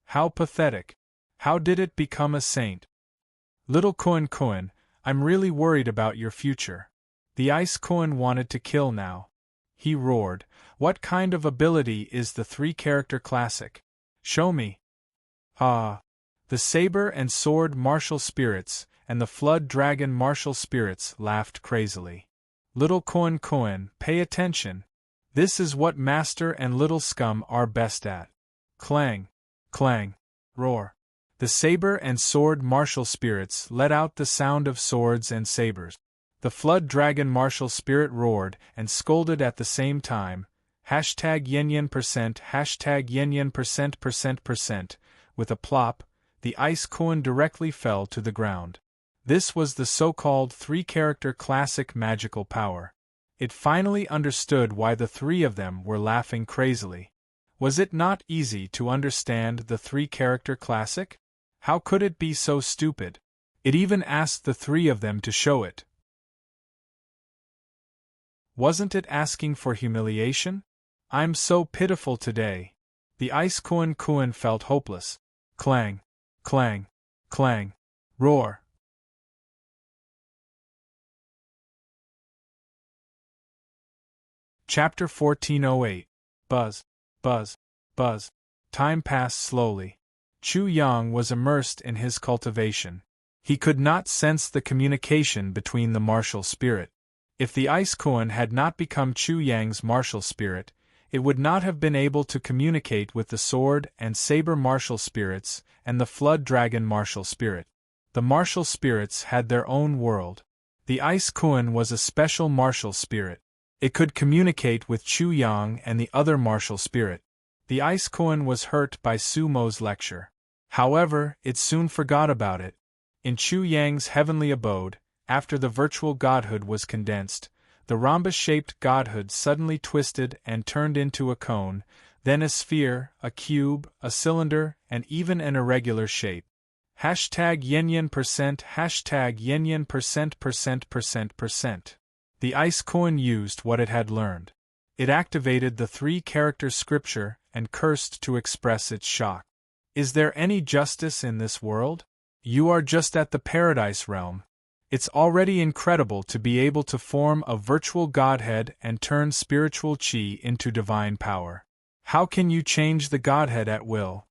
How pathetic. How did it become a saint? Little Koan, I'm really worried about your future. The Ice Koan wanted to kill now. He roared, what kind of ability is the 3-character classic? Show me. Ah. The saber and sword martial spirits and the flood dragon martial spirits laughed crazily. Little Koan, pay attention. This is what Master and Little Scum are best at. Clang. Clang. Roar. The saber and sword martial spirits let out the sound of swords and sabers. The flood dragon martial spirit roared and scolded at the same time. #yenyen%, #yenyen%%%. With a plop, the Ice Koan directly fell to the ground. This was the so-called 3-character classic magical power. It finally understood why the 3 of them were laughing crazily. Was it not easy to understand the 3-character classic? How could it be so stupid? It even asked the 3 of them to show it. Wasn't it asking for humiliation? I'm so pitiful today. The Ice Koan felt hopeless. Clang. Clang. Clang. Roar. Chapter 1408. Buzz. Buzz. Buzz. Time passed slowly. Chu Yang was immersed in his cultivation. He could not sense the communication between the martial spirit. If the Ice Koan had not become Chu Yang's martial spirit, it would not have been able to communicate with the sword and saber martial spirits and the flood dragon martial spirit. The martial spirits had their own world. The Ice Koan was a special martial spirit. It could communicate with Chu Yang and the other martial spirit. The Ice Koan was hurt by Sumo's lecture. However, it soon forgot about it. In Chu Yang's heavenly abode, after the virtual godhood was condensed, the rhombus-shaped godhood suddenly twisted and turned into a cone, then a sphere, a cube, a cylinder, and even an irregular shape. #yenyen%, #yenyen%%%%. The Ice Koan used what it had learned. It activated the 3-character scripture and cursed to express its shock. Is there any justice in this world? You are just at the paradise realm. It's already incredible to be able to form a virtual godhead and turn spiritual chi into divine power. How can you change the godhead at will?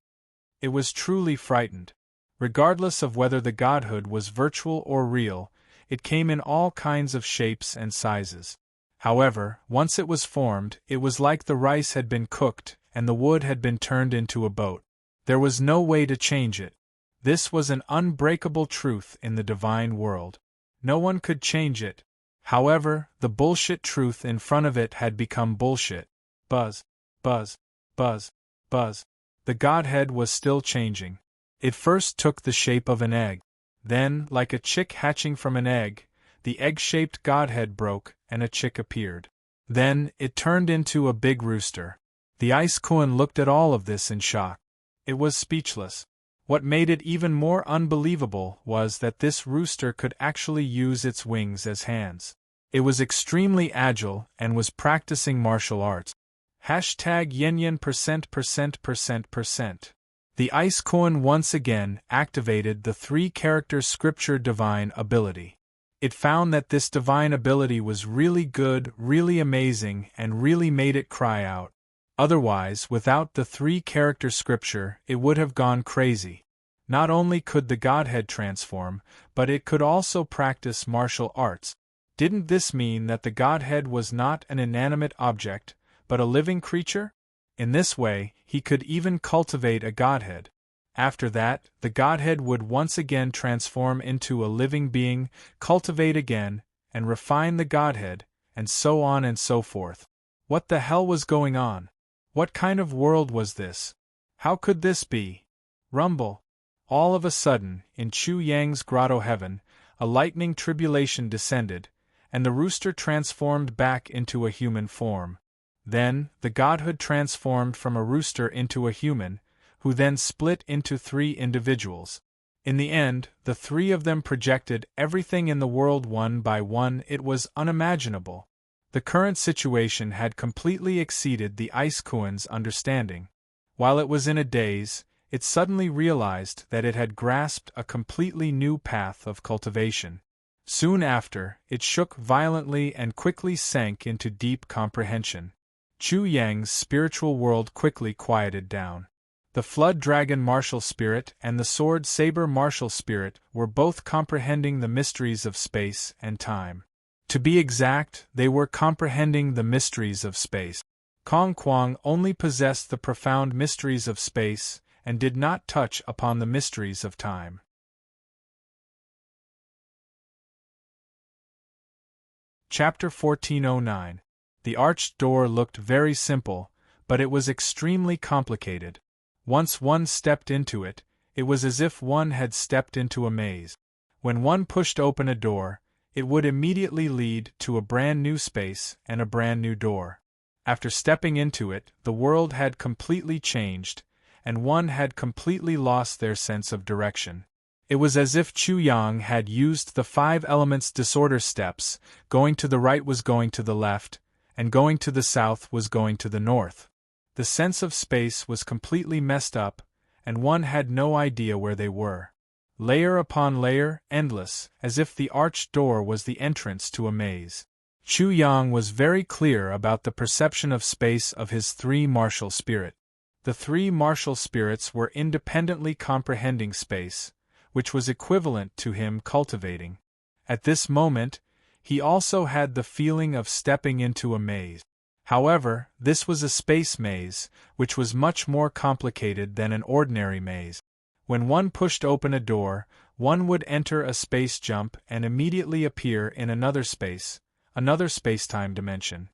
It was truly frightened. Regardless of whether the godhood was virtual or real, it came in all kinds of shapes and sizes. However, once it was formed, it was like the rice had been cooked and the wood had been turned into a boat. There was no way to change it. This was an unbreakable truth in the divine world. No one could change it. However, the bullshit truth in front of it had become bullshit. Buzz. Buzz. Buzz. Buzz. The godhead was still changing. It first took the shape of an egg. Then, like a chick hatching from an egg, the egg-shaped godhead broke and a chick appeared. Then, it turned into a big rooster. The Ice Koan looked at all of this in shock. It was speechless. What made it even more unbelievable was that this rooster could actually use its wings as hands. It was extremely agile and was practicing martial arts. #yenyen%%%%%. The Ice Koan once again activated the three-character scripture divine ability. It found that this divine ability was really good, really amazing, and really made it cry out. Otherwise, without the three-character scripture, it would have gone crazy. Not only could the Godhead transform, but it could also practice martial arts. Didn't this mean that the Godhead was not an inanimate object, but a living creature? In this way, he could even cultivate a Godhead. After that, the Godhead would once again transform into a living being, cultivate again, and refine the Godhead, and so on and so forth. What the hell was going on? What kind of world was this? How could this be? Rumble. All of a sudden, in Chu Yang's grotto heaven, a lightning tribulation descended, and the rooster transformed back into a human form. Then, the godhood transformed from a rooster into a human, who then split into three individuals. In the end, the three of them projected everything in the world one by one. It was unimaginable. The current situation had completely exceeded the Ice Koan's understanding. While it was in a daze, it suddenly realized that it had grasped a completely new path of cultivation. Soon after, it shook violently and quickly sank into deep comprehension. Chu Yang's spiritual world quickly quieted down. The Flood Dragon martial spirit and the Sword Saber martial spirit were both comprehending the mysteries of space and time. To be exact, they were comprehending the mysteries of space. Kong Kuang only possessed the profound mysteries of space and did not touch upon the mysteries of time. Chapter 1409. The arched door looked very simple, but it was extremely complicated. Once one stepped into it, it was as if one had stepped into a maze. When one pushed open a door, it would immediately lead to a brand new space and a brand new door. After stepping into it, the world had completely changed, and one had completely lost their sense of direction. It was as if Chu Yang had used the 5 elements disorder steps. Going to the right was going to the left, and going to the south was going to the north. The sense of space was completely messed up, and one had no idea where they were. Layer upon layer, endless, as if the arched door was the entrance to a maze. Chu Yang was very clear about the perception of space of his 3 martial spirit. The 3 martial spirits were independently comprehending space, which was equivalent to him cultivating. At this moment, he also had the feeling of stepping into a maze. However, this was a space maze, which was much more complicated than an ordinary maze. When one pushed open a door, one would enter a space jump and immediately appear in another space-time dimension.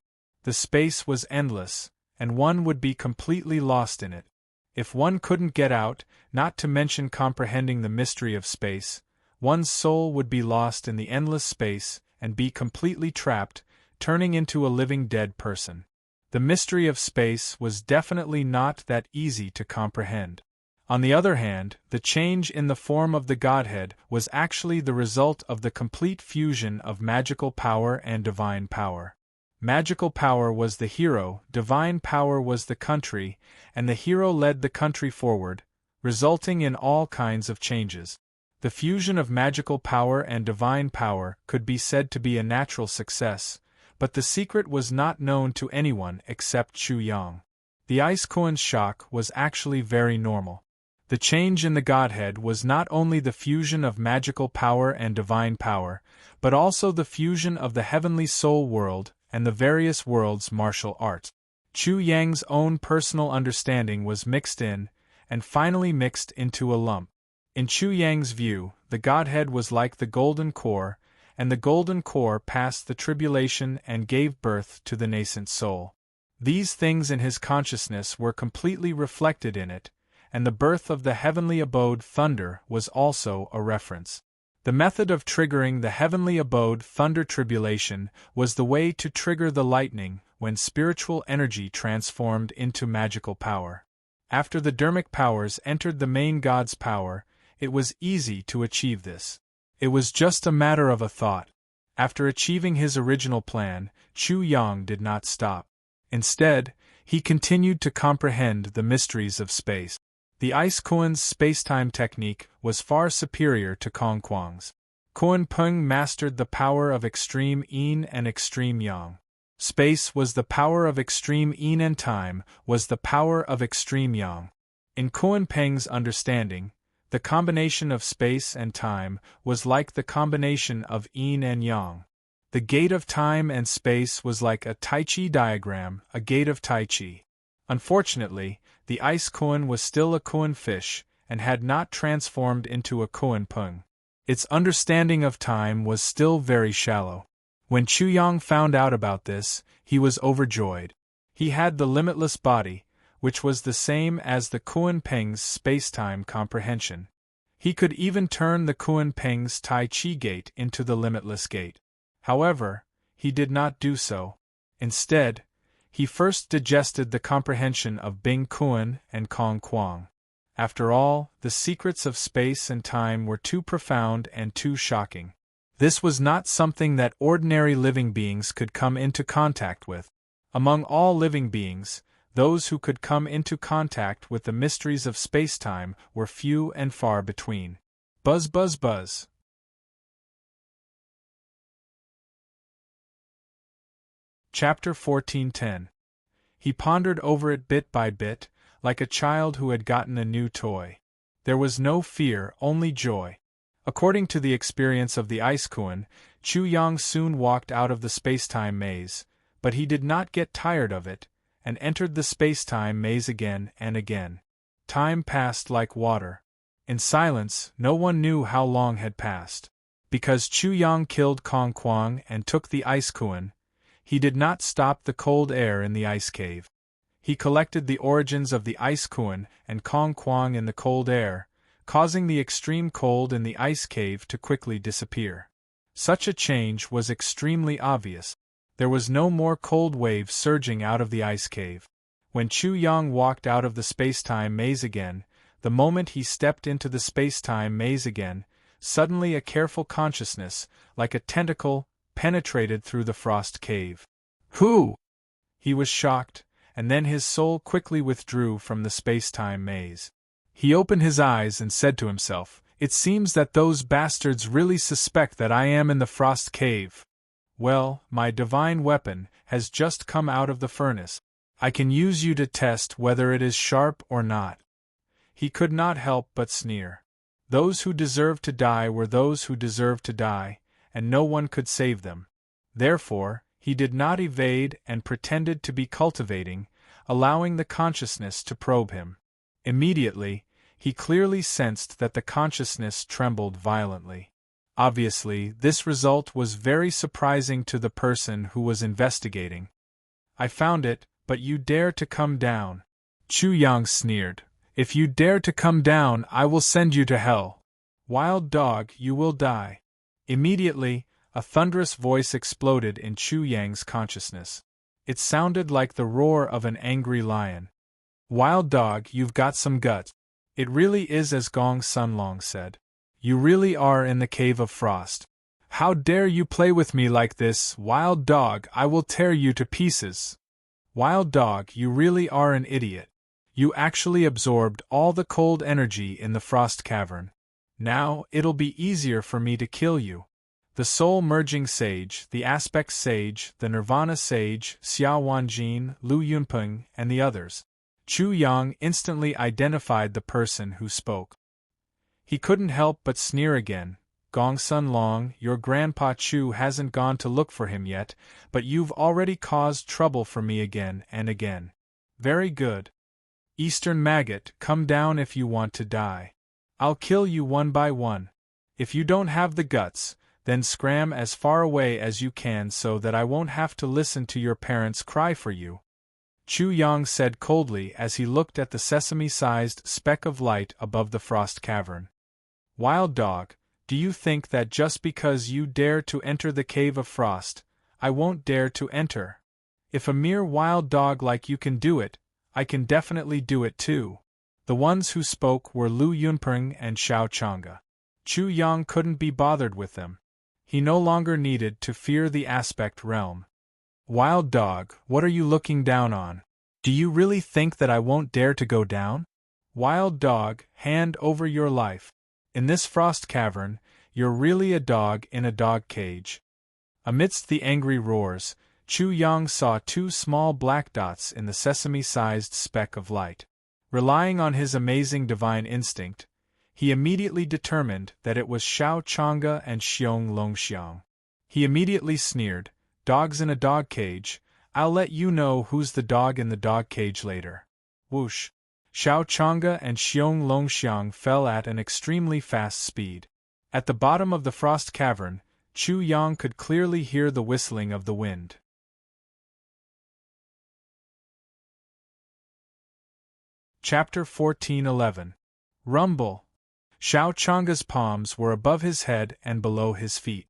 The space was endless, and one would be completely lost in it. If one couldn't get out, not to mention comprehending the mystery of space, one's soul would be lost in the endless space and be completely trapped, turning into a living dead person. The mystery of space was definitely not that easy to comprehend. On the other hand, the change in the form of the Godhead was actually the result of the complete fusion of magical power and divine power. Magical power was the hero, divine power was the country, and the hero led the country forward, resulting in all kinds of changes. The fusion of magical power and divine power could be said to be a natural success, but the secret was not known to anyone except Chu Yang. The Ice Koan's shock was actually very normal. The change in the Godhead was not only the fusion of magical power and divine power, but also the fusion of the heavenly soul world and the various worlds' martial arts. Chu Yang's own personal understanding was mixed in, and finally mixed into a lump. In Chu Yang's view, the Godhead was like the golden core, and the golden core passed the tribulation and gave birth to the nascent soul. These things in his consciousness were completely reflected in it, and the birth of the heavenly abode thunder was also a reference. The method of triggering the heavenly abode thunder tribulation was the way to trigger the lightning when spiritual energy transformed into magical power. After the dermic powers entered the main god's power, it was easy to achieve this. It was just a matter of a thought. After achieving his original plan, Chu Yang did not stop. Instead, he continued to comprehend the mysteries of space. The Ice Kuan's spacetime technique was far superior to Kong Kuang's. Kuan Peng mastered the power of extreme yin and extreme yang. Space was the power of extreme yin and time was the power of extreme yang. In Kuan Peng's understanding, the combination of space and time was like the combination of yin and yang. The gate of time and space was like a Tai Chi diagram, a gate of Tai Chi. Unfortunately, the Ice Kuan was still a Kuan fish, and had not transformed into a Kuan Peng. Its understanding of time was still very shallow. When Chu Yang found out about this, he was overjoyed. He had the limitless body, which was the same as the Kuan Peng's space-time comprehension. He could even turn the Kuan Peng's Tai Chi gate into the limitless gate. However, he did not do so. Instead, he first digested the comprehension of Bing Kuan and Kong Kuang. After all, the secrets of space and time were too profound and too shocking. This was not something that ordinary living beings could come into contact with. Among all living beings, those who could come into contact with the mysteries of space-time were few and far between. Buzz buzz buzz. Chapter 14:10. He pondered over it bit by bit, like a child who had gotten a new toy. There was no fear, only joy. According to the experience of the Ice Kuan, Chu Yang soon walked out of the space-time maze, but he did not get tired of it, and entered the space-time maze again and again. Time passed like water. In silence, no one knew how long had passed. Because Chu Yang killed Kong Kuang and took the Ice Kuan, he did not stop the cold air in the ice cave. He collected the origins of the Ice Kuan and Kong Kuang in the cold air, causing the extreme cold in the ice cave to quickly disappear. Such a change was extremely obvious. There was no more cold wave surging out of the ice cave. When Chu Yang walked out of the space-time maze again, the moment he stepped into the space-time maze again, suddenly a careful consciousness, like a tentacle, penetrated through the frost cave. Who? He was shocked, and then his soul quickly withdrew from the space-time maze. He opened his eyes and said to himself, "It seems that those bastards really suspect that I am in the frost cave. Well, my divine weapon has just come out of the furnace. I can use you to test whether it is sharp or not." He could not help but sneer. Those who deserved to die were those who deserved to die, and no one could save them. Therefore, he did not evade and pretended to be cultivating, allowing the consciousness to probe him. Immediately, he clearly sensed that the consciousness trembled violently. Obviously, this result was very surprising to the person who was investigating. "I found it, but you dare to come down." Chu Yang sneered. "If you dare to come down, I will send you to hell. Wild dog, you will die." Immediately, a thunderous voice exploded in Chu Yang's consciousness. It sounded like the roar of an angry lion. "Wild dog, you've got some guts. It really is as Gong Sunlong said. You really are in the Cave of Frost. How dare you play with me like this, wild dog, I will tear you to pieces. Wild dog, you really are an idiot. You actually absorbed all the cold energy in the Frost Cavern. Now, it'll be easier for me to kill you." The soul-merging sage, the aspect sage, the nirvana sage, Xia Wanjin, Lu Yunpeng, and the others. Chu Yang instantly identified the person who spoke. He couldn't help but sneer again. "Gong Sunlong, your grandpa Chu hasn't gone to look for him yet, but you've already caused trouble for me again and again. Very good. Eastern Maggot, come down if you want to die. I'll kill you one by one. If you don't have the guts, then scram as far away as you can so that I won't have to listen to your parents cry for you." Chu Yang said coldly as he looked at the sesame-sized speck of light above the frost cavern. "Wild dog, do you think that just because you dare to enter the Cave of Frost, I won't dare to enter? If a mere wild dog like you can do it, I can definitely do it too." The ones who spoke were Lu Yunpeng and Xiao Chang'e. Chu Yang couldn't be bothered with them. He no longer needed to fear the aspect realm. "Wild dog, what are you looking down on? Do you really think that I won't dare to go down? Wild dog, hand over your life. In this frost cavern, you're really a dog in a dog cage. Amidst the angry roars, Chu Yang saw two small black dots in the sesame-sized speck of light. Relying on his amazing divine instinct, he immediately determined that it was Shao Chang'e and Xiong Longxiang. He immediately sneered, "Dogs in a dog cage, I'll let you know who's the dog in the dog cage later." Whoosh! Shao Chang'e and Xiong Longxiang fell at an extremely fast speed. At the bottom of the frost cavern, Chu Yang could clearly hear the whistling of the wind. Chapter 14:11. Rumble. Shao Chang'e's palms were above his head and below his feet.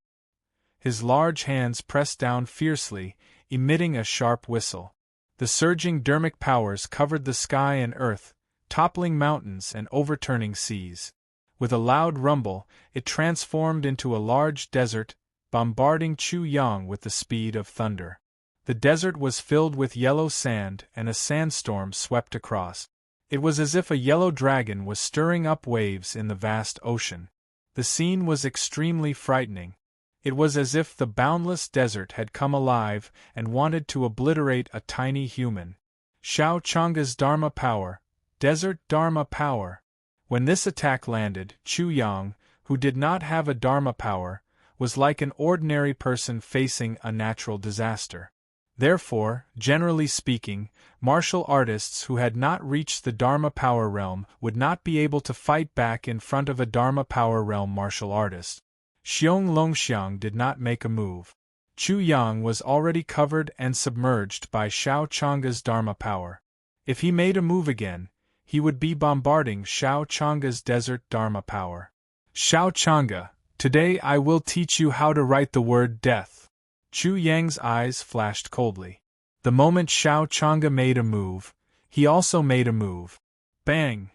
His large hands pressed down fiercely, emitting a sharp whistle. The surging dermic powers covered the sky and earth, toppling mountains and overturning seas. With a loud rumble, it transformed into a large desert, bombarding Chu Yang with the speed of thunder. The desert was filled with yellow sand, and a sandstorm swept across. It was as if a yellow dragon was stirring up waves in the vast ocean. The scene was extremely frightening. It was as if the boundless desert had come alive and wanted to obliterate a tiny human. Shao Chang'e's Dharma power, desert Dharma power. When this attack landed, Chu Yang, who did not have a Dharma power, was like an ordinary person facing a natural disaster. Therefore, generally speaking, martial artists who had not reached the Dharma power realm would not be able to fight back in front of a Dharma power realm martial artist. Xiong Longxiang did not make a move. Chu Yang was already covered and submerged by Shao Chang'e's Dharma power. If he made a move again, he would be bombarding Shao Chang'e's desert Dharma power. "Shao Chang'e, today I will teach you how to write the word death." Chu Yang's eyes flashed coldly. The moment Shao Chang'e made a move, he also made a move. Bang!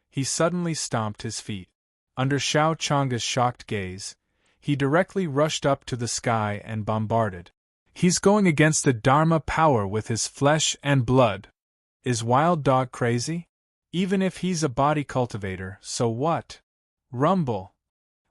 He suddenly stomped his feet. Under Shao Chang'e's shocked gaze, he directly rushed up to the sky and bombarded. "He's going against the Dharma power with his flesh and blood. Is Wild Dog crazy? Even if he's a body cultivator, so what?" Rumble!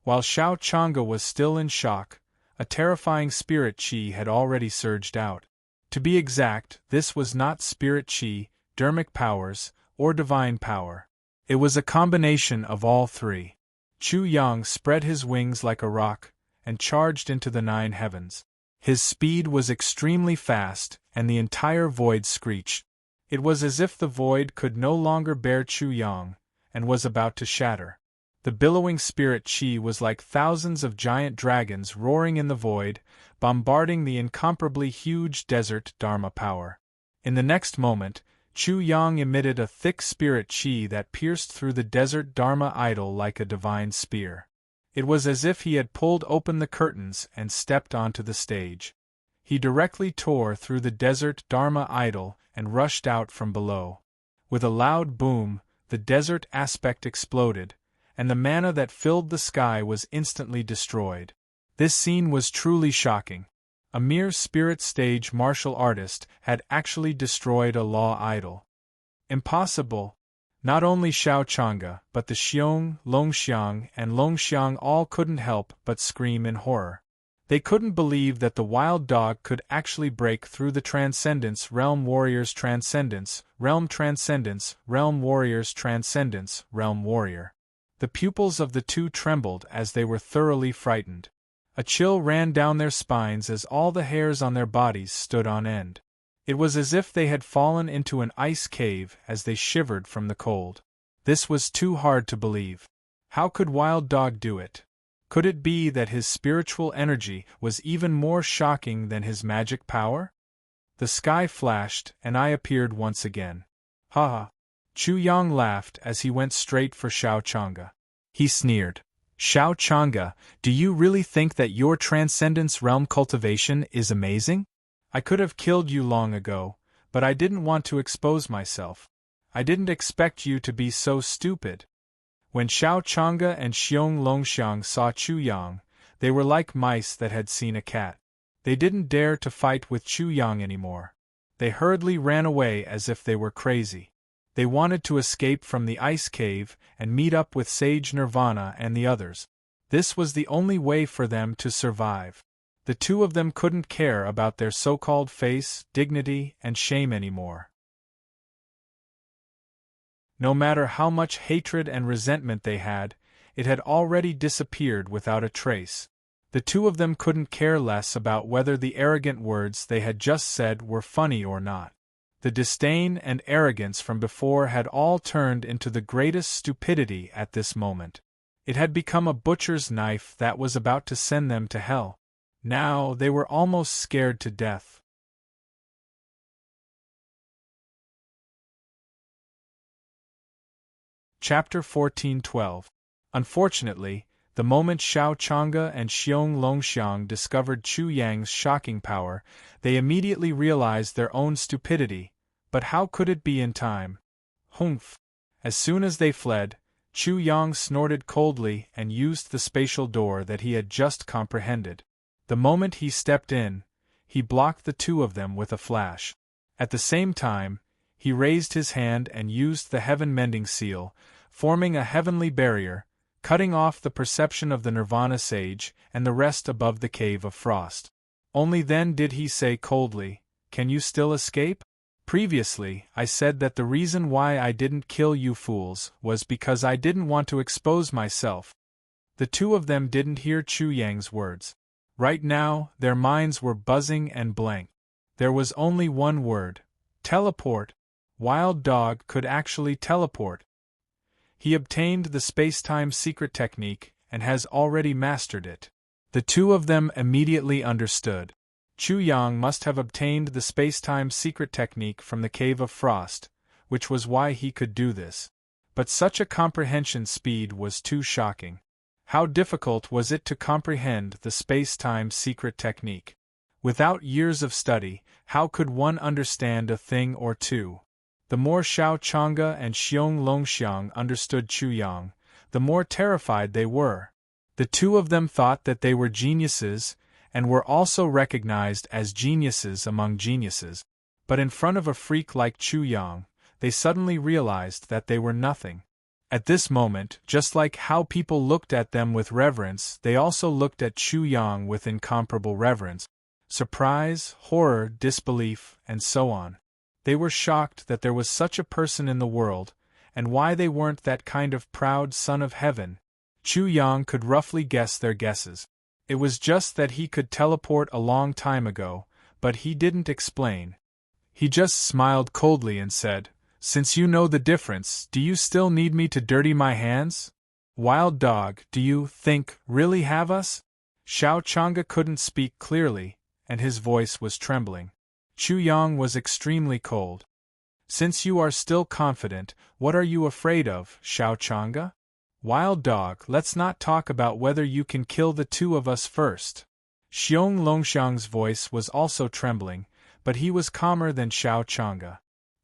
While Shao Chang'e was still in shock, a terrifying spirit chi had already surged out. To be exact, this was not spirit chi, dermic powers, or divine power. It was a combination of all three. Chu Yang spread his wings like a rock, and charged into the 9 heavens. His speed was extremely fast, and the entire void screeched. It was as if the void could no longer bear Chu Yang, and was about to shatter. The billowing spirit chi was like thousands of giant dragons roaring in the void, bombarding the incomparably huge desert Dharma power. In the next moment, Chu Yang emitted a thick spirit chi that pierced through the desert Dharma idol like a divine spear. It was as if he had pulled open the curtains and stepped onto the stage. He directly tore through the desert Dharma idol and rushed out from below. With a loud boom, the desert aspect exploded, and the manna that filled the sky was instantly destroyed. This scene was truly shocking. A mere spirit stage martial artist had actually destroyed a law idol. Impossible! Not only Shao Chang'e, but the Xiong, Longxiang, and Longxiang all couldn't help but scream in horror. They couldn't believe that the wild dog could actually break through the Transcendence Realm Warrior's Transcendence, Realm Warrior's Transcendence, Realm Warrior. The pupils of the two trembled as they were thoroughly frightened. A chill ran down their spines as all the hairs on their bodies stood on end. It was as if they had fallen into an ice cave as they shivered from the cold. This was too hard to believe. How could Wild Dog do it? Could it be that his spiritual energy was even more shocking than his magic power? The sky flashed, and I appeared once again. Ha ha! Chu Yang laughed as he went straight for Shao Chang'e. He sneered. "Shao Chang'e, do you really think that your Transcendence Realm cultivation is amazing? I could have killed you long ago, but I didn't want to expose myself. I didn't expect you to be so stupid." When Shao Chang'e and Xiong Longxiang saw Chu Yang, they were like mice that had seen a cat. They didn't dare to fight with Chu Yang anymore. They hurriedly ran away as if they were crazy. They wanted to escape from the ice cave and meet up with Sage Nirvana and the others. This was the only way for them to survive. The two of them couldn't care about their so-called face, dignity, and shame anymore. No matter how much hatred and resentment they had, it had already disappeared without a trace. The two of them couldn't care less about whether the arrogant words they had just said were funny or not. The disdain and arrogance from before had all turned into the greatest stupidity at this moment. It had become a butcher's knife that was about to send them to hell. Now they were almost scared to death. Chapter 14:12. Unfortunately, the moment Xiao Chang'e and Xiong Longxiang discovered Chu Yang's shocking power, they immediately realized their own stupidity, but how could it be in time? Humph! As soon as they fled, Chu Yang snorted coldly and used the spatial door that he had just comprehended. The moment he stepped in, he blocked the two of them with a flash. At the same time, he raised his hand and used the heaven-mending seal, forming a heavenly barrier, cutting off the perception of the Nirvana sage and the rest above the cave of frost. Only then did he say coldly, "Can you still escape? Previously, I said that the reason why I didn't kill you fools was because I didn't want to expose myself." The two of them didn't hear Chu Yang's words. Right now, their minds were buzzing and blank. There was only one word: teleport. Wild Dog could actually teleport. He obtained the space-time secret technique and has already mastered it. The two of them immediately understood. Chu Yang must have obtained the space-time secret technique from the Cave of Frost, which was why he could do this. But such a comprehension speed was too shocking. How difficult was it to comprehend the space-time secret technique? Without years of study, how could one understand a thing or two? The more Xiao Chang'e and Xiong Longxiang understood Chu Yang, the more terrified they were. The two of them thought that they were geniuses, and were also recognized as geniuses among geniuses. But in front of a freak like Chu Yang, they suddenly realized that they were nothing. At this moment, just like how people looked at them with reverence, they also looked at Chu Yang with incomparable reverence. Surprise, horror, disbelief, and so on. They were shocked that there was such a person in the world, and why they weren't that kind of proud son of heaven. Chu Yang could roughly guess their guesses. It was just that he could teleport a long time ago, but he didn't explain. He just smiled coldly and said, "Since you know the difference, do you still need me to dirty my hands? Wild Dog, do you think really have us?" Xiao Chang'e couldn't speak clearly, and his voice was trembling. Chu Yang was extremely cold. "Since you are still confident, what are you afraid of, Xiao Chang'e? Wild Dog, let's not talk about whether you can kill the two of us first." Xiong Longxiang's voice was also trembling, but he was calmer than Xiao Chang'e.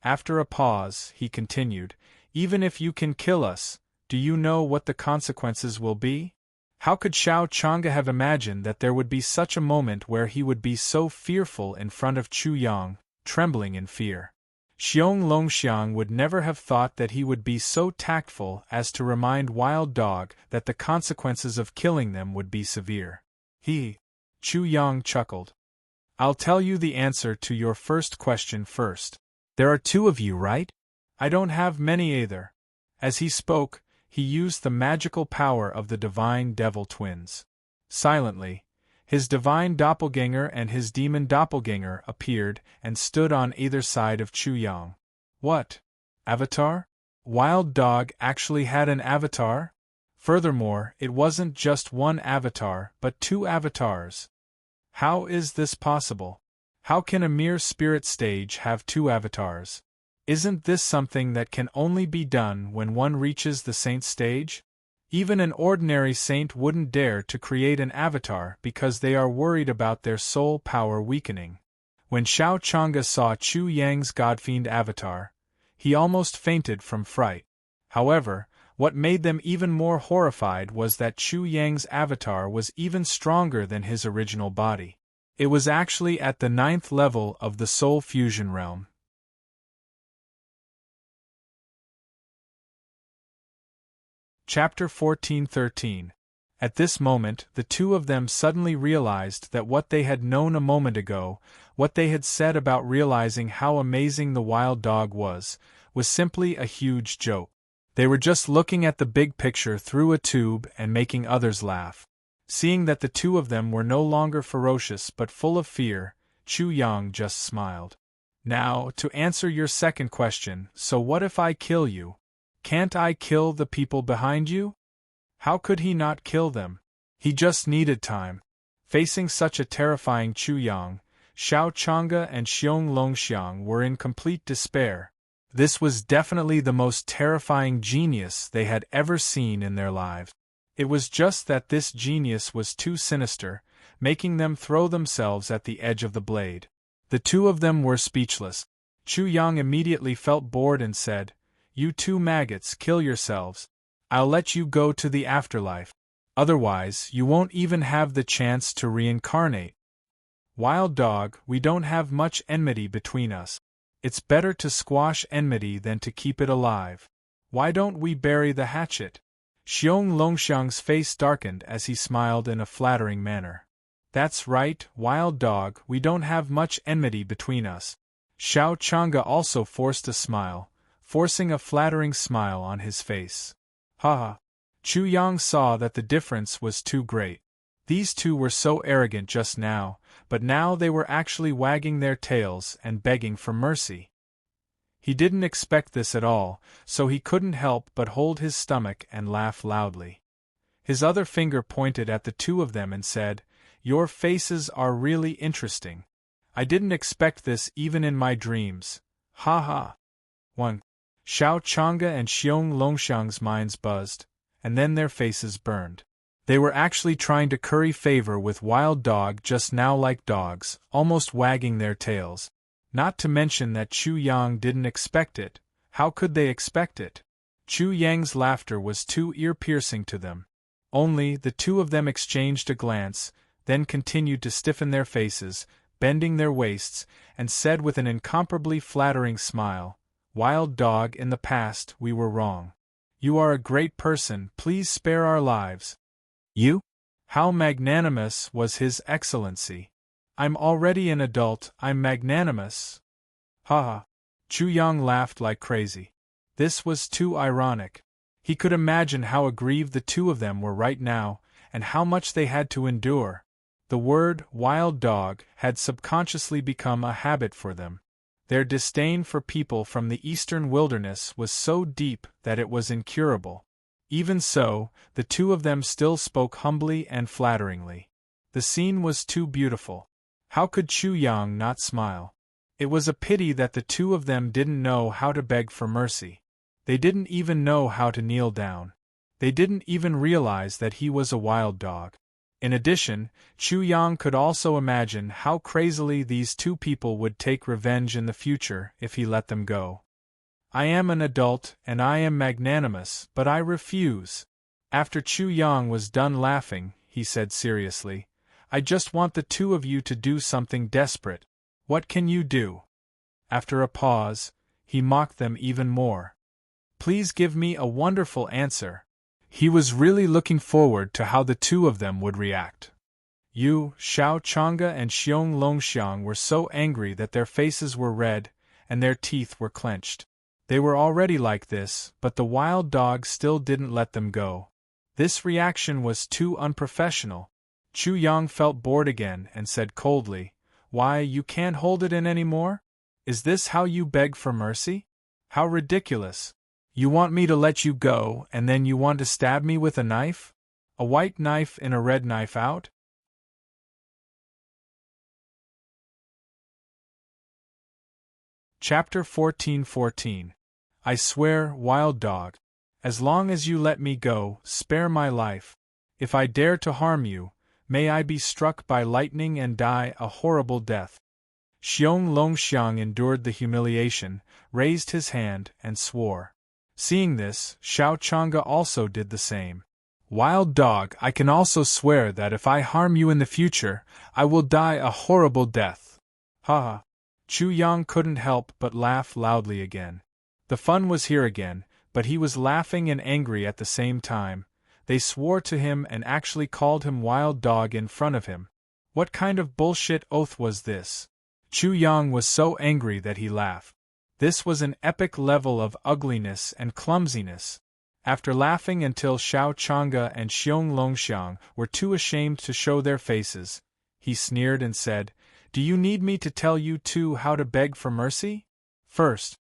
After a pause, he continued, "Even if you can kill us, do you know what the consequences will be?" How could Xiao Chang'e have imagined that there would be such a moment where he would be so fearful in front of Chu Yang, trembling in fear? Xiong Longxiang would never have thought that he would be so tactful as to remind Wild Dog that the consequences of killing them would be severe. Chu Yang chuckled. "I'll tell you the answer to your first question first. There are two of you, right? I don't have many either." As he spoke, he used the magical power of the divine devil twins. Silently, his divine doppelganger and his demon doppelganger appeared and stood on either side of Chu Yang. What? Avatar? Wild Dog actually had an avatar? Furthermore, it wasn't just one avatar, but two avatars. How is this possible? How can a mere spirit stage have two avatars? Isn't this something that can only be done when one reaches the saint stage? Even an ordinary saint wouldn't dare to create an avatar because they are worried about their soul power weakening. When Xiao Chang'e saw Chu Yang's godfiend avatar, he almost fainted from fright. However, what made them even more horrified was that Chu Yang's avatar was even stronger than his original body. It was actually at the 9th level of the soul fusion realm. Chapter 14:13. At this moment, the two of them suddenly realized that what they had known a moment ago, what they had said about realizing how amazing the wild dog was simply a huge joke. They were just looking at the big picture through a tube and making others laugh. Seeing that the two of them were no longer ferocious but full of fear, Chu Yang just smiled. Now, to answer your second question, so what if I kill you? Can't I kill the people behind you? How could he not kill them? He just needed time. Facing such a terrifying Chu Yang, Xiao Chang'e and Xiong Longxiang were in complete despair. This was definitely the most terrifying genius they had ever seen in their lives. It was just that this genius was too sinister, making them throw themselves at the edge of the blade. The two of them were speechless. Chu Yang immediately felt bored and said, "You two maggots, kill yourselves. I'll let you go to the afterlife. Otherwise, you won't even have the chance to reincarnate. Wild dog, we don't have much enmity between us. It's better to squash enmity than to keep it alive. Why don't we bury the hatchet?" Xiong Longxiang's face darkened as he smiled in a flattering manner. "That's right, wild dog, we don't have much enmity between us." Xiao Chang'e also forced a smile, forcing a flattering smile on his face. Ha! Chu Yang saw that the difference was too great. These two were so arrogant just now, but now they were actually wagging their tails and begging for mercy. He didn't expect this at all, so he couldn't help but hold his stomach and laugh loudly. His other finger pointed at the two of them and said, "Your faces are really interesting. I didn't expect this even in my dreams. Ha ha." 1. Xiao Chang'e and Xiong Longxiang's minds buzzed, and then their faces burned. They were actually trying to curry favor with Wild Dog just now like dogs, almost wagging their tails. Not to mention that Chu Yang didn't expect it. How could they expect it? Chu Yang's laughter was too ear-piercing to them. Only, the two of them exchanged a glance, then continued to stiffen their faces, bending their waists, and said with an incomparably flattering smile, "Wild Dog, in the past, we were wrong. You are a great person, please spare our lives." "You? How magnanimous was His Excellency. I'm already an adult, I'm magnanimous." Ha ha. Chu Yang laughed like crazy. This was too ironic. He could imagine how aggrieved the two of them were right now, and how much they had to endure. The word, wild dog, had subconsciously become a habit for them. Their disdain for people from the eastern wilderness was so deep that it was incurable. Even so, the two of them still spoke humbly and flatteringly. The scene was too beautiful. How could Chu Yang not smile? It was a pity that the two of them didn't know how to beg for mercy. They didn't even know how to kneel down. They didn't even realize that he was a wild dog. In addition, Chu Yang could also imagine how crazily these two people would take revenge in the future if he let them go. "I am an adult, and I am magnanimous, but I refuse." After Chu Yang was done laughing, he said seriously, "I just want the two of you to do something desperate. What can you do?" After a pause, he mocked them even more. "Please give me a wonderful answer." He was really looking forward to how the two of them would react. Yu, Xiao Chang'e and Xiong Longxiang were so angry that their faces were red, and their teeth were clenched. They were already like this, but the wild dog still didn't let them go. This reaction was too unprofessional. Chu Yang felt bored again and said coldly, "Why, you can't hold it in any more? Is this how you beg for mercy? How ridiculous! You want me to let you go, and then you want to stab me with a knife? A white knife in a red knife out?" Chapter 14:14. I swear, wild dog. As long as you let me go, spare my life. If I dare to harm you, may I be struck by lightning and die a horrible death. Xiong Longxiang endured the humiliation, raised his hand, and swore. Seeing this, Xiao Chang'e also did the same. "Wild dog, I can also swear that if I harm you in the future, I will die a horrible death." Ha ha. Chu Yang couldn't help but laugh loudly again. The fun was here again, but he was laughing and angry at the same time. They swore to him and actually called him wild dog in front of him. What kind of bullshit oath was this? Chu Yang was so angry that he laughed. This was an epic level of ugliness and clumsiness. After laughing until Xiao Chang'e and Xiong Longxiang were too ashamed to show their faces, he sneered and said, "Do you need me to tell you two how to beg for mercy? First,"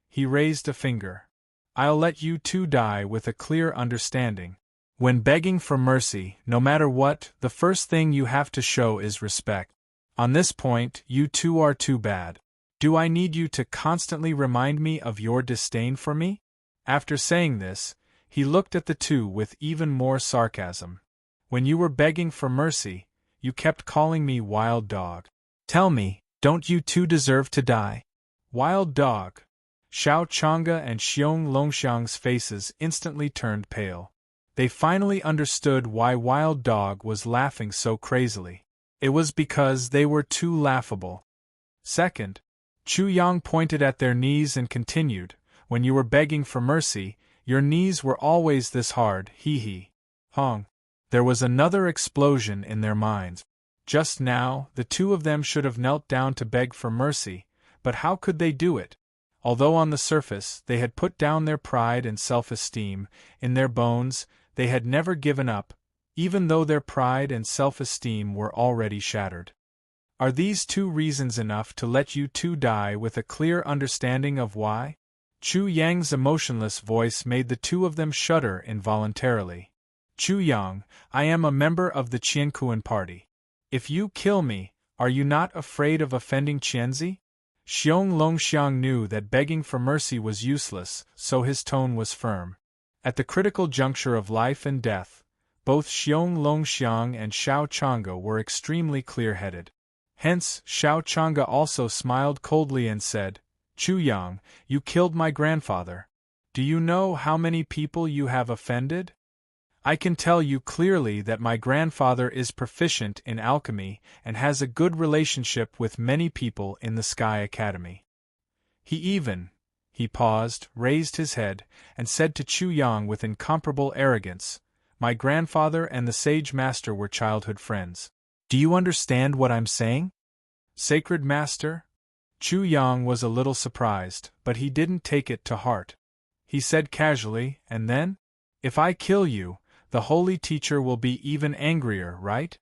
he raised a finger, "I'll let you two die with a clear understanding. When begging for mercy, no matter what, the first thing you have to show is respect. On this point, you two are too bad. Do I need you to constantly remind me of your disdain for me?" After saying this, he looked at the two with even more sarcasm. "When you were begging for mercy, you kept calling me wild dog. Tell me, don't you two deserve to die?" Wild dog. Xiao Chang'e and Xiong Longxiang's faces instantly turned pale. They finally understood why Wild Dog was laughing so crazily. It was because they were too laughable. Second, Chu Yang pointed at their knees and continued, "When you were begging for mercy, your knees were always this hard, hee. Hong." There was another explosion in their minds. Just now, the two of them should have knelt down to beg for mercy, but how could they do it? Although on the surface they had put down their pride and self-esteem, in their bones they had never given up, even though their pride and self-esteem were already shattered. Are these two reasons enough to let you two die with a clear understanding of why? Chu Yang's emotionless voice made the two of them shudder involuntarily. "Chu Yang, I am a member of the Qiankuan party. If you kill me, are you not afraid of offending Qianzi?" Xiong Longxiang knew that begging for mercy was useless, so his tone was firm. At the critical juncture of life and death, both Xiong Longxiang and Xiao Chang'e were extremely clear-headed. Hence, Xiao Chang'e also smiled coldly and said, "Chu Yang, you killed my grandfather. Do you know how many people you have offended? I can tell you clearly that my grandfather is proficient in alchemy and has a good relationship with many people in the Sky Academy. He paused, raised his head, and said to Chu Yang with incomparable arrogance, "My grandfather and the Sage Master were childhood friends. Do you understand what I'm saying?" "Sacred Master?" Chu Yang was a little surprised, but he didn't take it to heart. He said casually, "And then? If I kill you, the holy teacher will be even angrier, right?"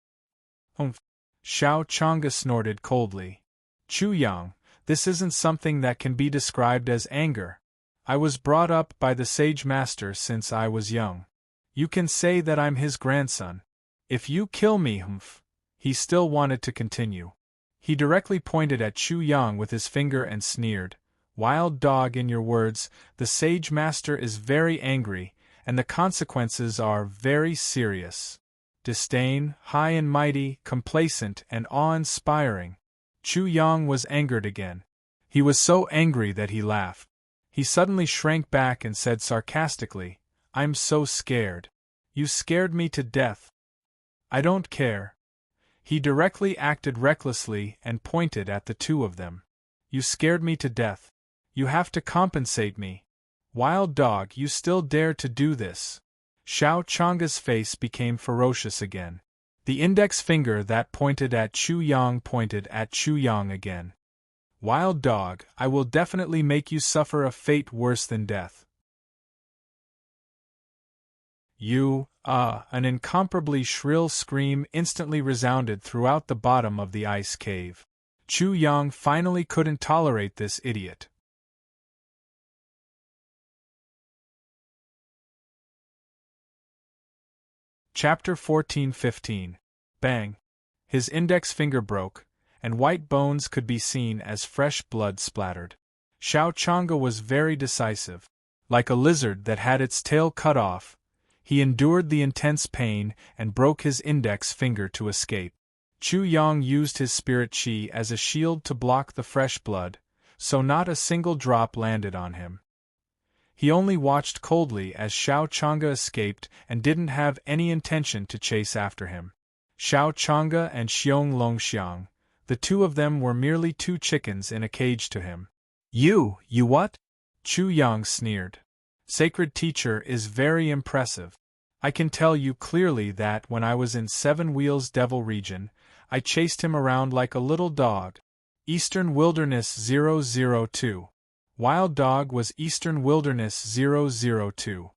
"Humph." Xiao Chang'e snorted coldly. "Chu Yang, this isn't something that can be described as anger. I was brought up by the Sage Master since I was young. You can say that I'm his grandson. If you kill me, humph." He still wanted to continue. He directly pointed at Chu Yang with his finger and sneered, "Wild dog, in your words, the Sage Master is very angry, and the consequences are very serious. Disdain, high and mighty, complacent, and awe-inspiring." Chu Yang was angered again. He was so angry that he laughed. He suddenly shrank back and said sarcastically, "I'm so scared. You scared me to death." "I don't care." He directly acted recklessly and pointed at the two of them. "You scared me to death. You have to compensate me. Wild dog, you still dare to do this." Xiao Chang'e's face became ferocious again. The index finger that pointed at Chu Yang pointed at Chu Yang again. "Wild dog, I will definitely make you suffer a fate worse than death." An incomparably shrill scream instantly resounded throughout the bottom of the ice cave. Chu Yang finally couldn't tolerate this idiot. Chapter 14-15. Bang! His index finger broke, and white bones could be seen as fresh blood splattered. Xiao Chang'e was very decisive. Like a lizard that had its tail cut off, he endured the intense pain and broke his index finger to escape. Chu Yang used his spirit chi as a shield to block the fresh blood, so not a single drop landed on him. He only watched coldly as Xiao Chang'e escaped and didn't have any intention to chase after him. Xiao Chang'e and Xiong Longxiang, the two of them were merely two chickens in a cage to him. You what?" Chu Yang sneered. Sacred teacher is very impressive. I can tell you clearly that when I was in Seven Wheels Devil region, I chased him around like a little dog. Eastern Wilderness 002. Wild Dog was Eastern Wilderness 002.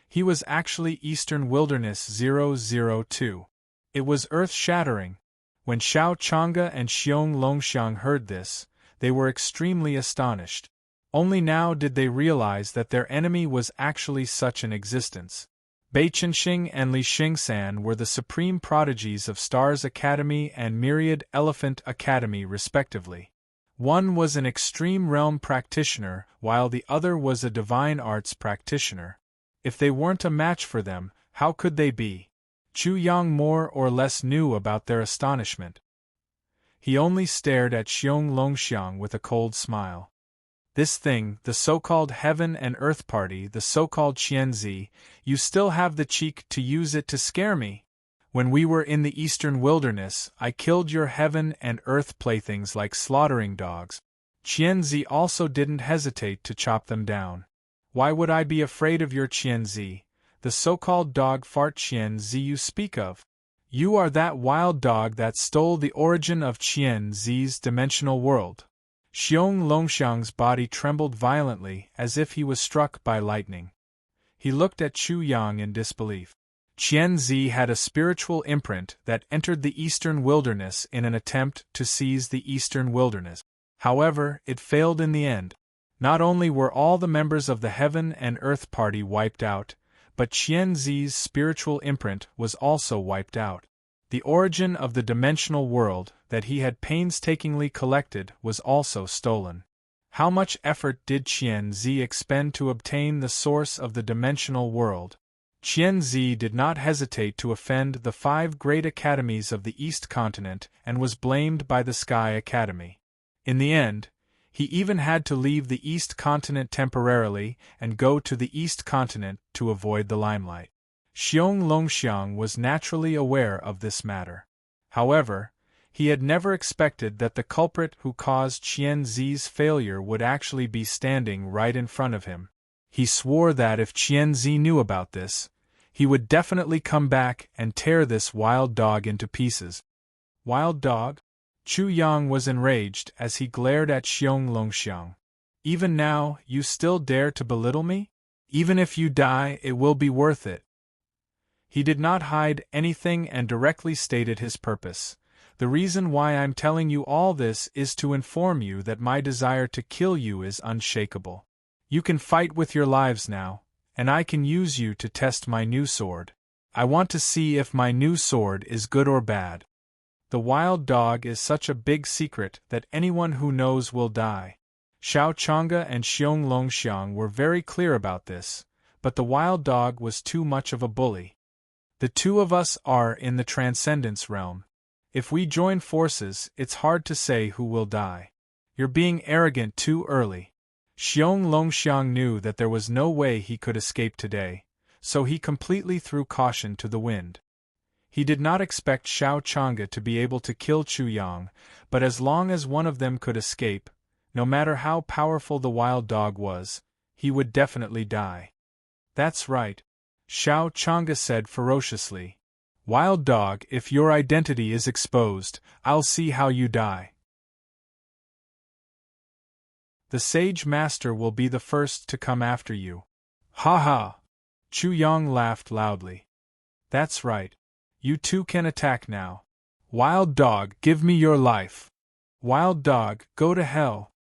He was actually Eastern Wilderness 002. It was earth-shattering. When Xiao Chang'e and Xiong Longxiang heard this, they were extremely astonished. Only now did they realize that their enemy was actually such an existence. Bai Qianxing and Li Xingsan were the supreme prodigies of Stars Academy and Myriad Elephant Academy respectively. One was an extreme realm practitioner, while the other was a divine arts practitioner. If they weren't a match for them, how could they be? Chu Yang more or less knew about their astonishment. He only stared at Xiong Longxiang with a cold smile. This thing, the so-called Heaven and Earth Party, the so-called Qianzi, you still have the cheek to use it to scare me? When we were in the Eastern Wilderness, I killed your Heaven and Earth playthings like slaughtering dogs. Qianzi also didn't hesitate to chop them down. Why would I be afraid of your Qianzi, the so-called dog fart Qianzi you speak of? You are that wild dog that stole the origin of Qianzi's dimensional world. Xiong Longxiang's body trembled violently as if he was struck by lightning. He looked at Chu Yang in disbelief. Qianzi had a spiritual imprint that entered the Eastern Wilderness in an attempt to seize the Eastern Wilderness. However, it failed in the end. Not only were all the members of the Heaven and Earth Party wiped out, but Qianzi's spiritual imprint was also wiped out. The origin of the dimensional world that he had painstakingly collected was also stolen. How much effort did Qianzi expend to obtain the source of the dimensional world? Qianzi did not hesitate to offend the 5 great academies of the East Continent and was blamed by the Sky Academy. In the end, he even had to leave the East Continent temporarily and go to the East Continent to avoid the limelight. Xiong Longxiang was naturally aware of this matter. However, he had never expected that the culprit who caused Qianzi's failure would actually be standing right in front of him. He swore that if Qianzi knew about this, he would definitely come back and tear this wild dog into pieces. Wild dog? Chu Yang was enraged as he glared at Xiong Longxiang. Even now, you still dare to belittle me? Even if you die, it will be worth it. He did not hide anything and directly stated his purpose. The reason why I'm telling you all this is to inform you that my desire to kill you is unshakable. You can fight with your lives now, and I can use you to test my new sword. I want to see if my new sword is good or bad. The wild dog is such a big secret that anyone who knows will die. Xiao Chang'e and Xiong Longxiang were very clear about this, but the wild dog was too much of a bully. The two of us are in the transcendence realm. If we join forces, it's hard to say who will die. You're being arrogant too early. Xiong Longxiang knew that there was no way he could escape today, so he completely threw caution to the wind. He did not expect Xiao Chang'e to be able to kill Chu Yang, but as long as one of them could escape, no matter how powerful the wild dog was, he would definitely die. That's right, Xiao Chang'e said ferociously. Wild dog, if your identity is exposed, I'll see how you die. The Sage Master will be the first to come after you. Ha ha! Chu Yang laughed loudly. That's right. You two can attack now. Wild dog, give me your life. Wild dog, go to hell.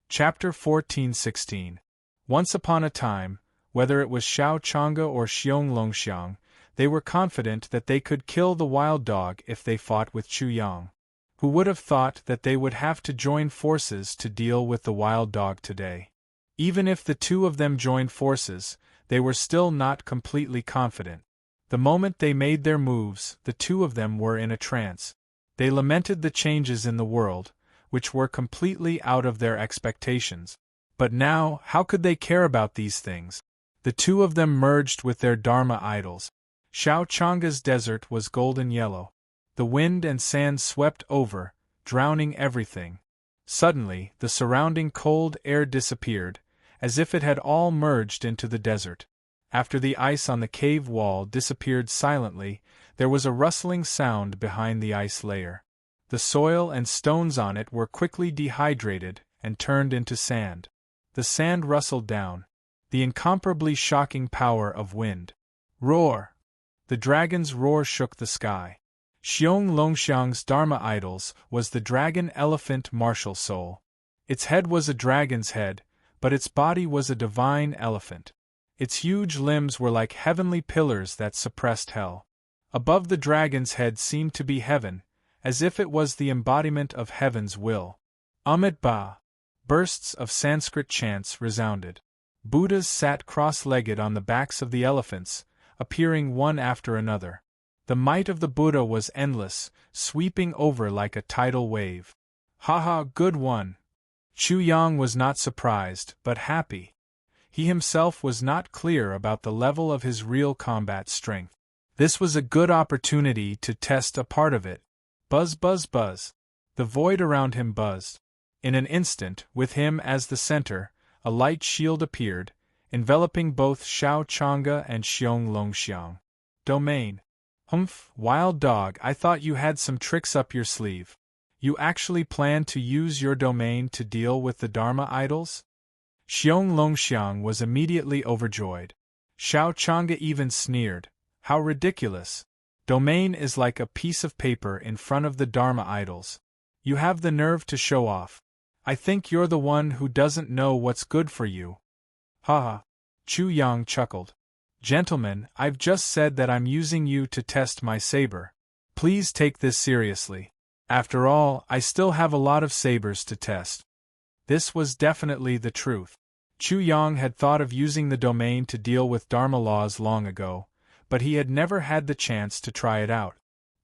Chapter 14-16. Once upon a time, whether it was Xiao Chang'e or Xiong Longxiang, they were confident that they could kill the wild dog if they fought with Chu Yang. Who would have thought that they would have to join forces to deal with the wild dog today? Even if the two of them joined forces, they were still not completely confident. The moment they made their moves, the two of them were in a trance. They lamented the changes in the world, which were completely out of their expectations. But now, how could they care about these things? The two of them merged with their Dharma idols. Xiao Chang'e's desert was golden yellow. The wind and sand swept over, drowning everything. Suddenly, the surrounding cold air disappeared, as if it had all merged into the desert. After the ice on the cave wall disappeared silently, there was a rustling sound behind the ice layer. The soil and stones on it were quickly dehydrated and turned into sand. The sand rustled down. The incomparably shocking power of wind. Roar! The dragon's roar shook the sky. Xiong Longxiang's Dharma idols was the dragon elephant martial soul. Its head was a dragon's head, but its body was a divine elephant. Its huge limbs were like heavenly pillars that suppressed hell. Above the dragon's head seemed to be heaven, as if it was the embodiment of heaven's will. Amit Ba! Bursts of Sanskrit chants resounded. Buddhas sat cross-legged on the backs of the elephants, appearing one after another. The might of the Buddha was endless, sweeping over like a tidal wave. Ha, good one! Chu Yang was not surprised, but happy. He himself was not clear about the level of his real combat strength. This was a good opportunity to test a part of it. Buzz, buzz, buzz. The void around him buzzed. In an instant, with him as the center, a light shield appeared, enveloping both Xiao Chang'e and Xiong Longxiang. Domain. Humph, wild dog, I thought you had some tricks up your sleeve. You actually plan to use your domain to deal with the Dharma idols? Xiong Longxiang was immediately overjoyed. Xiao Chang'e even sneered. How ridiculous! Domain is like a piece of paper in front of the Dharma idols. You have the nerve to show off. I think you're the one who doesn't know what's good for you. Ha ha! Chu Yang chuckled. Gentlemen, I've just said that I'm using you to test my saber. Please take this seriously. After all, I still have a lot of sabers to test. This was definitely the truth. Chu Yang had thought of using the domain to deal with Dharma laws long ago, but he had never had the chance to try it out.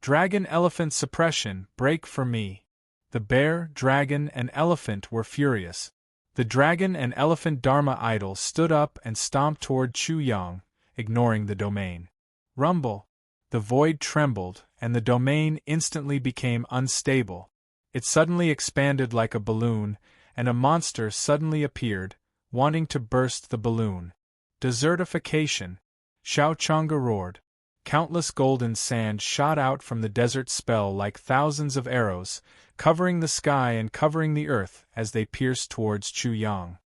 Dragon Elephant Suppression, break for me. The bear, dragon, and elephant were furious. The dragon and elephant Dharma idol stood up and stomped toward Chu Yang, ignoring the domain. Rumble! The void trembled, and the domain instantly became unstable. It suddenly expanded like a balloon, and a monster suddenly appeared, wanting to burst the balloon. Desertification! Xiao Chang'e roared. Countless golden sand shot out from the desert spell like thousands of arrows, covering the sky and covering the earth as they pierced towards Chu Yang.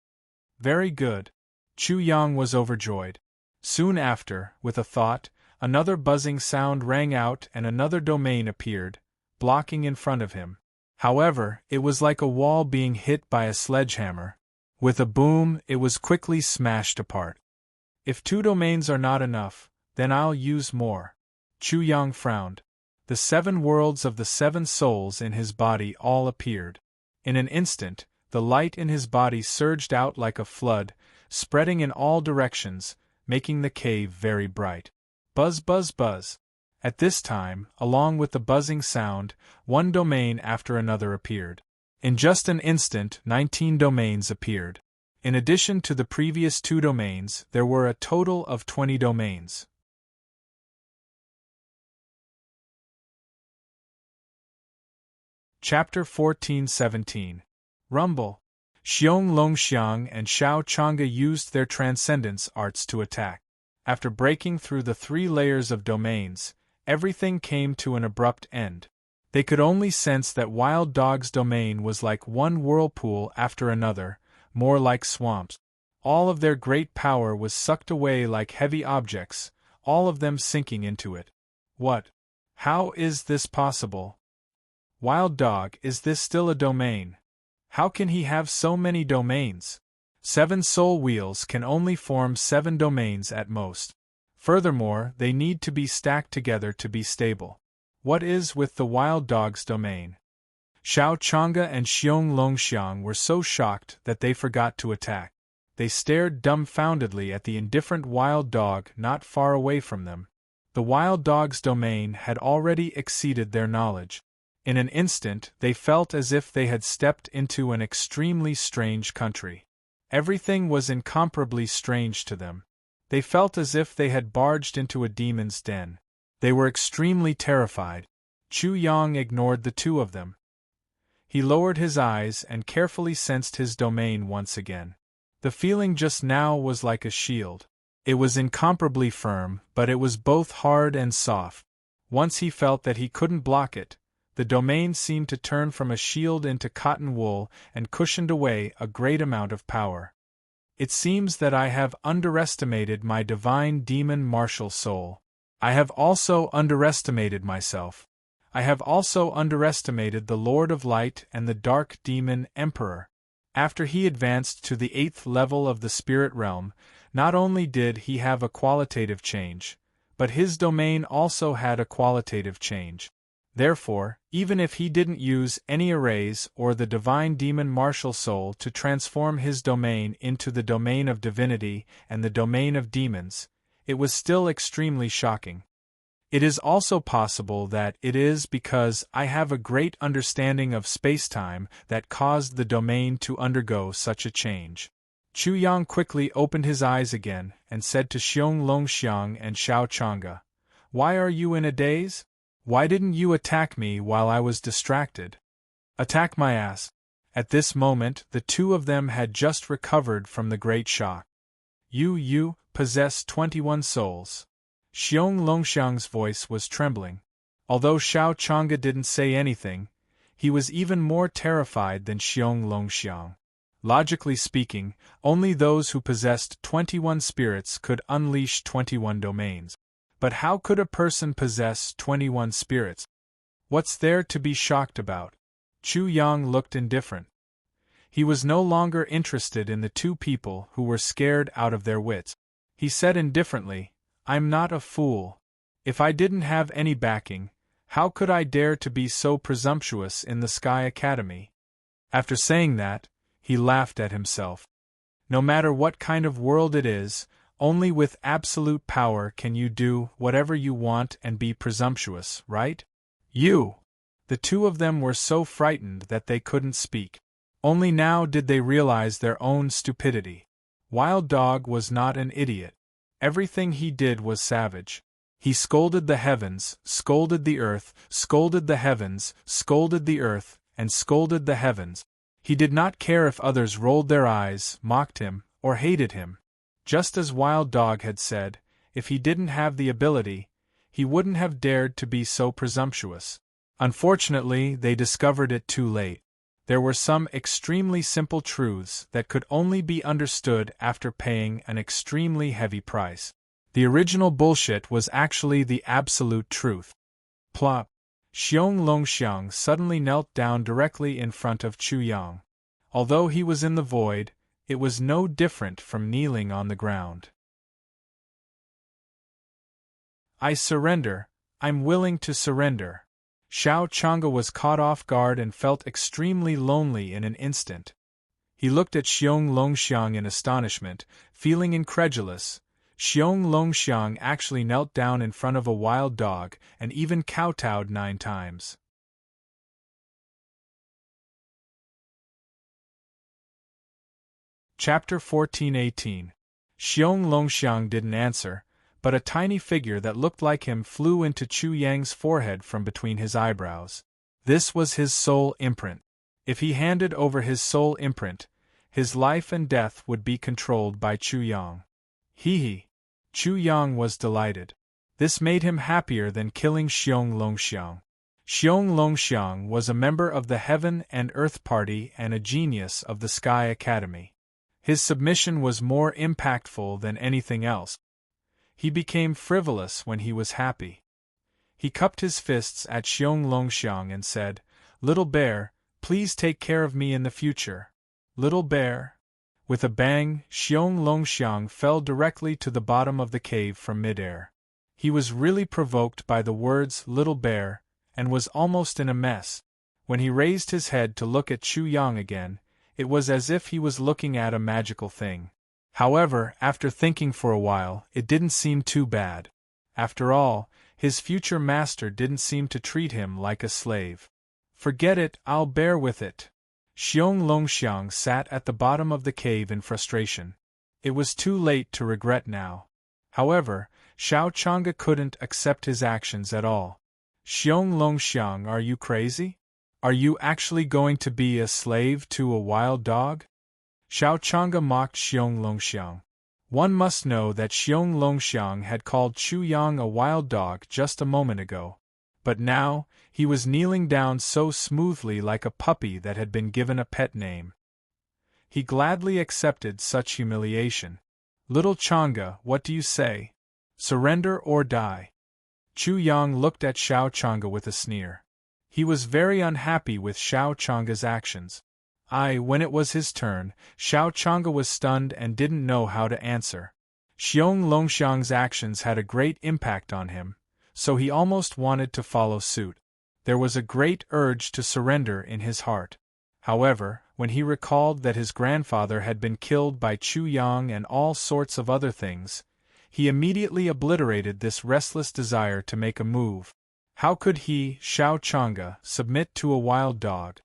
Very good. Chu Yang was overjoyed. Soon after, with a thought, another buzzing sound rang out and another domain appeared, blocking in front of him. However, it was like a wall being hit by a sledgehammer. With a boom, it was quickly smashed apart. If 2 domains are not enough, then I'll use more. Chu Yang frowned. The 7 worlds of the 7 souls in his body all appeared. In an instant, the light in his body surged out like a flood, spreading in all directions, making the cave very bright. Buzz, buzz, buzz. At this time, along with the buzzing sound, 1 domain after another appeared. In just an instant, 19 domains appeared. In addition to the previous 2 domains, there were a total of 20 domains. Chapter 14-17. Rumble. Xiong Longxiang and Xiao Chang'e used their transcendence arts to attack. After breaking through the 3 layers of domains, everything came to an abrupt end. They could only sense that Wild Dog's domain was like one whirlpool after another, more like swamps. All of their great power was sucked away like heavy objects, all of them sinking into it. What? How is this possible? Wild Dog, is this still a domain? How can he have so many domains? 7 soul wheels can only form 7 domains at most. Furthermore, they need to be stacked together to be stable. What is with the Wild Dog's domain? Xiao Chang'e and Xiong Longxiang were so shocked that they forgot to attack. They stared dumbfoundedly at the indifferent Wild Dog not far away from them. The Wild Dog's domain had already exceeded their knowledge. In an instant, they felt as if they had stepped into an extremely strange country. Everything was incomparably strange to them. They felt as if they had barged into a demon's den. They were extremely terrified. Chu Yang ignored the 2 of them. He lowered his eyes and carefully sensed his domain once again. The feeling just now was like a shield. It was incomparably firm, but it was both hard and soft. Once he felt that he couldn't block it, the domain seemed to turn from a shield into cotton wool and cushioned away a great amount of power. It seems that I have underestimated my divine demon martial soul. I have also underestimated myself. I have also underestimated the Lord of Light and the Dark Demon Emperor. After he advanced to the 8th level of the spirit realm, not only did he have a qualitative change, but his domain also had a qualitative change. Therefore, even if he didn't use any arrays or the divine demon martial soul to transform his domain into the domain of divinity and the domain of demons, it was still extremely shocking. It is also possible that it is because I have a great understanding of spacetime that caused the domain to undergo such a change. Chu Yang quickly opened his eyes again and said to Xiong Longxiang and Xiao Chang'e, "Why are you in a daze? Why didn't you attack me while I was distracted?" "Attack my ass." At this moment the two of them had just recovered from the great shock. You possess 21 souls." Xiong Longxiang's voice was trembling. Although Xiao Chang'e didn't say anything, he was even more terrified than Xiong Longxiang. Logically speaking, only those who possessed 21 spirits could unleash 21 domains. But how could a person possess 21 spirits? What's there to be shocked about? Chu Yang looked indifferent. He was no longer interested in the two people who were scared out of their wits. He said indifferently, "I'm not a fool. If I didn't have any backing, how could I dare to be so presumptuous in the Sky Academy?" After saying that, he laughed at himself. No matter what kind of world it is, only with absolute power can you do whatever you want and be presumptuous, right? You! The two of them were so frightened that they couldn't speak. Only now did they realize their own stupidity. Wild Dog was not an idiot. Everything he did was savage. He scolded the heavens, scolded the earth, scolded the heavens, scolded the earth, and scolded the heavens. He did not care if others rolled their eyes, mocked him, or hated him. Just as Wild Dog had said, if he didn't have the ability, he wouldn't have dared to be so presumptuous. Unfortunately, they discovered it too late. There were some extremely simple truths that could only be understood after paying an extremely heavy price. The original bullshit was actually the absolute truth. Plop! Xiong Longxiang suddenly knelt down directly in front of Chu Yang. Although he was in the void, it was no different from kneeling on the ground. "I surrender, I'm willing to surrender." Xiao Chang'e was caught off guard and felt extremely lonely in an instant. He looked at Xiong Longxiang in astonishment, feeling incredulous. Xiong Longxiang actually knelt down in front of a wild dog and even kowtowed 9 times. Chapter 14:18. Xiong Longxiang didn't answer, but a tiny figure that looked like him flew into Chu Yang's forehead from between his eyebrows. This was his soul imprint. If he handed over his soul imprint, his life and death would be controlled by Chu Yang. Hee. Chu Yang was delighted. This made him happier than killing Xiong Longxiang. Xiong Longxiang was a member of the Heaven and Earth Party and a genius of the Sky Academy. His submission was more impactful than anything else. He became frivolous when he was happy. He cupped his fists at Xiong Longxiang and said, "Little bear, please take care of me in the future. Little bear." With a bang, Xiong Longxiang fell directly to the bottom of the cave from midair. He was really provoked by the words "little bear," and was almost in a mess. When he raised his head to look at Chu Yang again, it was as if he was looking at a magical thing. However, after thinking for a while, it didn't seem too bad. After all, his future master didn't seem to treat him like a slave. "Forget it, I'll bear with it." Xiong Longxiang sat at the bottom of the cave in frustration. It was too late to regret now. However, Xiao Chang'e couldn't accept his actions at all. "Xiong Longxiang, are you crazy? Are you actually going to be a slave to a wild dog? Xiao Chang'e mocked Xiong Longxiang. One must know that Xiong Longxiang had called Chu Yang a wild dog just a moment ago. But now, he was kneeling down so smoothly like a puppy that had been given a pet name. He gladly accepted such humiliation. Little Chang'e, what do you say? Surrender or die? Chu Yang looked at Xiao Chang'e with a sneer. He was very unhappy with Xiao Chang'e's actions. When it was his turn, Xiao Chang'e was stunned and didn't know how to answer. Xiong Longxiang's actions had a great impact on him, so he almost wanted to follow suit. There was a great urge to surrender in his heart. However, when he recalled that his grandfather had been killed by Chu Yang and all sorts of other things, he immediately obliterated this restless desire to make a move. How could he, Xiao Chang'e, submit to a wild dog?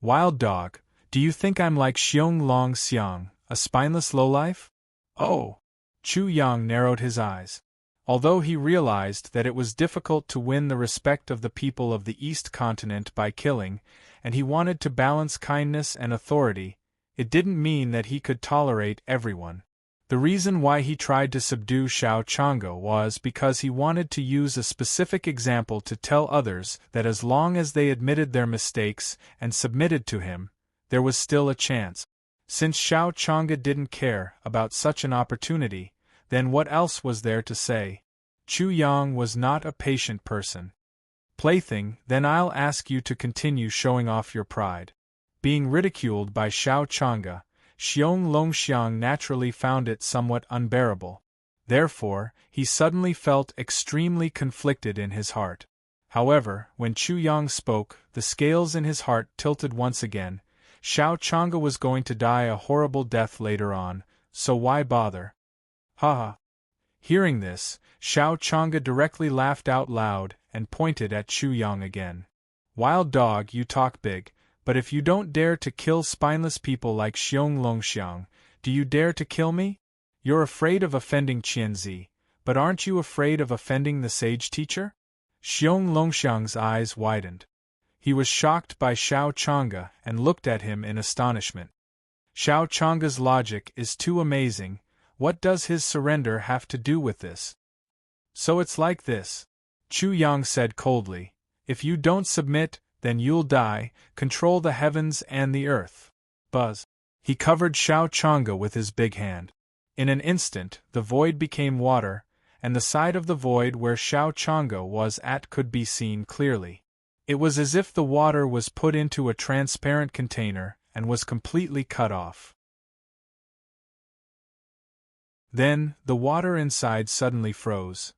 Wild dog? Do you think I'm like Xiong Longxiang, a spineless lowlife? Oh! Chu Yang narrowed his eyes. Although he realized that it was difficult to win the respect of the people of the East Continent by killing, and he wanted to balance kindness and authority, it didn't mean that he could tolerate everyone. The reason why he tried to subdue Xiao Chang'e was because he wanted to use a specific example to tell others that as long as they admitted their mistakes and submitted to him, there was still a chance. Since Xiao Chang'e didn't care about such an opportunity, then what else was there to say? Chu Yang was not a patient person. Plaything, then I'll ask you to continue showing off your pride. Being ridiculed by Xiao Chang'e, Xiong Longxiang naturally found it somewhat unbearable. Therefore, he suddenly felt extremely conflicted in his heart. However, when Chu Yang spoke, the scales in his heart tilted once again. Xiao Chang'e was going to die a horrible death later on, so why bother? Ha ha! Hearing this, Xiao Chang'e directly laughed out loud and pointed at Chu Yang again. Wild dog, you talk big, but if you don't dare to kill spineless people like Xiong Longxiang, do you dare to kill me? You're afraid of offending Qianzi, but aren't you afraid of offending the sage teacher? Xiong Longxiang's eyes widened. He was shocked by Xiao Chang'e and looked at him in astonishment. Xiao Chang'e's logic is too amazing. What does his surrender have to do with this? So it's like this. Chu Yang said coldly. If you don't submit, then you'll die. Control the heavens and the earth. Buzz. He covered Xiao Chang'e with his big hand. In an instant, the void became water, and the side of the void where Xiao Chang'e was at could be seen clearly. It was as if the water was put into a transparent container and was completely cut off. Then, the water inside suddenly froze.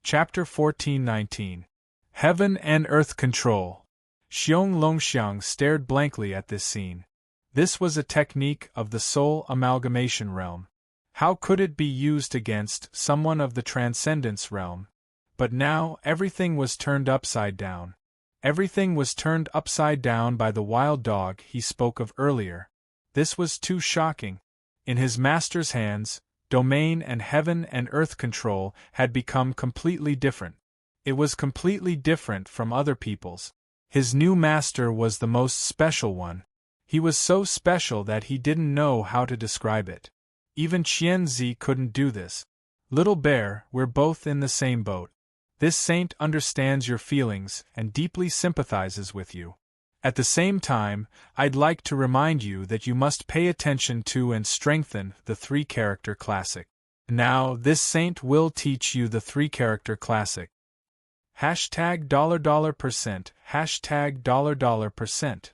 Chapter 14:19. Heaven and Earth Control. Xiong Longxiang stared blankly at this scene. This was a technique of the soul amalgamation realm. How could it be used against someone of the transcendence realm? But now everything was turned upside down. Everything was turned upside down by the wild dog he spoke of earlier. This was too shocking. In his master's hands, domain and heaven and earth control had become completely different. It was completely different from other people's. His new master was the most special one. He was so special that he didn't know how to describe it. Even Qianzi couldn't do this. Little bear, we're both in the same boat. This saint understands your feelings and deeply sympathizes with you. At the same time, I'd like to remind you that you must pay attention to and strengthen the three-character classic. Now, this saint will teach you the three-character classic. $%, $$%.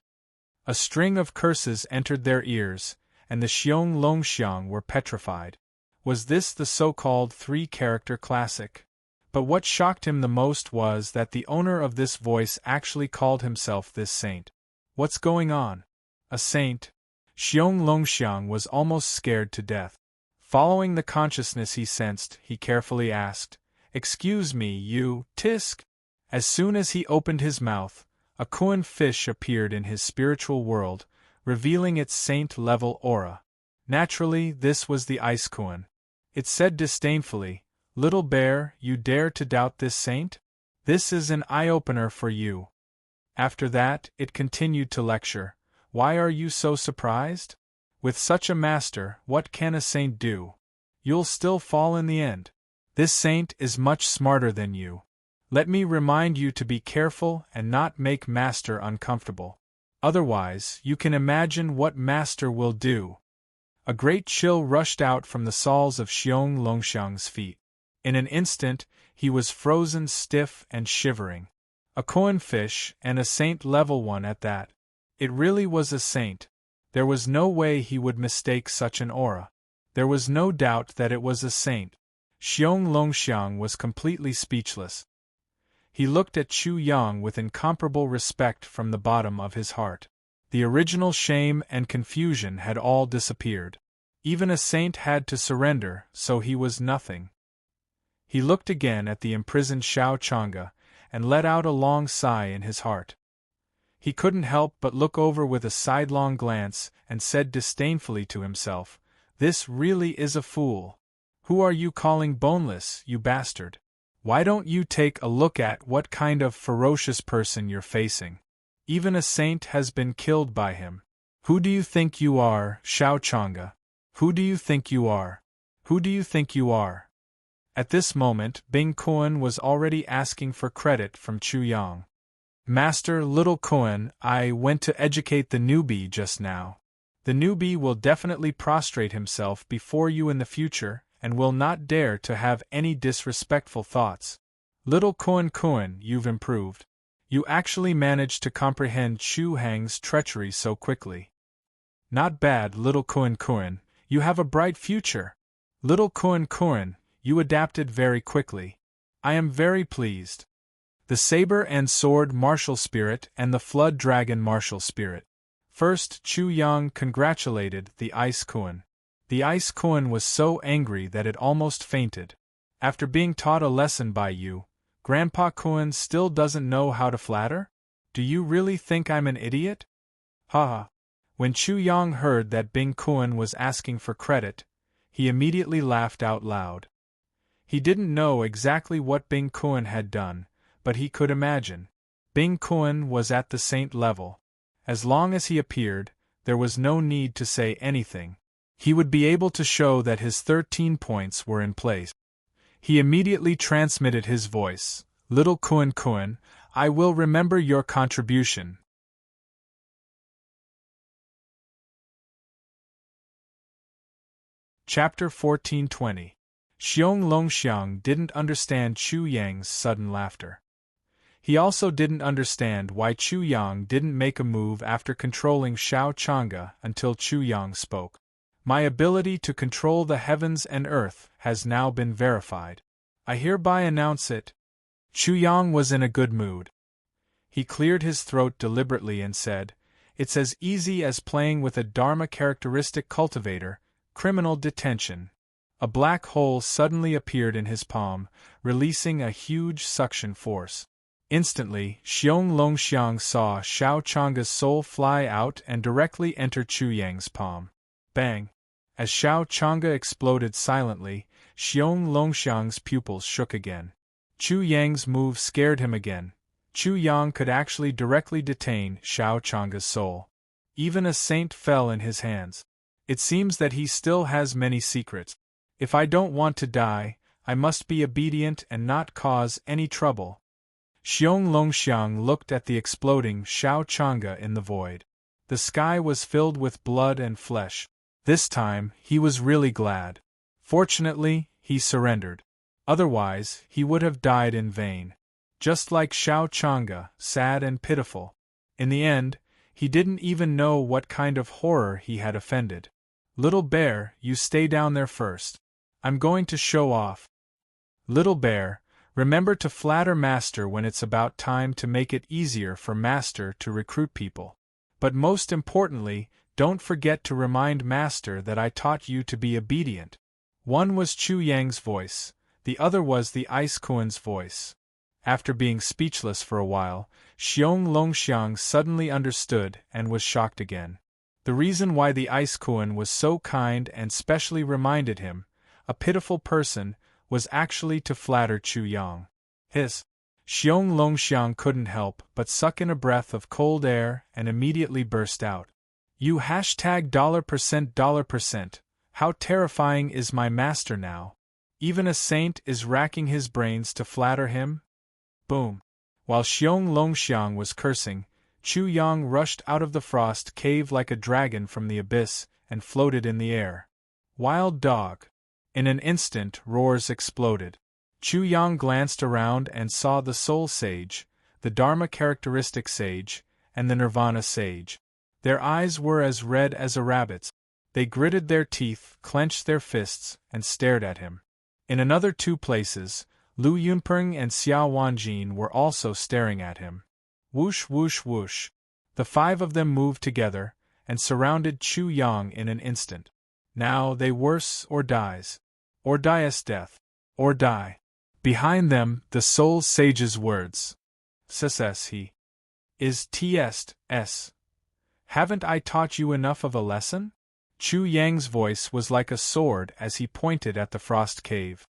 A string of curses entered their ears, and the Xiong Longxiang were petrified. Was this the so-called three-character classic? But what shocked him the most was that the owner of this voice actually called himself this saint. What's going on? A saint? Xiong Longxiang was almost scared to death. Following the consciousness he sensed, he carefully asked, "Excuse me, you, Tisk?" As soon as he opened his mouth, a Kuan fish appeared in his spiritual world, revealing its saint-level aura. Naturally, this was the Ice Kuan. It said disdainfully, "Little bear, you dare to doubt this saint? This is an eye-opener for you." After that, it continued to lecture, "Why are you so surprised? With such a master, what can a saint do? You'll still fall in the end. This saint is much smarter than you. Let me remind you to be careful and not make master uncomfortable. Otherwise, you can imagine what master will do." A great chill rushed out from the soles of Xiong Longxiang's feet. In an instant, he was frozen stiff and shivering. A koan fish, and a saint level one at that. It really was a saint. There was no way he would mistake such an aura. There was no doubt that it was a saint. Xiong Longxiang was completely speechless. He looked at Chu Yang with incomparable respect from the bottom of his heart. The original shame and confusion had all disappeared. Even a saint had to surrender, so he was nothing. He looked again at the imprisoned Shao Changa, and let out a long sigh in his heart. He couldn't help but look over with a sidelong glance, and said disdainfully to himself, "This really is a fool. Who are you calling boneless, you bastard? Why don't you take a look at what kind of ferocious person you're facing? Even a saint has been killed by him. Who do you think you are, Shao Changa? Who do you think you are? Who do you think you are?" At this moment, Bing Kuan was already asking for credit from Chu Yang. "Master, little Kuan, I went to educate the newbie just now. The newbie will definitely prostrate himself before you in the future, and will not dare to have any disrespectful thoughts. Little Kuan, you've improved. You actually managed to comprehend Chu Hang's treachery so quickly. Not bad, little Kuan, you have a bright future. Little Kuan, you adapted very quickly. I am very pleased. The saber and sword martial spirit and the flood dragon martial spirit." First, Chu Yang congratulated the Ice Kuan. The Ice Kuan was so angry that it almost fainted. "After being taught a lesson by you, Grandpa Kuan still doesn't know how to flatter? Do you really think I'm an idiot?" Ha ha. When Chu Yang heard that Bing Kuan was asking for credit, he immediately laughed out loud. He didn't know exactly what Bing Kuan had done, but he could imagine. Bing Kuan was at the saint level. As long as he appeared, there was no need to say anything. He would be able to show that his 13 points were in place. He immediately transmitted his voice. "Little Kuan, I will remember your contribution." Chapter 1420. Xiong Longxiang didn't understand Chu Yang's sudden laughter. He also didn't understand why Chu Yang didn't make a move after controlling Shao Changa until Chu Yang spoke. "My ability to control the heavens and earth has now been verified. I hereby announce it." Chu Yang was in a good mood. He cleared his throat deliberately and said, "It's as easy as playing with a Dharma characteristic cultivator, criminal detention." A black hole suddenly appeared in his palm, releasing a huge suction force. Instantly, Xiong Longxiang saw Shao Changa's soul fly out and directly enter Chu Yang's palm. Bang! As Shao Changa exploded silently, Xiong Longxiang's pupils shook again. Chu Yang's move scared him again. Chu Yang could actually directly detain Shao Changa's soul. Even a saint fell in his hands. It seems that he still has many secrets. If I don't want to die, I must be obedient and not cause any trouble. Xiong Longxiang looked at the exploding Shao Changa in the void. The sky was filled with blood and flesh. This time, he was really glad. Fortunately, he surrendered. Otherwise, he would have died in vain. Just like Shao Changa, sad and pitiful. In the end, he didn't even know what kind of horror he had offended. "Little bear, you stay down there first. I'm going to show off." "Little bear, remember to flatter Master when it's about time to make it easier for Master to recruit people. But most importantly, don't forget to remind Master that I taught you to be obedient." One was Chu Yang's voice, the other was the Ice Kuan's voice. After being speechless for a while, Xiong Longxiang suddenly understood and was shocked again. The reason why the Ice Kuan was so kind and specially reminded him, a pitiful person, was actually to flatter Chu Yang. His Xiong Longxiang couldn't help but suck in a breath of cold air and immediately burst out. You $%, how terrifying is my master now? Even a saint is racking his brains to flatter him? Boom. While Xiong Longxiang was cursing, Chu Yang rushed out of the frost cave like a dragon from the abyss and floated in the air. Wild dog! In an instant, roars exploded. Chu Yang glanced around and saw the Soul Sage, the Dharma Characteristic Sage, and the Nirvana Sage. Their eyes were as red as a rabbit's. They gritted their teeth, clenched their fists, and stared at him. In another 2 places, Lu Yunpeng and Xiao Wanjin were also staring at him. Whoosh whoosh whoosh. The 5 of them moved together, and surrounded Chu Yang in an instant. Now they worse or dies. Or diest death. Or die. Behind them, the Soul Sage's words. Success he. Is tst. Haven't I taught you enough of a lesson? Chu Yang's voice was like a sword as he pointed at the frost cave.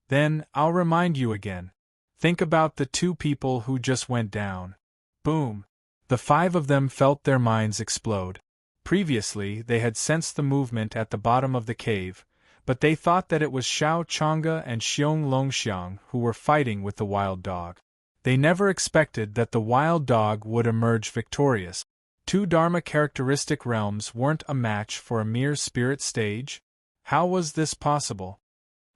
Then, I'll remind you again. Think about the 2 people who just went down. Boom. The 5 of them felt their minds explode. Previously, they had sensed the movement at the bottom of the cave, but they thought that it was Xiao Chang'e and Xiong Longxiang who were fighting with the wild dog. They never expected that the wild dog would emerge victorious. 2 Dharma characteristic realms weren't a match for a mere spirit stage? How was this possible?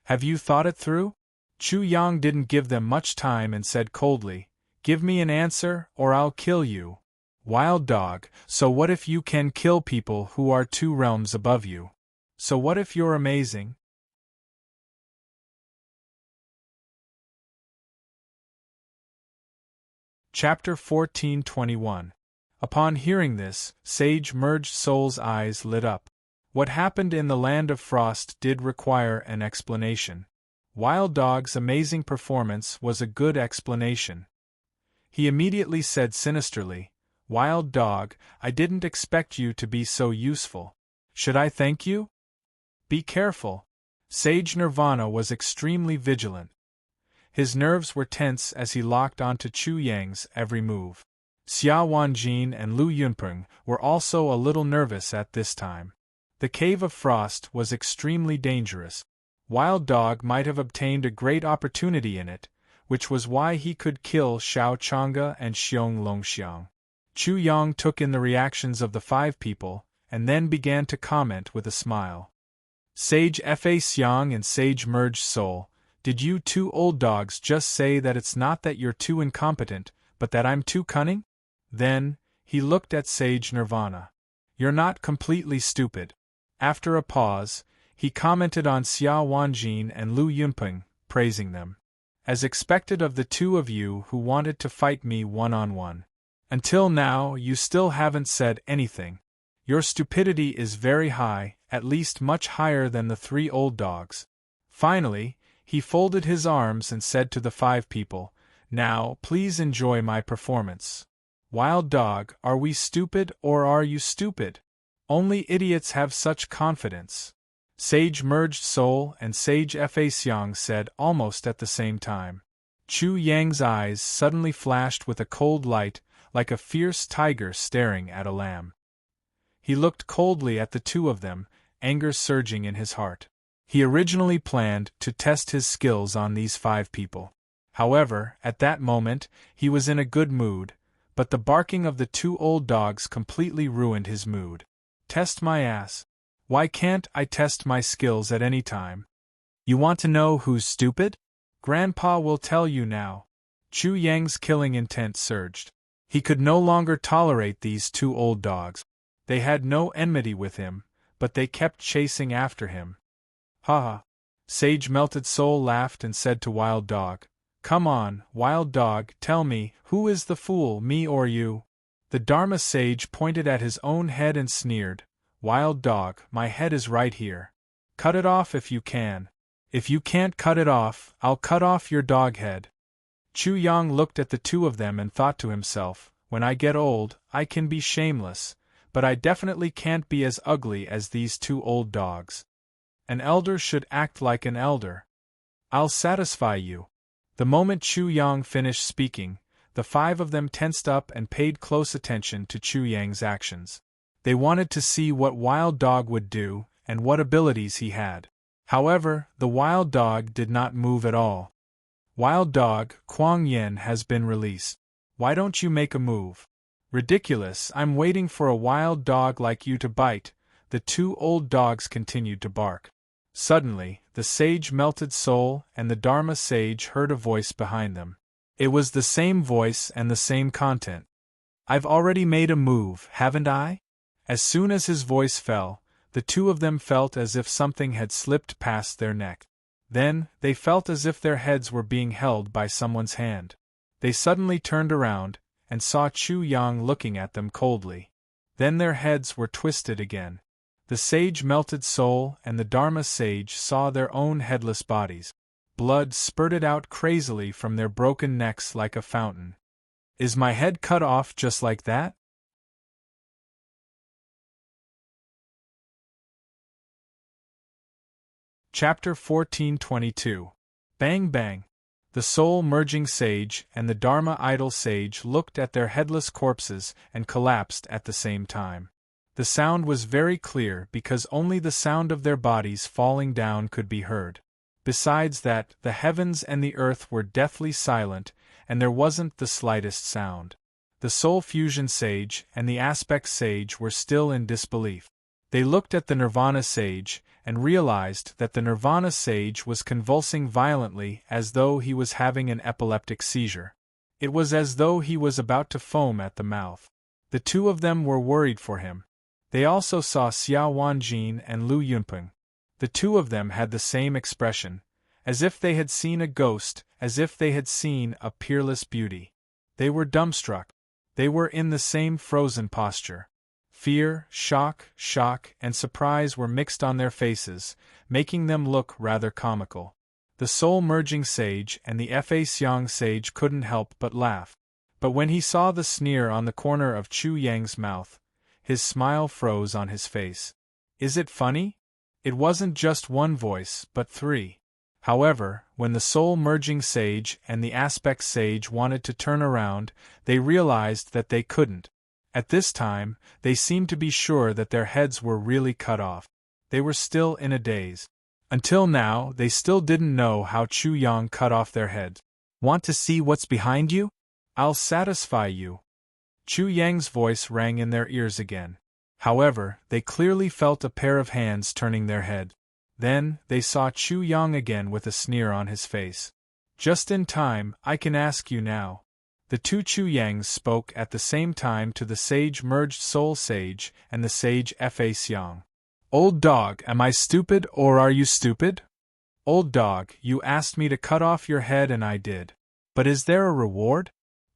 Have you thought it through? Chu Yang didn't give them much time and said coldly, Give me an answer, or I'll kill you. Wild dog, so what if you can kill people who are 2 realms above you? So what if you're amazing? Chapter 14:21. Upon hearing this, Sage Merged Soul's eyes lit up. What happened in the Land of Frost did require an explanation. Wild Dog's amazing performance was a good explanation. He immediately said sinisterly, Wild Dog, I didn't expect you to be so useful. Should I thank you? Be careful. Sage Nirvana was extremely vigilant. His nerves were tense as he locked onto Chu Yang's every move. Xiao Wanjin and Lu Yunpeng were also a little nervous at this time. The Cave of Frost was extremely dangerous. Wild Dog might have obtained a great opportunity in it, which was why he could kill Xiao Chang'e and Xiong Longxiang. Chu Yang took in the reactions of the 5 people, and then began to comment with a smile. Sage Fa Xiang and Sage Merged Soul, did you 2 old dogs just say that it's not that you're too incompetent, but that I'm too cunning? Then, he looked at Sage Nirvana. You're not completely stupid. After a pause, he commented on Xiao Wanjin and Lu Yunpeng, praising them. As expected of the 2 of you who wanted to fight me one-on-one. Until now, you still haven't said anything. Your stupidity is very high, at least much higher than the 3 old dogs. Finally, he folded his arms and said to the 5 people, Now, please enjoy my performance. Wild Dog, are we stupid or are you stupid? Only idiots have such confidence. Sage Merged Soul and Sage Fa Xiang said almost at the same time. Chu Yang's eyes suddenly flashed with a cold light, like a fierce tiger staring at a lamb. He looked coldly at the 2 of them, anger surging in his heart. He originally planned to test his skills on these 5 people. However, at that moment, he was in a good mood, but the barking of the 2 old dogs completely ruined his mood. Test my ass. Why can't I test my skills at any time? You want to know who's stupid? Grandpa will tell you now. Chu Yang's killing intent surged. He could no longer tolerate these 2 old dogs. They had no enmity with him, but they kept chasing after him. Ha ha. Sage Melted Soul laughed and said to Wild Dog, Come on, Wild Dog, tell me, who is the fool, me or you? The Dharma Sage pointed at his own head and sneered, Wild Dog, my head is right here. Cut it off if you can. If you can't cut it off, I'll cut off your dog head. Chu Yang looked at the 2 of them and thought to himself, When I get old, I can be shameless, but I definitely can't be as ugly as these 2 old dogs. An elder should act like an elder. I'll satisfy you. The moment Chu Yang finished speaking, the five of them tensed up and paid close attention to Chu Yang's actions. They wanted to see what Wild Dog would do and what abilities he had. However, the Wild Dog did not move at all. Wild Dog, Kuang Yin has been released. Why don't you make a move? Ridiculous, I'm waiting for a wild dog like you to bite. The two old dogs continued to bark. Suddenly, the sage Melted Soul and the Dharma sage heard a voice behind them. It was the same voice and the same content. I've already made a move, haven't I? As soon as his voice fell, the two of them felt as if something had slipped past their neck. Then, they felt as if their heads were being held by someone's hand. They suddenly turned around, and saw Chu Yang looking at them coldly. Then their heads were twisted again. The sage Melted Soul and the Dharma sage saw their own headless bodies. Blood spurted out crazily from their broken necks like a fountain. Is my head cut off just like that? Chapter 1422. Bang Bang. The soul-merging sage and the Dharma idol sage looked at their headless corpses and collapsed at the same time. The sound was very clear because only the sound of their bodies falling down could be heard. Besides that, the heavens and the earth were deathly silent, and there wasn't the slightest sound. The soul fusion sage and the aspect sage were still in disbelief. They looked at the Nirvana sage, and realized that the Nirvana sage was convulsing violently as though he was having an epileptic seizure. It was as though he was about to foam at the mouth. The two of them were worried for him. They also saw Xiao Wanjin and Lu Yunpeng. The two of them had the same expression, as if they had seen a ghost, as if they had seen a peerless beauty. They were dumbstruck. They were in the same frozen posture. Fear, shock, and surprise were mixed on their faces, making them look rather comical. The soul-merging sage and the Fa Xiang sage couldn't help but laugh. But when he saw the sneer on the corner of Chu Yang's mouth, his smile froze on his face. Is it funny? It wasn't just one voice, but three. However, when the soul-merging sage and the aspect sage wanted to turn around, they realized that they couldn't. At this time, they seemed to be sure that their heads were really cut off. They were still in a daze. Until now, they still didn't know how Chu Yang cut off their heads. Want to see what's behind you? I'll satisfy you. Chu Yang's voice rang in their ears again. However, they clearly felt a pair of hands turning their head. Then, they saw Chu Yang again with a sneer on his face. Just in time, I can ask you now. The two Chu Yangs spoke at the same time to the sage-merged soul sage and the sage Fa Xiang. Old dog, am I stupid or are you stupid? Old dog, you asked me to cut off your head and I did. But is there a reward?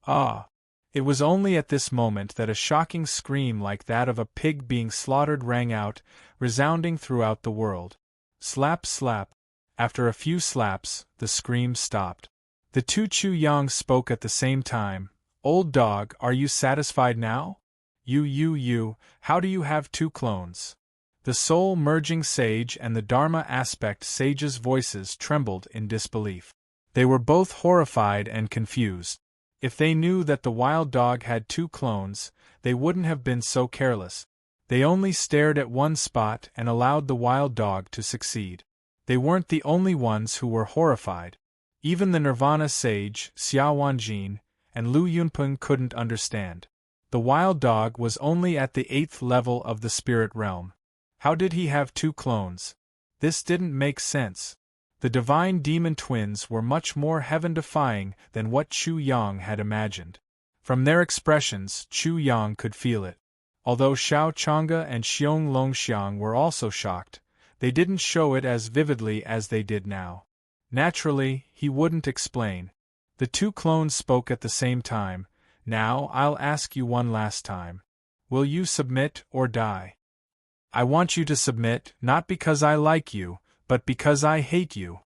Ah. It was only at this moment that a shocking scream like that of a pig being slaughtered rang out, resounding throughout the world. Slap slap. After a few slaps, the scream stopped. The two Chu Yang spoke at the same time. Old dog, are you satisfied now? You, how do you have two clones? The soul-merging sage and the Dharma aspect sage's voices trembled in disbelief. They were both horrified and confused. If they knew that the wild dog had two clones, they wouldn't have been so careless. They only stared at one spot and allowed the wild dog to succeed. They weren't the only ones who were horrified. Even the Nirvana sage, Xiao Wanjin, and Lu Yunpeng couldn't understand. The wild dog was only at the 8th level of the spirit realm. How did he have two clones? This didn't make sense. The divine demon twins were much more heaven-defying than what Chu Yang had imagined. From their expressions, Chu Yang could feel it. Although Xiao Chang'e and Xiong Longxiang were also shocked, they didn't show it as vividly as they did now. Naturally, he wouldn't explain. The two clones spoke at the same time. Now I'll ask you one last time. Will you submit or die? I want you to submit, not because I like you, but because I hate you.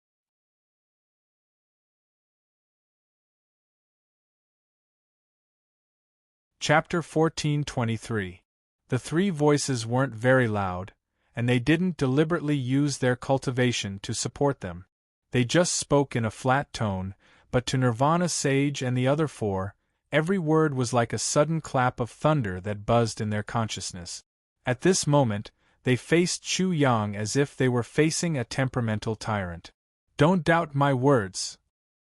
Chapter 1423. The three voices weren't very loud, and they didn't deliberately use their cultivation to support them. They just spoke in a flat tone, but to Nirvana Sage and the other four, every word was like a sudden clap of thunder that buzzed in their consciousness. At this moment, they faced Chu Yang as if they were facing a temperamental tyrant. "Don't doubt my words."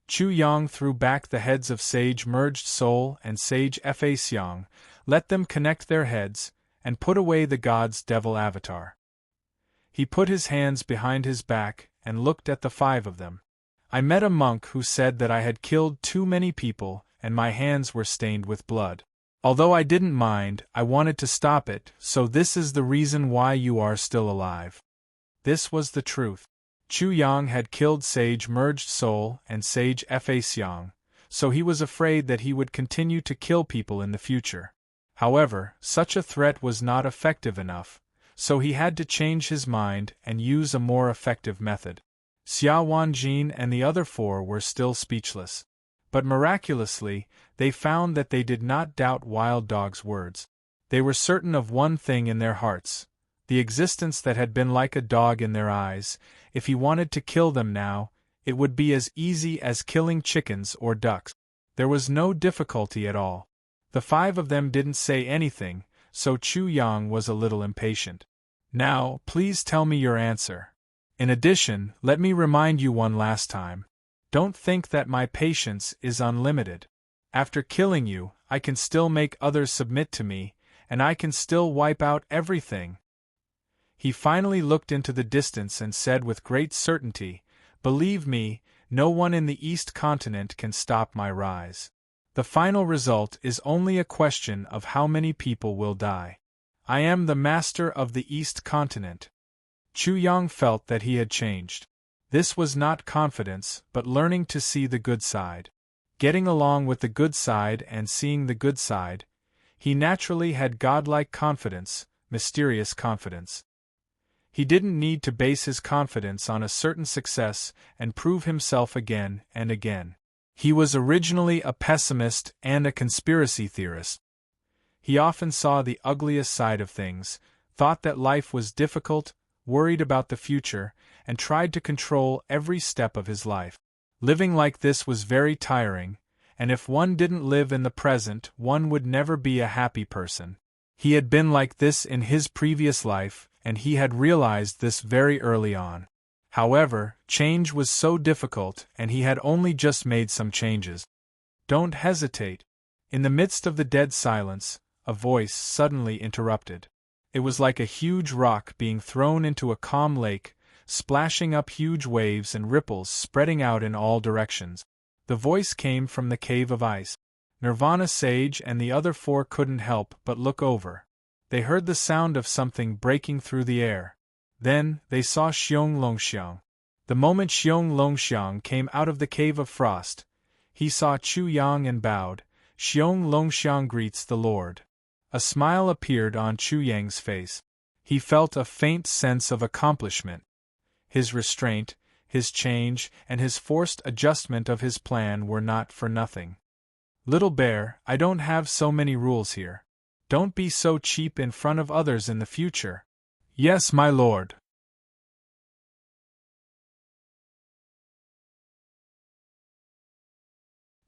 Chu Yang threw back the heads of Sage Merged Soul and Sage Fa Xiang, let them connect their heads, and put away the god's devil avatar. He put his hands behind his back and looked at the five of them. "I met a monk who said that I had killed too many people and my hands were stained with blood. Although I didn't mind, I wanted to stop it, so this is the reason why you are still alive." This was the truth. Chu Yang had killed Sage Merged Soul and Sage Fa Xiang, so he was afraid that he would continue to kill people in the future. However, such a threat was not effective enough, so he had to change his mind and use a more effective method. Xia Wanjin and the other four were still speechless. But miraculously, they found that they did not doubt Wild Dog's words. They were certain of one thing in their hearts: the existence that had been like a dog in their eyes. If he wanted to kill them now, it would be as easy as killing chickens or ducks. There was no difficulty at all. The five of them didn't say anything, so Chu Yang was a little impatient. "Now, please tell me your answer. In addition, let me remind you one last time. Don't think that my patience is unlimited. After killing you, I can still make others submit to me, and I can still wipe out everything." He finally looked into the distance and said with great certainty, "Believe me, no one in the East Continent can stop my rise. The final result is only a question of how many people will die. I am the master of the East Continent." Chu Yang felt that he had changed. This was not confidence, but learning to see the good side. Getting along with the good side and seeing the good side, he naturally had godlike confidence, mysterious confidence. He didn't need to base his confidence on a certain success and prove himself again and again. He was originally a pessimist and a conspiracy theorist. He often saw the ugliest side of things, thought that life was difficult, worried about the future, and tried to control every step of his life. Living like this was very tiring, and if one didn't live in the present, one would never be a happy person. He had been like this in his previous life, and he had realized this very early on. However, change was so difficult, and he had only just made some changes. "Don't hesitate." In the midst of the dead silence, a voice suddenly interrupted. It was like a huge rock being thrown into a calm lake, splashing up huge waves and ripples spreading out in all directions. The voice came from the Cave of Ice. Nirvana Sage and the other four couldn't help but look over. They heard the sound of something breaking through the air. Then, they saw Xiong Longxiang. The moment Xiong Longxiang came out of the Cave of Frost, he saw Chu Yang and bowed. "Xiong Longxiang greets the Lord." A smile appeared on Chu Yang's face. He felt a faint sense of accomplishment. His restraint, his change, and his forced adjustment of his plan were not for nothing. "Little Bear, I don't have so many rules here. Don't be so cheap in front of others in the future." "Yes, my lord."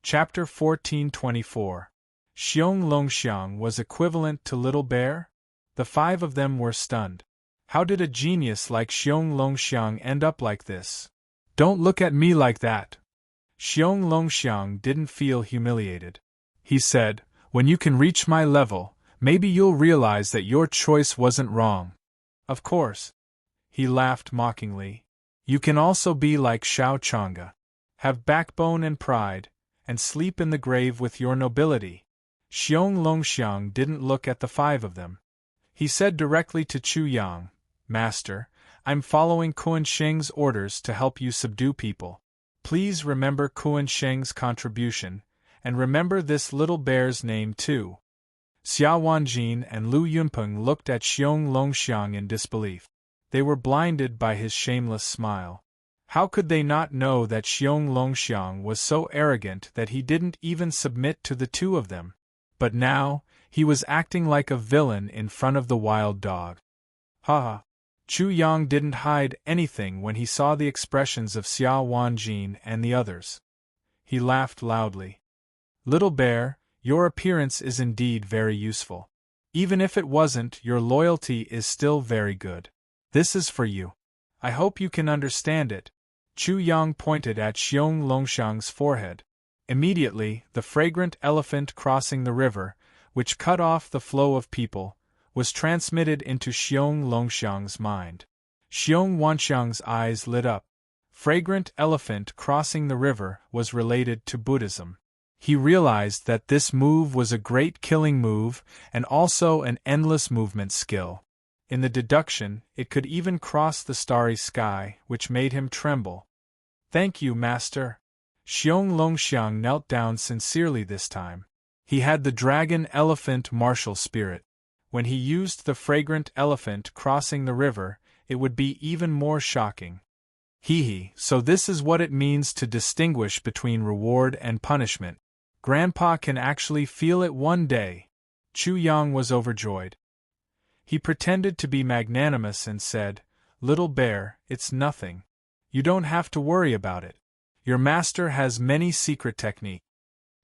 Chapter 1424. Xiong Longxiang was equivalent to Little Bear? The five of them were stunned. How did a genius like Xiong Longxiang end up like this? "Don't look at me like that." Xiong Longxiang didn't feel humiliated. He said, "When you can reach my level, maybe you'll realize that your choice wasn't wrong." "Of course." He laughed mockingly. "You can also be like Shao Changa. Have backbone and pride, and sleep in the grave with your nobility." Xiong Longxiang didn't look at the five of them. He said directly to Chu Yang, "Master, I'm following Kuan Sheng's orders to help you subdue people. Please remember Kuan Sheng's contribution, and remember this little bear's name too." Xia Wanjin and Lu Yunpeng looked at Xiong Longxiang in disbelief. They were blinded by his shameless smile. How could they not know that Xiong Longxiang was so arrogant that he didn't even submit to the two of them? But now, he was acting like a villain in front of the wild dog. "Ha ha! Chu Yang didn't hide anything when he saw the expressions of Xiao Wanjin and the others. He laughed loudly. Little bear, your appearance is indeed very useful. Even if it wasn't, your loyalty is still very good. This is for you. I hope you can understand it. Chu Yang pointed at Xiong Longxiang's forehead. Immediately, the fragrant elephant crossing the river, which cut off the flow of people, was transmitted into Xiong Longxiang's mind. Xiong Wanxiang's eyes lit up. Fragrant elephant crossing the river was related to Buddhism. He realized that this move was a great killing move and also an endless movement skill. In the deduction, it could even cross the starry sky, which made him tremble. Thank you, Master. Xiong Longxiang knelt down sincerely this time. He had the dragon elephant martial spirit. When he used the fragrant elephant crossing the river, it would be even more shocking. So this is what it means to distinguish between reward and punishment. Grandpa can actually feel it one day. Chu Yang was overjoyed. He pretended to be magnanimous and said, Little bear, it's nothing. You don't have to worry about it. Your master has many secret techniques.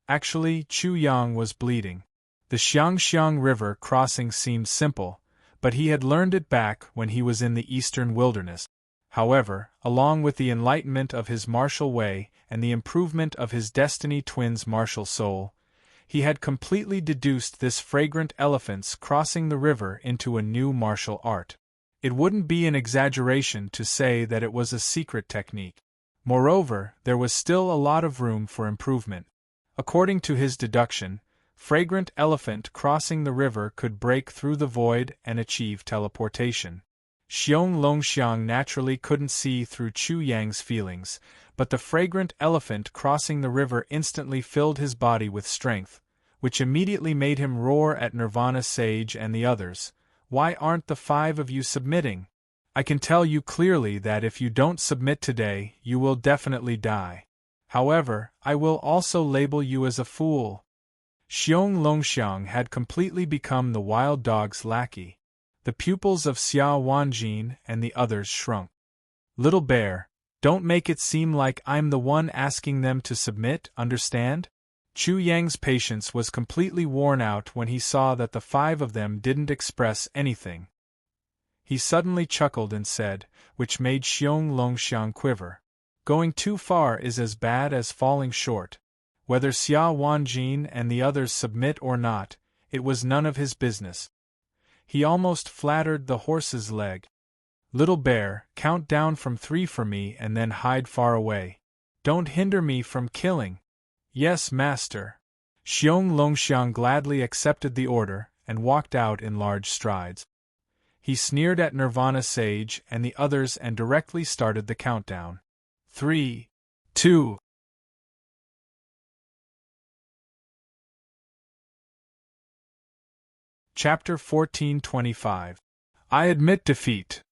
Actually, Chu Yang was bleeding. The Xiangxiang River crossing seemed simple, but he had learned it back when he was in the eastern wilderness. However, along with the enlightenment of his martial way and the improvement of his Destiny Twin's martial soul, he had completely deduced this fragrant elephant's crossing the river into a new martial art. It wouldn't be an exaggeration to say that it was a secret technique. Moreover, there was still a lot of room for improvement. According to his deduction, fragrant elephant crossing the river could break through the void and achieve teleportation. Xiong Longxiang naturally couldn't see through Chu Yang's feelings, but the fragrant elephant crossing the river instantly filled his body with strength, which immediately made him roar at Nirvana Sage and the others. Why aren't the 5 of you submitting? I can tell you clearly that if you don't submit today, you will definitely die. However, I will also label you as a fool. Xiong Longxiang had completely become the wild dog's lackey. The pupils of Xiao Wanjin and the others shrunk. Little bear, don't make it seem like I'm the one asking them to submit, understand? Chu Yang's patience was completely worn out when he saw that the 5 of them didn't express anything. He suddenly chuckled and said, which made Xiong Longxiang quiver. Going too far is as bad as falling short. Whether Xiao Wanjin and the others submit or not, it was none of his business. He almost flattered the horse's leg. Little bear, count down from 3 for me and then hide far away. Don't hinder me from killing. Yes, master. Xiong Longxiang gladly accepted the order and walked out in large strides. He sneered at Nirvana Sage and the others and directly started the countdown. 3, 2. Chapter 1425. I admit defeat.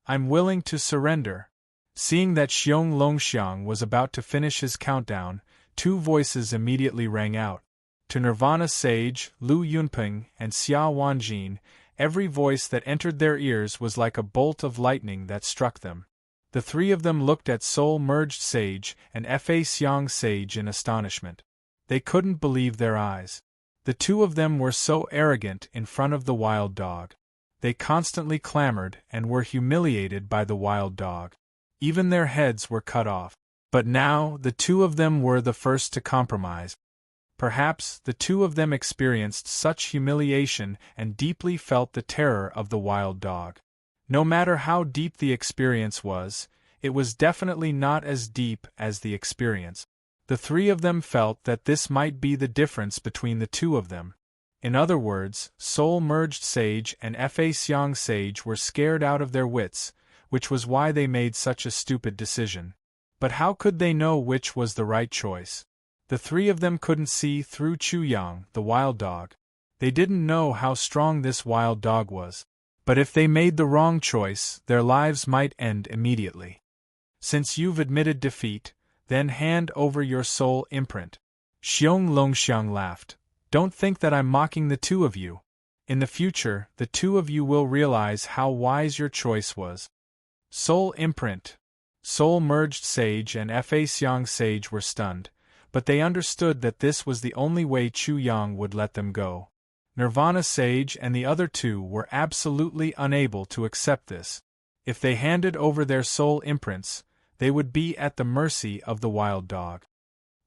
I'm willing to surrender. Seeing that Xiong Longxiang was about to finish his countdown, 2 voices immediately rang out. To Nirvana Sage, Lu Yunping, and Xiao Wanjin, every voice that entered their ears was like a bolt of lightning that struck them. The 3 of them looked at Soul-merged Sage and Fa Xiang Sage in astonishment. They couldn't believe their eyes. The 2 of them were so arrogant in front of the wild dog. They constantly clamored and were humiliated by the wild dog. Even their heads were cut off. But now, the 2 of them were the first to compromise. Perhaps the 2 of them experienced such humiliation and deeply felt the terror of the wild dog. No matter how deep the experience was, it was definitely not as deep as the experience. The 3 of them felt that this might be the difference between the 2 of them. In other words, Soul-merged Sage and Fa Xiang Sage were scared out of their wits, which was why they made such a stupid decision. But how could they know which was the right choice? The 3 of them couldn't see through Chu Yang, the wild dog. They didn't know how strong this wild dog was. But if they made the wrong choice, their lives might end immediately. Since you've admitted defeat, then hand over your soul imprint. Xiong Longxiang laughed. Don't think that I'm mocking the 2 of you. In the future, the two of you will realize how wise your choice was. Soul imprint. Soul-merged sage and Fa Xiang sage were stunned, but they understood that this was the only way Chu Yang would let them go. Nirvana sage and the other two were absolutely unable to accept this. If they handed over their soul imprints, they would be at the mercy of the wild dog.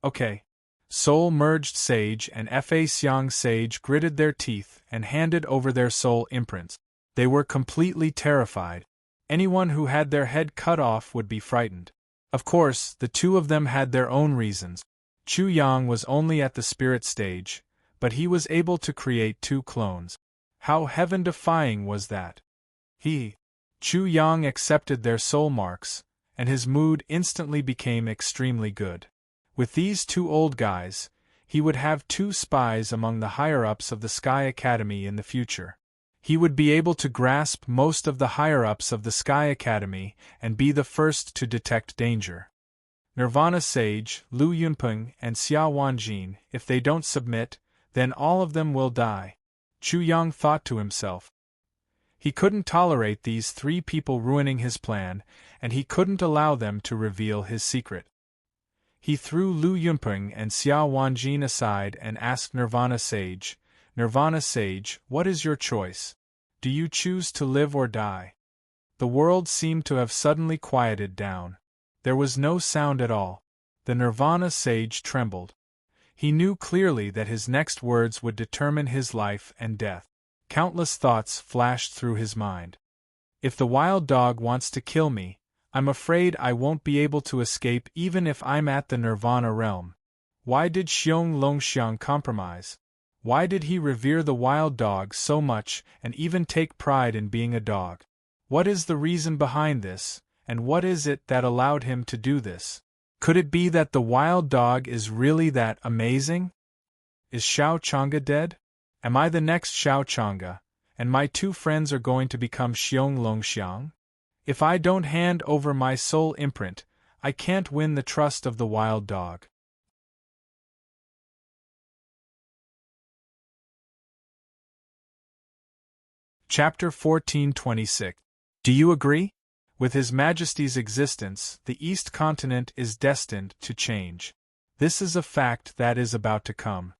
Okay. Soul-merged sage and Fa Xiang sage gritted their teeth and handed over their soul imprints. They were completely terrified. Anyone who had their head cut off would be frightened. Of course, the two of them had their own reasons. Chu Yang was only at the spirit stage, but he was able to create two clones. How heaven-defying was that? Chu Yang accepted their soul marks, and his mood instantly became extremely good. With these two old guys, he would have two spies among the higher-ups of the Sky Academy in the future. He would be able to grasp most of the higher-ups of the Sky Academy and be the first to detect danger. Nirvana Sage, Lu Yunpeng, and Xia Wanjin, if they don't submit, then all of them will die. Chu Yang thought to himself. He couldn't tolerate these three people ruining his plan, and he couldn't allow them to reveal his secret. He threw Lu Yunpeng and Xia Wanjin aside and asked Nirvana Sage, "Nirvana Sage, what is your choice? Do you choose to live or die?" The world seemed to have suddenly quieted down. There was no sound at all. The Nirvana Sage trembled. He knew clearly that his next words would determine his life and death. Countless thoughts flashed through his mind. If the wild dog wants to kill me, I'm afraid I won't be able to escape even if I'm at the Nirvana realm. Why did Xiong Longxiang compromise? Why did he revere the wild dog so much and even take pride in being a dog? What is the reason behind this, and what is it that allowed him to do this? Could it be that the wild dog is really that amazing? Is Xiao Chang'e dead? Am I the next Xiao Chang'e, and my two friends are going to become Xiong Longxiang? If I don't hand over my soul imprint, I can't win the trust of the wild dog. Chapter 1426. Do you agree? With His Majesty's existence, the East Continent is destined to change. This is a fact that is about to come.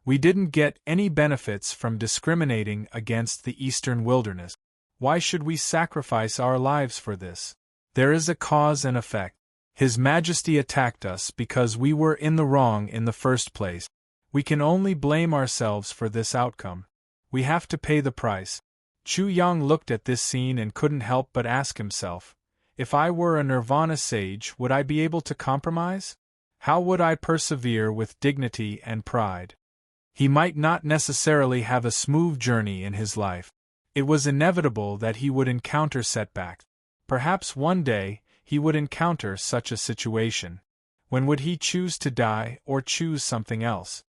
We didn't get any benefits from discriminating against the Eastern Wilderness. Why should we sacrifice our lives for this? There is a cause and effect. His Majesty attacked us because we were in the wrong in the first place. We can only blame ourselves for this outcome. We have to pay the price. Chu Yang looked at this scene and couldn't help but ask himself, if I were a Nirvana sage, would I be able to compromise? How would I persevere with dignity and pride? He might not necessarily have a smooth journey in his life. It was inevitable that he would encounter setbacks. Perhaps one day, he would encounter such a situation. When would he choose to die or choose something else?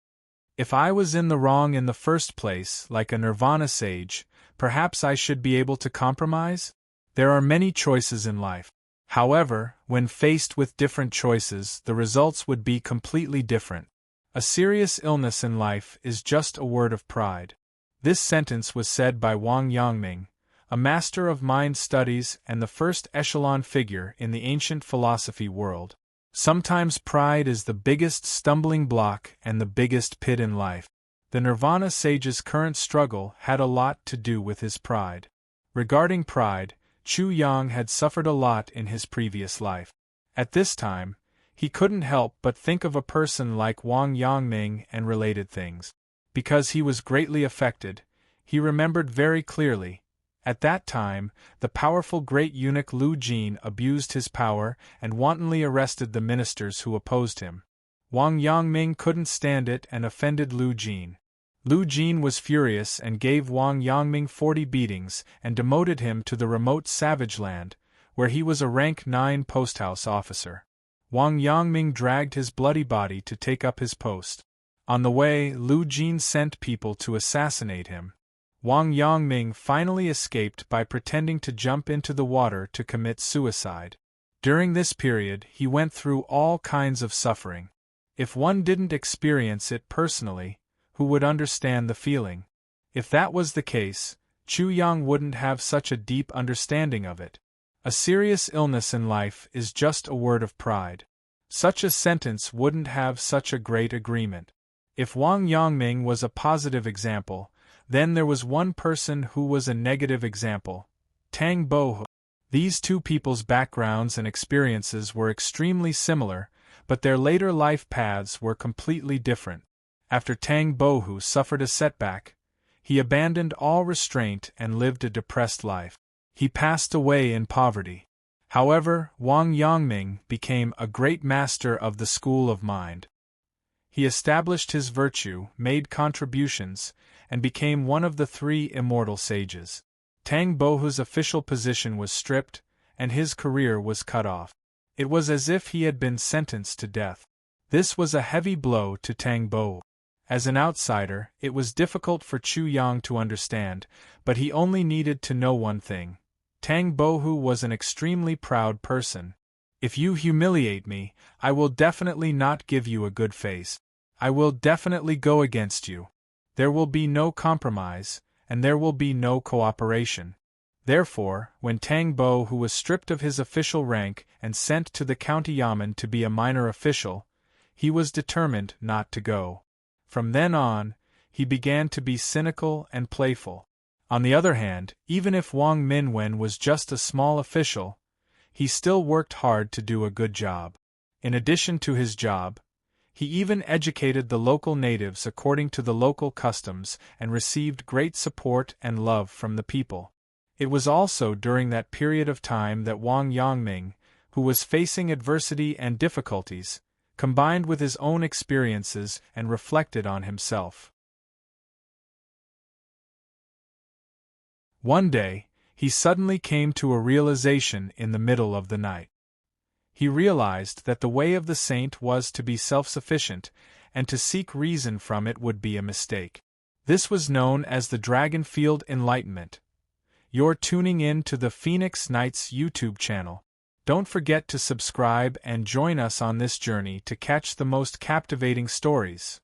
If I was in the wrong in the first place, like a Nirvana sage, perhaps I should be able to compromise? There are many choices in life. However, when faced with different choices, the results would be completely different. A serious illness in life is just a word of pride. This sentence was said by Wang Yangming, a master of mind studies and the first echelon figure in the ancient philosophy world. Sometimes pride is the biggest stumbling block and the biggest pit in life. The Nirvana sage's current struggle had a lot to do with his pride. Regarding pride, Chu Yang had suffered a lot in his previous life. At this time, he couldn't help but think of a person like Wang Yangming and related things. Because he was greatly affected, he remembered very clearly. At that time, the powerful great eunuch Lu Jin abused his power and wantonly arrested the ministers who opposed him. Wang Yangming couldn't stand it and offended Lu Jin. Lu Jin was furious and gave Wang Yangming 40 beatings and demoted him to the remote savage land, where he was a rank 9 posthouse officer. Wang Yangming dragged his bloody body to take up his post. On the way, Lu Jin sent people to assassinate him. Wang Yangming finally escaped by pretending to jump into the water to commit suicide. During this period, he went through all kinds of suffering. If one didn't experience it personally, who would understand the feeling? If that was the case, Chu Yang wouldn't have such a deep understanding of it. A serious illness in life is just a word of pride. Such a sentence wouldn't have such a great agreement. If Wang Yongming was a positive example, then there was one person who was a negative example, Tang Bohu. These two people's backgrounds and experiences were extremely similar, but their later life paths were completely different. After Tang Bohu suffered a setback, he abandoned all restraint and lived a depressed life. He passed away in poverty. However, Wang Yongming became a great master of the school of mind. He established his virtue, made contributions, and became one of the 3 immortal sages. Tang Bohu's official position was stripped, and his career was cut off. It was as if he had been sentenced to death. This was a heavy blow to Tang Bohu. As an outsider, it was difficult for Chu Yang to understand, but he only needed to know one thing. Tang Bohu was an extremely proud person. If you humiliate me, I will definitely not give you a good face. I will definitely go against you. There will be no compromise, and there will be no cooperation. Therefore, when Tang Bohu was stripped of his official rank and sent to the county yamen to be a minor official, he was determined not to go. From then on, he began to be cynical and playful. On the other hand, even if Wang Minwen was just a small official, he still worked hard to do a good job. In addition to his job, he even educated the local natives according to the local customs and received great support and love from the people. It was also during that period of time that Wang Yongming, who was facing adversity and difficulties, combined with his own experiences and reflected on himself. One day, he suddenly came to a realization in the middle of the night. He realized that the way of the saint was to be self-sufficient, and to seek reason from it would be a mistake. This was known as the Dragonfield Enlightenment. You're tuning in to the Phoenix Knights YouTube channel. Don't forget to subscribe and join us on this journey to catch the most captivating stories.